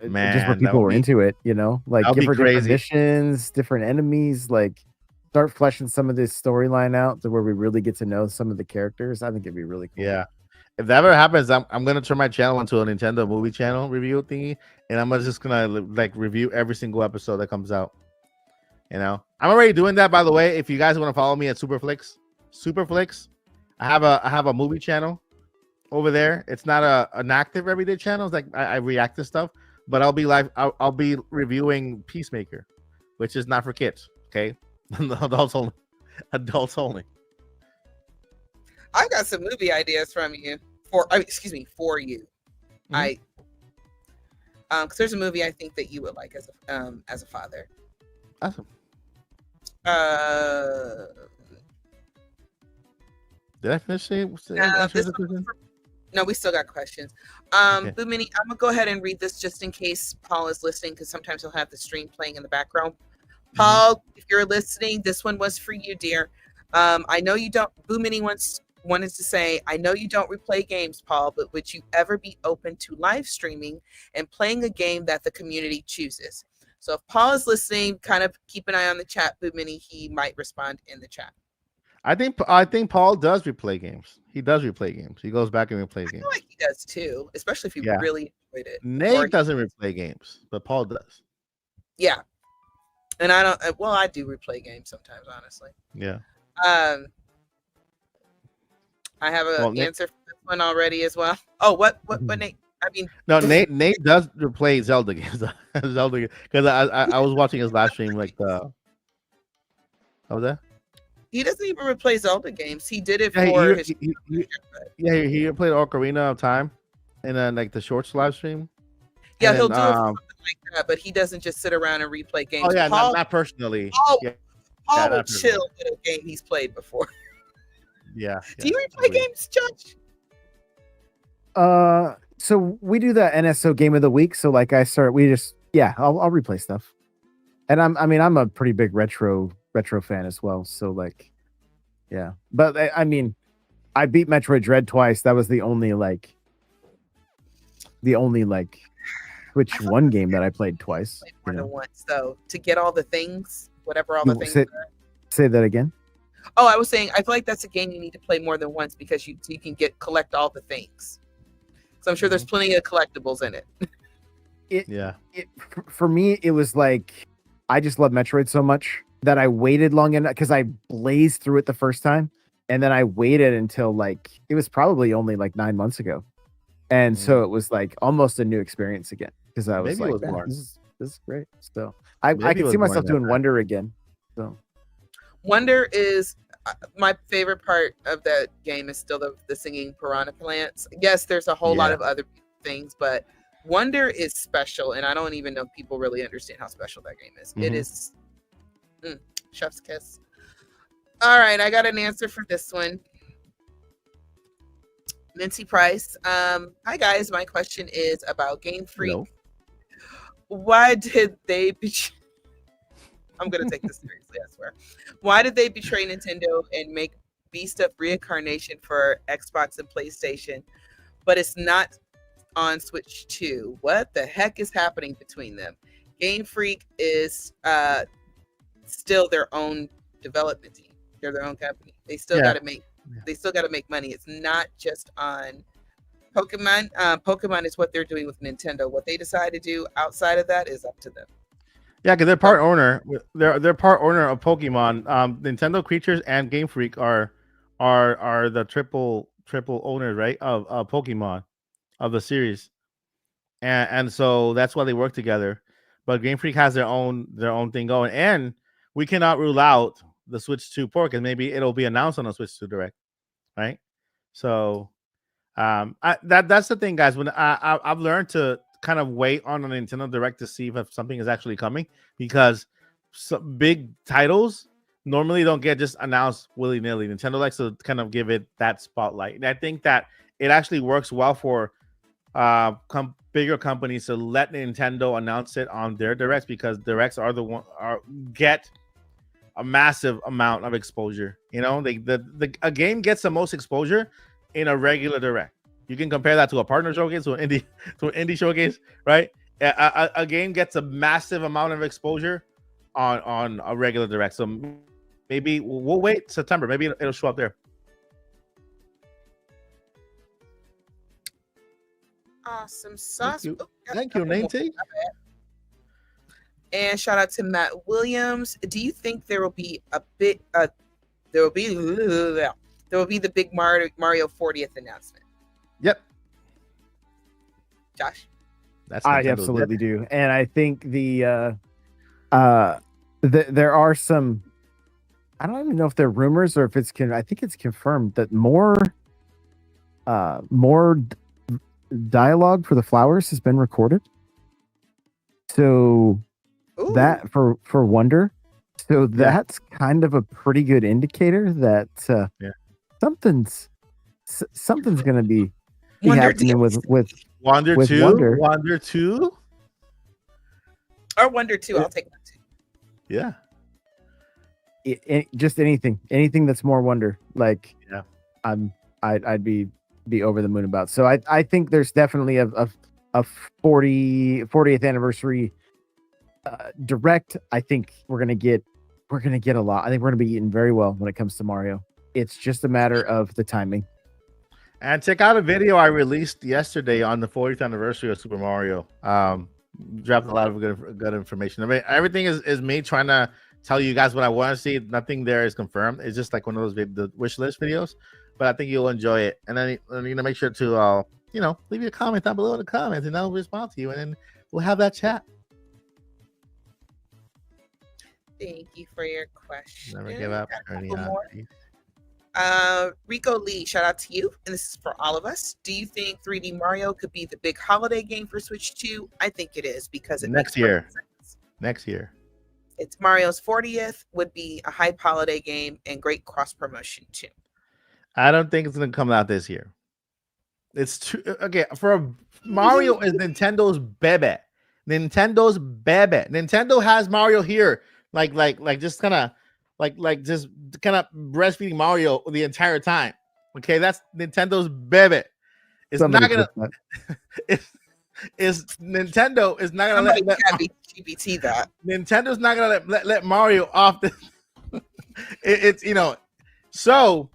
Man, just what people were into it, like give her different missions, different enemies, like start fleshing some of this storyline out to where we really get to know some of the characters. I think it'd be really cool. Yeah. If that ever happens, I'm gonna turn my channel into a Nintendo movie channel review thingy, and I'm just gonna like review every single episode that comes out. I'm already doing that, by the way. If you guys want to follow me at Superflix, I have a movie channel over there. It's not an active everyday channel. It's like I react to stuff, but I'll be live. I'll be reviewing Peacemaker, which is not for kids. Okay, adults only. Adults only. I got some movie ideas from you for you. Because there's a movie I think that you would like as a father. Awesome. Did I finish saying? No, we still got questions. Okay. Boo Mini, I'm gonna go ahead and read this just in case Paul is listening, because sometimes he'll have the stream playing in the background. Paul, if you're listening, this one was for you, dear. I know you don't. Boo Mini wanted to say, I know you don't replay games, Paul, but would you ever be open to live streaming and playing a game that the community chooses? So if Paul is listening, kind of keep an eye on the chat, Boo Mini. He might respond in the chat. I think Paul does replay games. He does replay games. He goes back and replays games. I feel like he does too, especially if you really enjoyed it. Nate doesn't replay games, but Paul does. Yeah. And I don't, well, I do replay games sometimes, honestly. Yeah. I have an answer for this one already as well. Oh, what, Nate? I mean, no, Nate does replay Zelda games. Zelda, because I was watching his live stream, like how was that? He doesn't even replay Zelda games. He did it for his. He played Ocarina of Time, and then like the shorts live stream. Yeah, and he'll do something like that, but he doesn't just sit around and replay games. Oh yeah, Paul, not personally. Paul will personally. chill with a game he's played before. Yeah. Do you replay games, Judge? So we do the NSO game of the week. So like I'll replay stuff, and I'm a pretty big retro fan as well. So like, yeah, but I mean, I beat Metroid Dread twice. That was the only Switch one game that I played twice. More than once, though, to get all the things, whatever all the things are. Say that again. Oh, I was saying, I feel like that's a game you need to play more than once because you can collect all the things. So I'm sure there's plenty of collectibles in it. For me, it was like I just love Metroid so much that I waited long enough because I blazed through it the first time, and then I waited until like it was probably only like 9 months ago, and so it was like almost a new experience again because I was like, this is great. So I can see myself doing Wonder again. So Wonder is my favorite part of that game is still the singing piranha plants. Yes, there's a whole lot of other things, but Wonder is special, and I don't even know if people really understand how special that game is. It is chef's kiss. All right, I got an answer for this one. Mincy Price. Hi guys, my question is about Game Freak. Hello. Why did they betray? I'm gonna take this seriously, I swear. Why did they betray Nintendo and make Beast of Reincarnation for Xbox and PlayStation, but it's not on Switch 2? What the heck is happening between them? Game Freak is still their own development team. They're their own company. They still got to make. They still got to make money. It's not just on Pokemon. Pokemon is what they're doing with Nintendo. What they decide to do outside of that is up to them. Yeah, because they're part owner. They're part owner of Pokemon. Nintendo Creatures and Game Freak are the triple owners, right, of Pokemon, of the series, and so that's why they work together. But Game Freak has their own thing going, and we cannot rule out the Switch 2 port because maybe it'll be announced on the Switch 2 Direct, right? So, that's the thing, guys. When I've learned to kind of wait on a Nintendo Direct to see if something is actually coming, because some big titles normally don't get just announced willy-nilly. Nintendo likes to kind of give it that spotlight, and I think that it actually works well for bigger companies to let Nintendo announce it on their directs, because directs are the one get a massive amount of exposure. You know, a game gets the most exposure in a regular direct. You can compare that to a partner showcase, to an indie showcase, right? A game gets a massive amount of exposure on a regular direct. So maybe we'll wait September. Maybe it'll show up there. Awesome sauce. Thank you, Nate. And shout out to Matt Williams. Do you think there will be the big Mario 40th announcement? Yep. Josh? I absolutely do. And I think there are some, I don't even know if they're rumors or if I think it's confirmed that more dialogue for the flowers has been recorded. So Ooh. that for Wonder, so that's kind of a pretty good indicator that something's gonna be Wonder happening with Wonder with 2? Wonder. Wonder 2? or Wonder 2. I'll take that too. Yeah. Just anything that's more Wonder. Like Yeah. I'd be over the moon about. So I think there's definitely a 40th anniversary direct. I think we're gonna get a lot. I think we're gonna be eating very well when it comes to Mario. It's just a matter of the timing. And check out a video I released yesterday on the 40th anniversary of Super Mario. Dropped a lot of good information. I mean, everything is me trying to tell you guys what I want to see. Nothing there is confirmed. It's just like one of those the wish list videos. But I think you'll enjoy it. And then make sure to leave your comment down below in the comments, and I'll respond to you, and then we'll have that chat. Thank you for your question. Never give up. Got a Ernie, couple more. peace. Rico Lee, shout out to you, and this is for all of us. Do you think 3D Mario could be the big holiday game for Switch 2? I think it is, because it Next makes year. perfect sense. Next year. It's Mario's 40th, would be a hype holiday game and great cross promotion too. I don't think it's gonna come out this year. It's too okay for Mario is Nintendo's baby. Nintendo has Mario here, like just kind of just kind of breastfeeding Mario the entire time. Okay, that's Nintendo's baby. It's Somebody not gonna. put Is Nintendo is not gonna Somebody let can't be GBT that. Nintendo's not gonna let Mario off the. It's so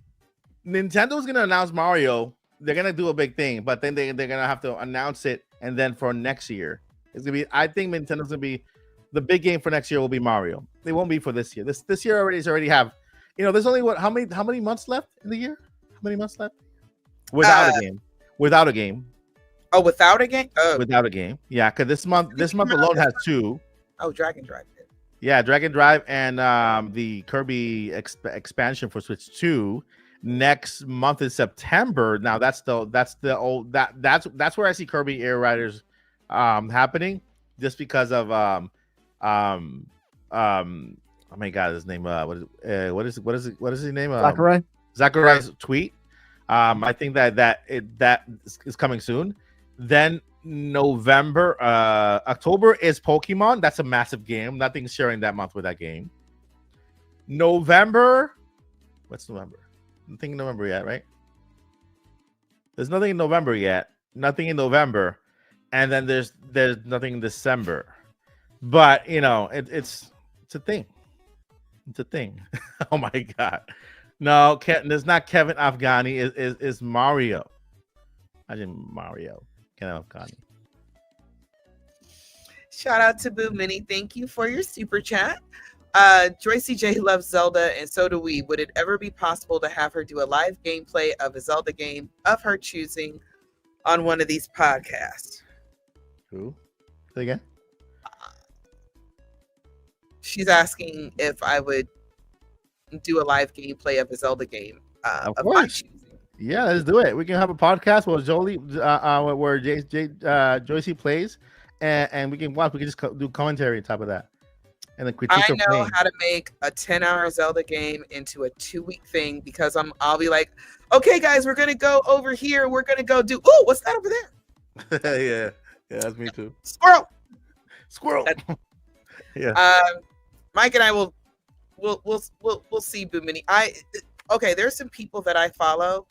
Nintendo's gonna announce Mario. They're gonna do a big thing, but then they're gonna have to announce it, and then for next year, it's gonna be. I think Nintendo's gonna be the big game for next year. Will be Mario. It won't be for this year. This year already have. There's only how many months left in the year? How many months left? Without a game. Without a game. Oh, without a game? Oh, Without a game. Yeah, because this month alone has 2. oh, Dragon Drive did. Yeah, Dragon Drive and the Kirby expansion for Switch 2 next month in September. Now that's where I see Kirby Air Riders happening, just because of oh my god, his name what is his name? Sakurai's tweet. I think that is coming soon. Then October is Pokemon. That's a massive game. Nothing's sharing that month with that game. November, what's November? Nothing in November yet, right? There's nothing in November yet. Nothing in November, and then there's nothing in December. But it's a thing. It's a thing. Oh my god. No, there's not Kevin Afghani. Is Mario. Imagine Mario. Kevin Afghani. Shout out to Boo Mini. Thank you for your super chat. Joyce J loves Zelda, and so do we. Would it ever be possible to have her do a live gameplay of a Zelda game of her choosing on one of these podcasts? Who? Say again? She's asking if I would do a live gameplay of a Zelda game Of of my course. choosing. Yeah, let's do it. We can have a podcast where where Joycey plays, and we can watch. We can just do commentary on top of that, and then critique. I her know playing. how to make a 10-hour Zelda game into a 2-week thing, because I'll be like, okay, guys, we're gonna go over here. We're gonna go do. Oh, what's that over there? yeah, that's me too. Squirrel. Yeah. Mike and I we'll see Boo Mini. Okay, there's some people that I follow,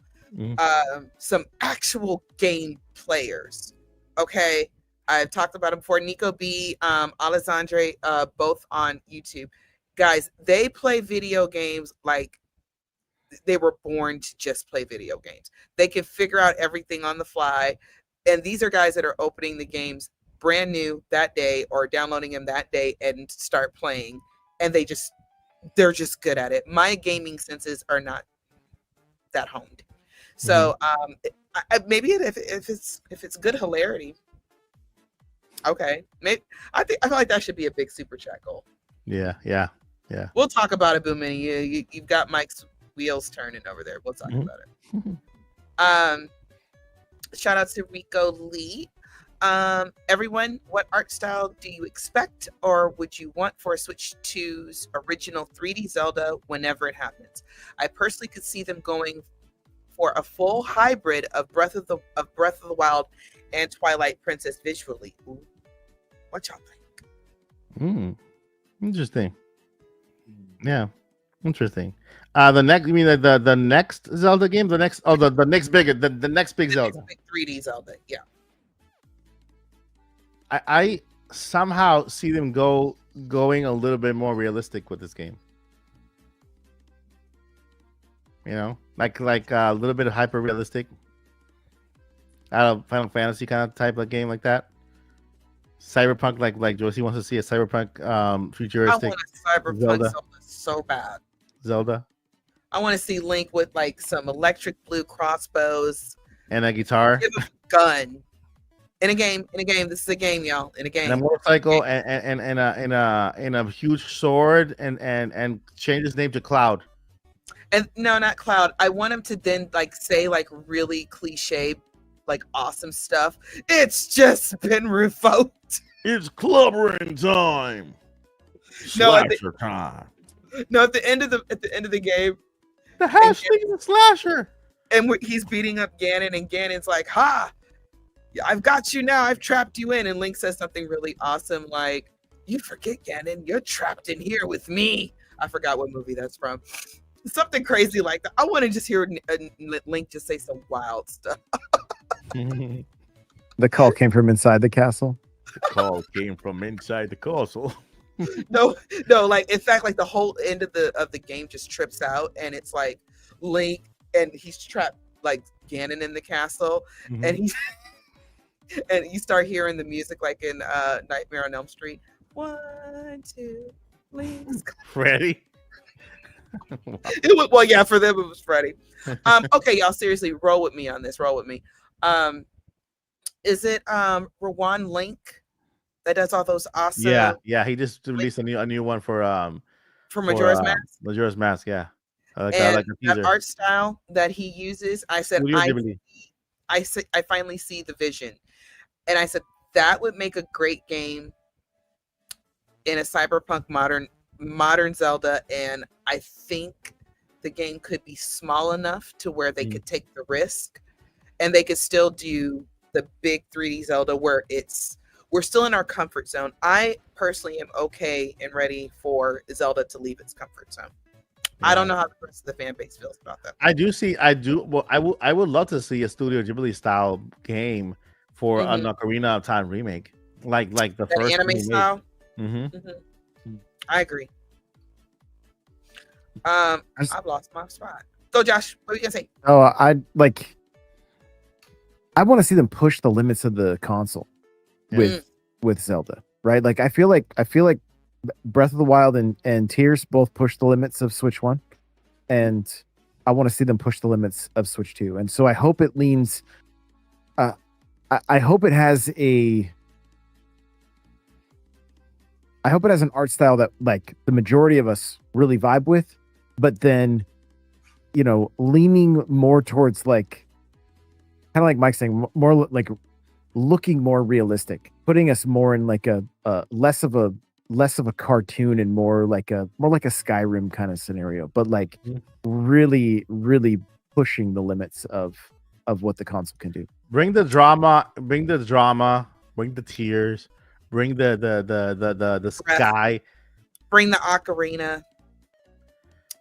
some actual game players. Okay, I've talked about them before. Nico B, Alessandre, both on YouTube. Guys, they play video games like they were born to just play video games. They can figure out everything on the fly, and these are guys that are opening the games brand new that day or downloading them that day and start playing, and they're just good at it. My gaming senses are not that honed. So maybe if it's good hilarity, okay. Maybe I feel like that should be a big super chat goal. Yeah. We'll talk about it, Boom Mini. You've got Mike's wheels turning over there. We'll talk about it. Shout out to Rico Lee. Everyone, what art style do you expect or would you want for a Switch 2's original 3D Zelda whenever it happens? I personally could see them going for a full hybrid of Breath of the Wild and Twilight Princess visually. Ooh. What y'all think? Interesting. Yeah, interesting. The next, you mean the next Zelda game? The next the next big Zelda. Next big 3D Zelda, yeah. I somehow see them going a little bit more realistic with this game. You know, like a little bit of hyper realistic, out of Final Fantasy kind of type of game like that. Cyberpunk, like Josie wants to see a cyberpunk futuristic. I want a cyberpunk Zelda so bad. Zelda. I want to see Link with like some electric blue crossbows and a guitar. Give him a gun. In a game. This is a game, y'all. In a game. And a motorcycle and a huge sword and change his name to Cloud. And no, not Cloud. I want him to then like say like really cliche, like awesome stuff. It's just been revoked. It's clubbering time. Slasher time. No, at the end of the game, the hashtag slasher. And he's beating up Ganon, and Ganon's like, "Ha! I've got you now. I've trapped you in." And Link says something really awesome, like, "You forget, Ganon, you're trapped in here with me." I forgot what movie that's from. Something crazy like that. I want to just hear Link just say some wild stuff. The call came from inside the castle. The call came from inside the castle. No, like in fact, like the whole end of the game just trips out, and it's like Link and he's trapped like Ganon in the castle, and he's and you start hearing the music like in Nightmare on Elm Street. 1, 2, Link's Freddy. It was, well, yeah, for them it was Freddy. Okay, y'all, seriously, roll with me on this. Roll with me. Is it Rowan Link that does all those awesome? Yeah. He just released a new one for Majora's Mask. Majora's Mask, yeah. I like that art style that he uses. I said, I finally see the vision, and I said that would make a great game in a cyberpunk modern Zelda, and I think the game could be small enough to where they could take the risk, and they could still do the big 3D Zelda where we're still in our comfort zone. I personally am okay and ready for Zelda to leave its comfort zone. Yeah. I don't know how the rest of the fan base feels about that. I would love to see a Studio Ghibli style game for an Ocarina of Time remake, like the first anime style. I agree. I've lost my spot. Go, Josh. What are you gonna say? Oh, I want to see them push the limits of the console with Zelda, right? Like I feel like Breath of the Wild and Tears both push the limits of Switch 1, and I want to see them push the limits of Switch 2. And so I hope it leans. I hope it has an art style that like the majority of us really vibe with, but then, you know, leaning more towards like, kind of like Mike's saying, more like looking more realistic, putting us more in like a less of a cartoon and more like a Skyrim kind of scenario, but like really, really pushing the limits of what the console can do. Bring the drama, bring the tears, bring the sky, bring the ocarina,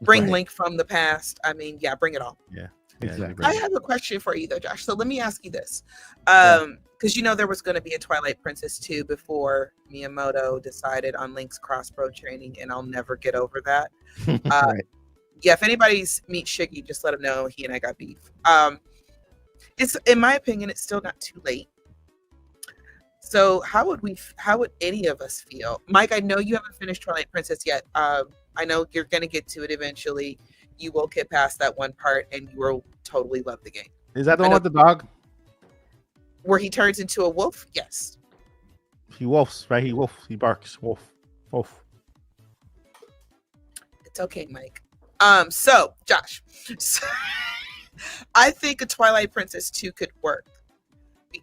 bring Link from the past. I mean, yeah, bring it all. Yeah, exactly. I have a question for you though, Josh. So let me ask you this, because you know there was going to be a Twilight Princess 2 before Miyamoto decided on Link's crossbow training, and I'll never get over that. Right. Yeah, if anybody's meet Shiggy, just let him know he and I got beef. It's, in my opinion, it's still not too late. So how would any of us feel? Mike, I know you haven't finished Twilight Princess yet. I know you're going to get to it eventually. You will get past that one part and you will totally love the game. Is that the one with the dog? Where he turns into a wolf? Yes. He wolfs, right? He wolf. He barks. Wolf. Wolf. It's okay, Mike. So, Josh. I think a Twilight Princess 2 could work.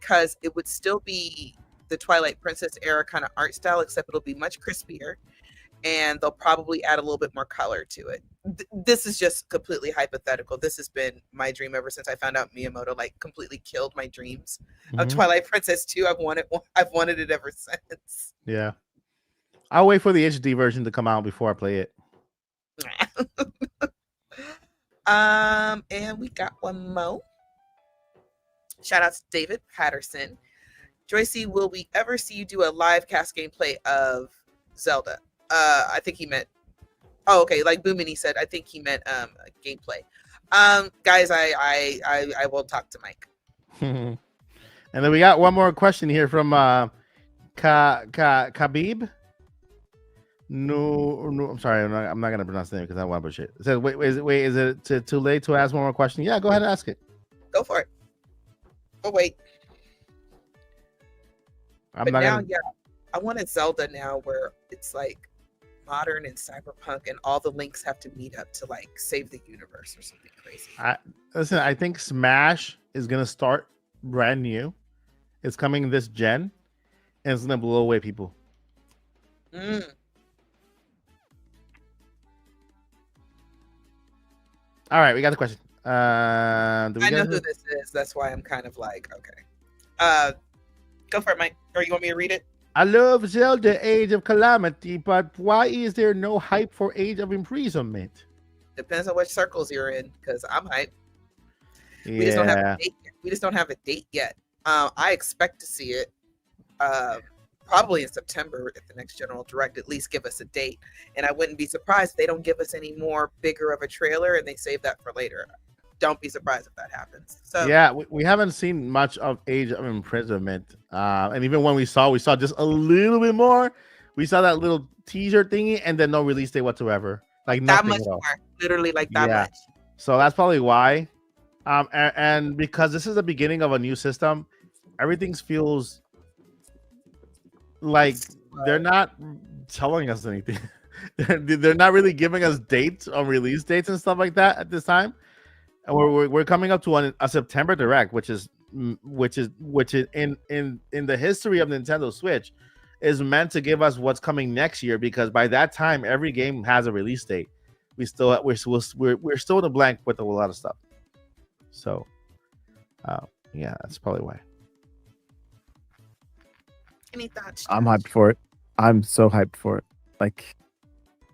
because it would still be the Twilight Princess era kind of art style, except it'll be much crispier, and they'll probably add a little bit more color to it. This is just completely hypothetical. This has been my dream ever since I found out Miyamoto like completely killed my dreams of Twilight Princess 2. I've wanted it ever since. Yeah. I'll wait for the HD version to come out before I play it. And we got one more. Shout out to David Patterson. Joycey, will we ever see you do a live cast gameplay of Zelda? I think he meant. Oh, okay. Like Boomini said, I think he meant gameplay. Guys, I will talk to Mike. And then we got one more question here from Khabib. No, I'm sorry, I'm not gonna pronounce the name because I want to bullshit. It says, wait, is it too late to ask one more question? Yeah, go ahead and ask it. Go for it. Oh wait. I wanted Zelda now where it's like modern and cyberpunk, and all the links have to meet up to like save the universe or something crazy. I think Smash is gonna start brand new. It's coming this gen, and it's gonna blow away people. All right, we got the question. I know who this is. That's why I'm kind of like, okay. Go for it, Mike. Or you want me to read it? I love Zelda Age of Calamity, but why is there no hype for Age of Imprisonment? Depends on which circles you're in, because I'm hyped. Yeah. We just don't have a date yet. We just don't have a date yet. I expect to see it probably in September at the next General Direct. At least give us a date, and I wouldn't be surprised if they don't give us any more bigger of a trailer and they save that for later. Don't be surprised if that happens. So yeah, we haven't seen much of Age of Imprisonment, and even when we saw just a little bit more. We saw that little teaser thingy, and then no release date whatsoever. Like that nothing much at all. more, literally like that much. So that's probably why. And because this is the beginning of a new system, everything feels like they're not telling us anything. They're not really giving us dates on release dates and stuff like that at this time. And we're coming up to a September Direct, which is in the history of Nintendo Switch is meant to give us what's coming next year, because by that time every game has a release date. We're still in a blank with a lot of stuff. So, yeah, that's probably why. Any thoughts? I'm hyped for it. I'm so hyped for it. Like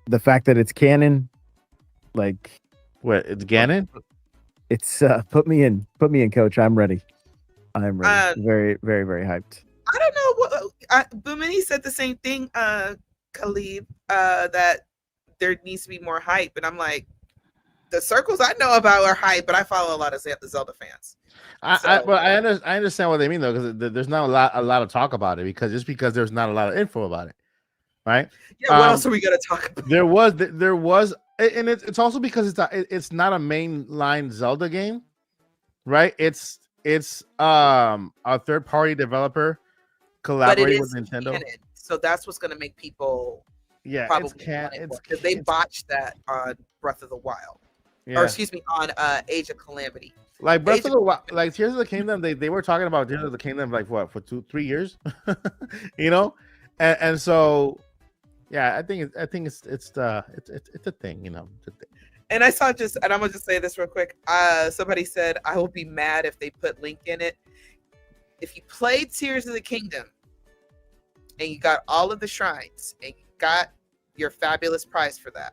the fact that it's canon. Like what? It's Ganon. It's put me in, coach. I'm ready. I'm ready. Very, very, very hyped. I don't know what Boomini said the same thing, Khalib, that there needs to be more hype, and I'm like, the circles I know about are hype, but I follow a lot of Zelda fans. I understand what they mean though, because there's not a lot of talk about it because there's not a lot of info about it, right? Yeah. What else are we gonna talk about? There was, and it's also because it's not a mainline Zelda game, right? It's a third party developer collaborating with Nintendo. Canon, so that's what's gonna make people probably because they botched that on Breath of the Wild. Or excuse me, on Age of Calamity. Like Breath of the Wild, like Tears of the Kingdom, they were talking about Tears of the Kingdom like what for 2-3 years, you know, and so yeah, I think it's a thing, you know. It's a thing. And I saw and I'm gonna just say this real quick. Somebody said I will be mad if they put Link in it. If you played Tears of the Kingdom and you got all of the shrines and you got your fabulous prize for that,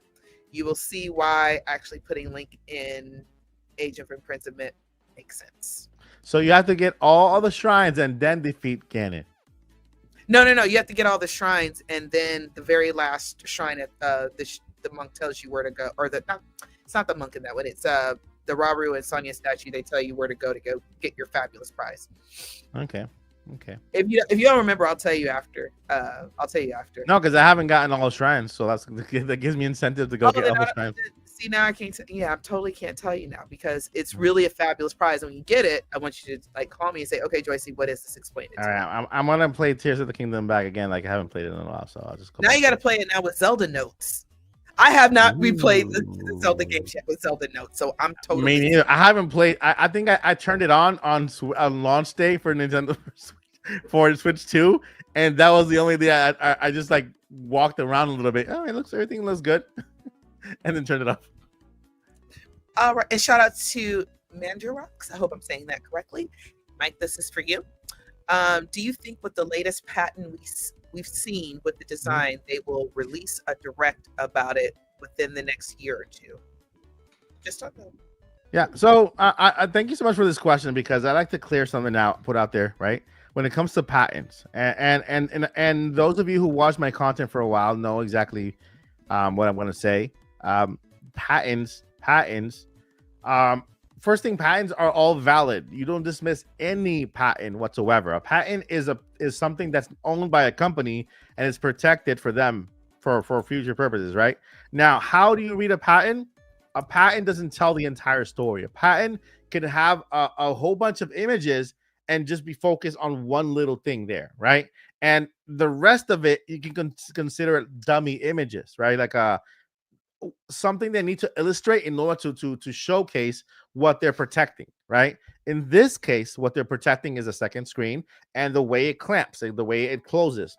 you will see why actually putting Link in Age of Imprisonment makes sense. So you have to get all the shrines and then defeat Ganon. No. You have to get all the shrines, and then the very last shrine at the monk tells you where to go, or it's not the monk in that one. It's the Rauru and Sonya statue. They tell you where to go get your fabulous prize. Okay. If you don't remember, I'll tell you after. No, because I haven't gotten all the shrines, so that gives me incentive to go get all the shrines. See, now I can't. I totally can't tell you now because it's really a fabulous prize. And when you get it, I want you to like call me and say, "Okay, Joycey, what is this? Explain it." All right, I'm gonna play Tears of the Kingdom back again. Like I haven't played it in a while, so I'll just go. Now you got to play it now with Zelda notes. I have not replayed the Ooh. Zelda game yet with Zelda Notes, so I'm totally. Me neither. I haven't played. I think I turned it on launch day for Nintendo for Switch 2, and that was the only thing I just like walked around a little bit. Oh, everything looks good, and then turned it off. All right, and shout out to Mandarox. I hope I'm saying that correctly. Mike, this is for you. Do you think with the latest patent we've seen with the design, they will release a direct about it within the next year or two? Just on that. Yeah. So I thank you so much for this question, because I like to clear something out, put out there, right? When it comes to patents, and those of you who watch my content for a while know exactly what I'm going to say. Patents. First thing, patents are all valid. You don't dismiss any patent whatsoever. A patent is something that's owned by a company and is protected for them for future purposes, right? Now, how do you read a patent? A patent doesn't tell the entire story. A patent can have a whole bunch of images and just be focused on one little thing there, right? And the rest of it, you can consider it dummy images, right? Like something they need to illustrate in order to showcase what they're protecting, right? In this case, what they're protecting is a second screen and the way it clamps, like the way it closes.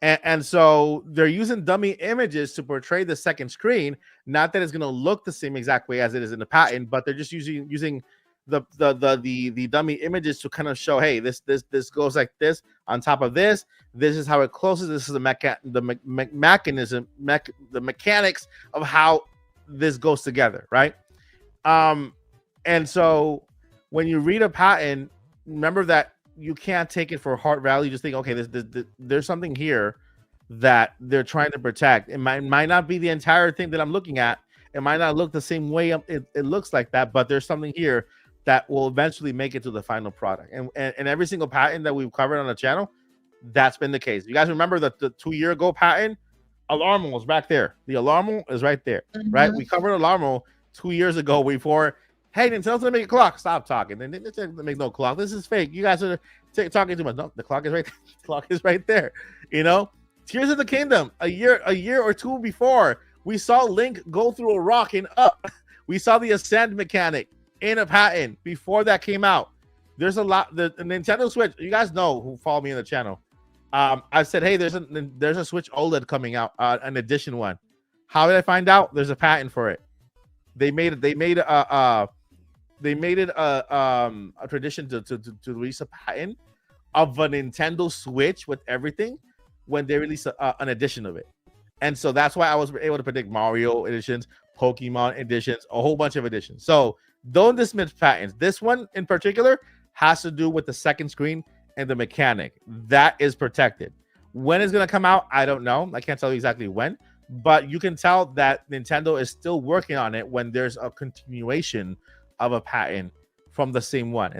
And so they're using dummy images to portray the second screen. Not that it's going to look the same exact way as it is in the patent, but they're just using the dummy images to kind of show, hey, this goes like this on top of this. This is how it closes. This is the mechanics of how this goes together, right? And so when you read a patent, remember that you can't take it for heart value. Just think, okay, there's something here that they're trying to protect. It might not be the entire thing that I'm looking at. It might not look the same way it looks like that, but there's something here that will eventually make it to the final product. And every single patent that we've covered on the channel, that's been the case. You guys remember that the 2 year ago patent, Alarmo was back there. The Alarmo is right there, right? We covered Alarmo 2 years ago before. Hey, Nintendo's gonna make a clock. Stop talking. They didn't make no clock. This is fake. You guys are talking too much. No, the clock is right. The clock is right there. You know, Tears of the Kingdom. A year or two before, we saw Link go through a rock and up. We saw the ascend mechanic in a patent before that came out. There's a lot. The Nintendo Switch. You guys know who follow me in the channel. I said, hey, there's a Switch OLED coming out, an edition one. How did I find out? There's a patent for it. They made a tradition to release a patent of a Nintendo Switch with everything when they release an edition of it. And so that's why I was able to predict Mario editions, Pokemon editions, a whole bunch of editions. So don't dismiss patents. This one in particular has to do with the second screen and the mechanic. That is protected. When it's going to come out, I don't know. I can't tell you exactly when, but you can tell that Nintendo is still working on it when there's a continuation of a patent from the same one.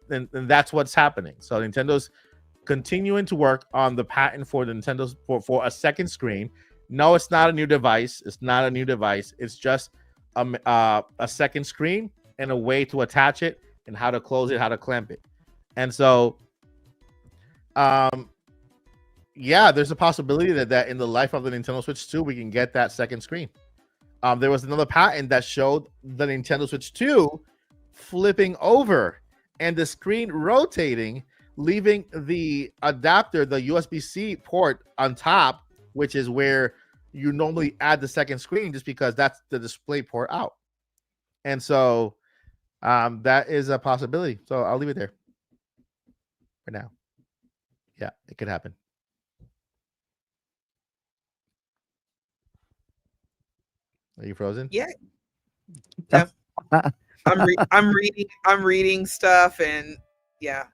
And that's what's happening. So Nintendo's continuing to work on the patent for the Nintendo's for a second screen. No, it's not a new device. It's not a new device. It's just a second screen and a way to attach it and how to close it, how to clamp it. And so, yeah, there's a possibility that in the life of the Nintendo Switch 2, we can get that second screen. There was another patent that showed the Nintendo Switch 2 flipping over and the screen rotating, leaving the adapter, the USB-C port on top, which is where you normally add the second screen, just because that's the display port out. And so that is a possibility. So I'll leave it there for now. Yeah, it could happen. Are you frozen? Yeah. I'm reading stuff, and yeah,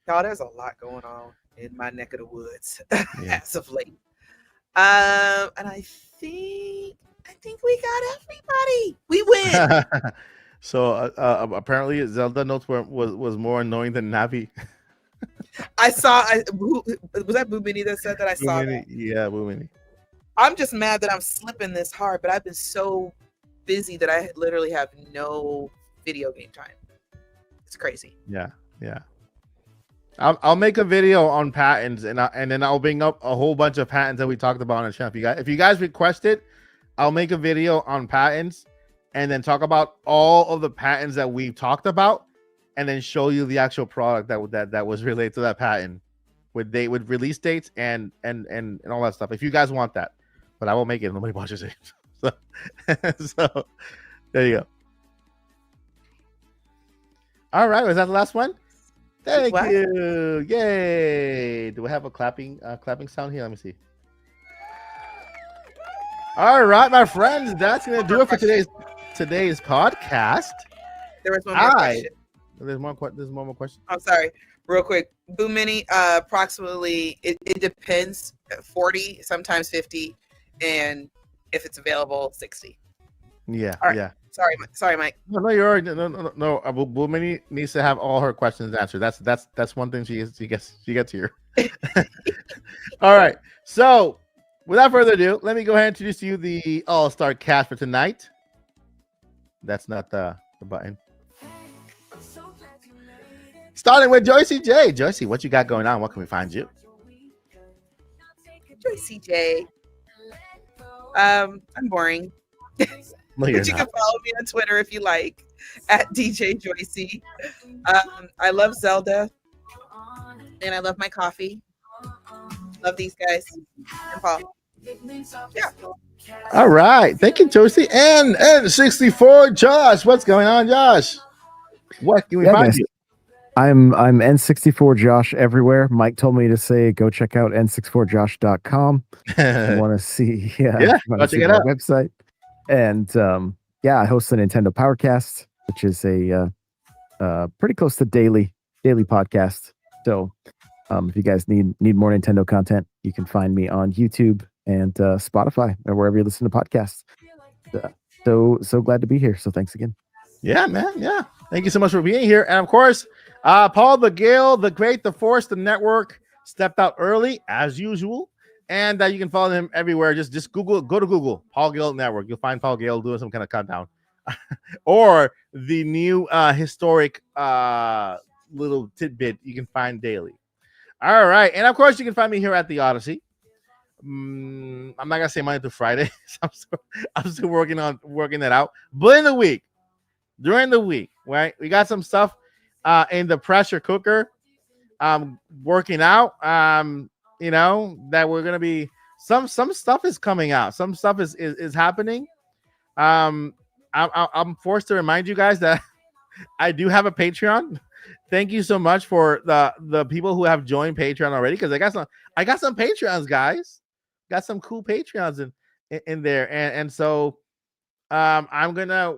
y'all, there's a lot going on in my neck of the woods as of late. And I think we got everybody. We win. So apparently Zelda Notes was more annoying than Navi. I saw. Was that Boo Mini that said that? I saw that. Yeah, Boo Mini. I'm just mad that I'm slipping this hard, but I've been so busy that I literally have no video game time. It's crazy. Yeah. I'll make a video on patents, and then I'll bring up a whole bunch of patents that we talked about on the channel. If you guys request it, I'll make a video on patents and then talk about all of the patents that we've talked about, and then show you the actual product that was related to that patent with release dates and all that stuff. If you guys want that, but I won't make it. Nobody watches it. So, so there you go. All right, was that the last one? Thank What? you. Yay. Do we have a clapping sound here? Let me see. All right, my friends, that's gonna do it for today's podcast. There was one more question. There's more questions. I'm sorry, real quick. Boom Mini, approximately, it depends, 40, sometimes 50, and if it's available, 60. Yeah, All right. yeah. Sorry, Mike. No, you're already, no. Boomini needs to have all her questions answered. That's one thing she gets here. All right. So, without further ado, let me go ahead and introduce you the all-star cast for tonight. That's not the button. Starting with Joycey J. Joycey, what you got going on? What can we find you? Joycey J. I'm boring. No, you're But you not. can follow me on Twitter if you like, at DJ Joycey. I love Zelda, and I love my coffee. Love these guys. And Paul. Yeah. All right. Thank you, Joycey. And 64 Josh. What's going on, Josh? What can we find guys. you? I'm N64 Josh everywhere. Mike told me to say go check out n64josh.com. I want to see go check it out. website. And I host the Nintendo Powercast, which is a pretty close to daily podcast. So if you guys need more Nintendo content, you can find me on YouTube and Spotify or wherever you listen to podcasts. So glad to be here. So thanks again. Yeah, man. Yeah. Thank you so much for being here. And of course, Paul the Gale, the Great, the Force, the Network stepped out early as usual. And you can follow him everywhere. Just go to Google, Paul Gale Network. You'll find Paul Gale doing some kind of countdown. Or the new historic little tidbit you can find daily. All right. And of course, you can find me here at the Odyssey. I'm not going to say Monday to Friday. I'm still working that out. But during the week, right? We got some stuff in the pressure cooker working out. That we're gonna be some stuff is coming out. Some stuff is happening. I'm forced to remind you guys that I do have a Patreon. Thank you so much for the people who have joined Patreon already, because I got some Patreons, guys. Got some cool Patreons in there, and so I'm gonna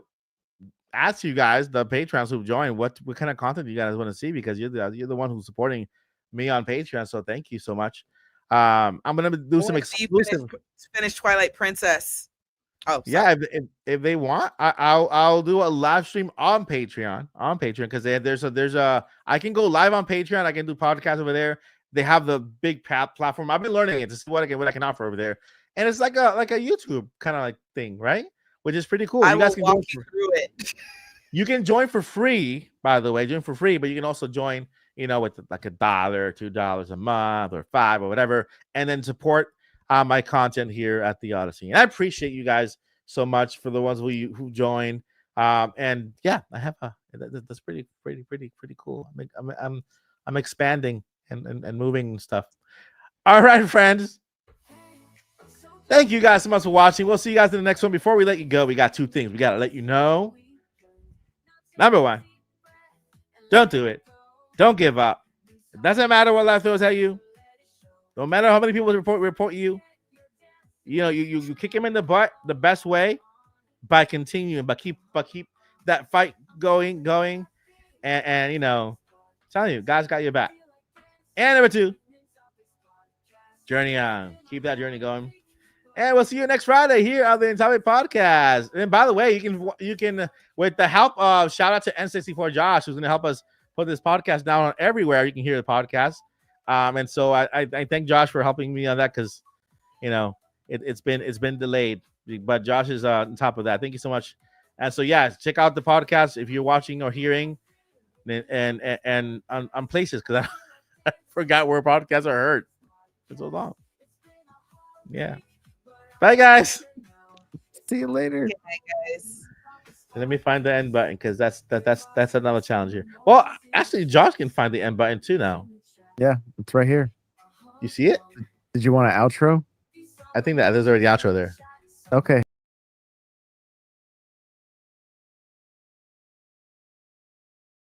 ask you guys, the Patreons who've joined, what kind of content you guys want to see, because you're the one who's supporting me on Patreon. So thank you so much. I'm gonna do some exclusive. Finish Twilight Princess. Oh, yeah. If they want, I'll do a live stream on Patreon because there's a I can go live on Patreon. I can do podcasts over there. They have the big platform. I've been learning it to see what I can offer over there, and it's like a YouTube kind of like thing, right? Which is pretty cool. I You guys will can walk you through it. You can join for free, by the way, but you can also join, with like $1, $2 a month, or $5 or whatever, and then support my content here at the Odyssey. And I appreciate you guys so much for the ones who join. And yeah, I have that's pretty cool. I'm expanding and moving stuff. All right, friends. Thank you guys so much for watching. We'll see you guys in the next one. Before we let you go, we got two things. We got to let you know. Number one, don't do it. Don't give up. It doesn't matter what life throws at you. No matter how many people report you. You kick him in the butt the best way by continuing, but keep that fight going. And telling you, God's got your back. And number two, journey on. Keep that journey going. And we'll see you next Friday here on the Nintopics Podcast. And by the way, you can with the help of shout out to N64 Josh, who's going to help us put this podcast down on everywhere you can hear the podcast. And so I thank Josh for helping me on that, because it's been delayed, but Josh is on top of that. Thank you so much. And so check out the podcast if you're watching or hearing, and on places, because I forgot where podcasts are heard for so long. Yeah. Bye, guys. See you later. Good night, guys. Let me find the end button because that's another challenge here. Well, actually, Josh can find the end button too now. Yeah, it's right here. You see it? Did you want an outro? I think that there's already outro there. Okay.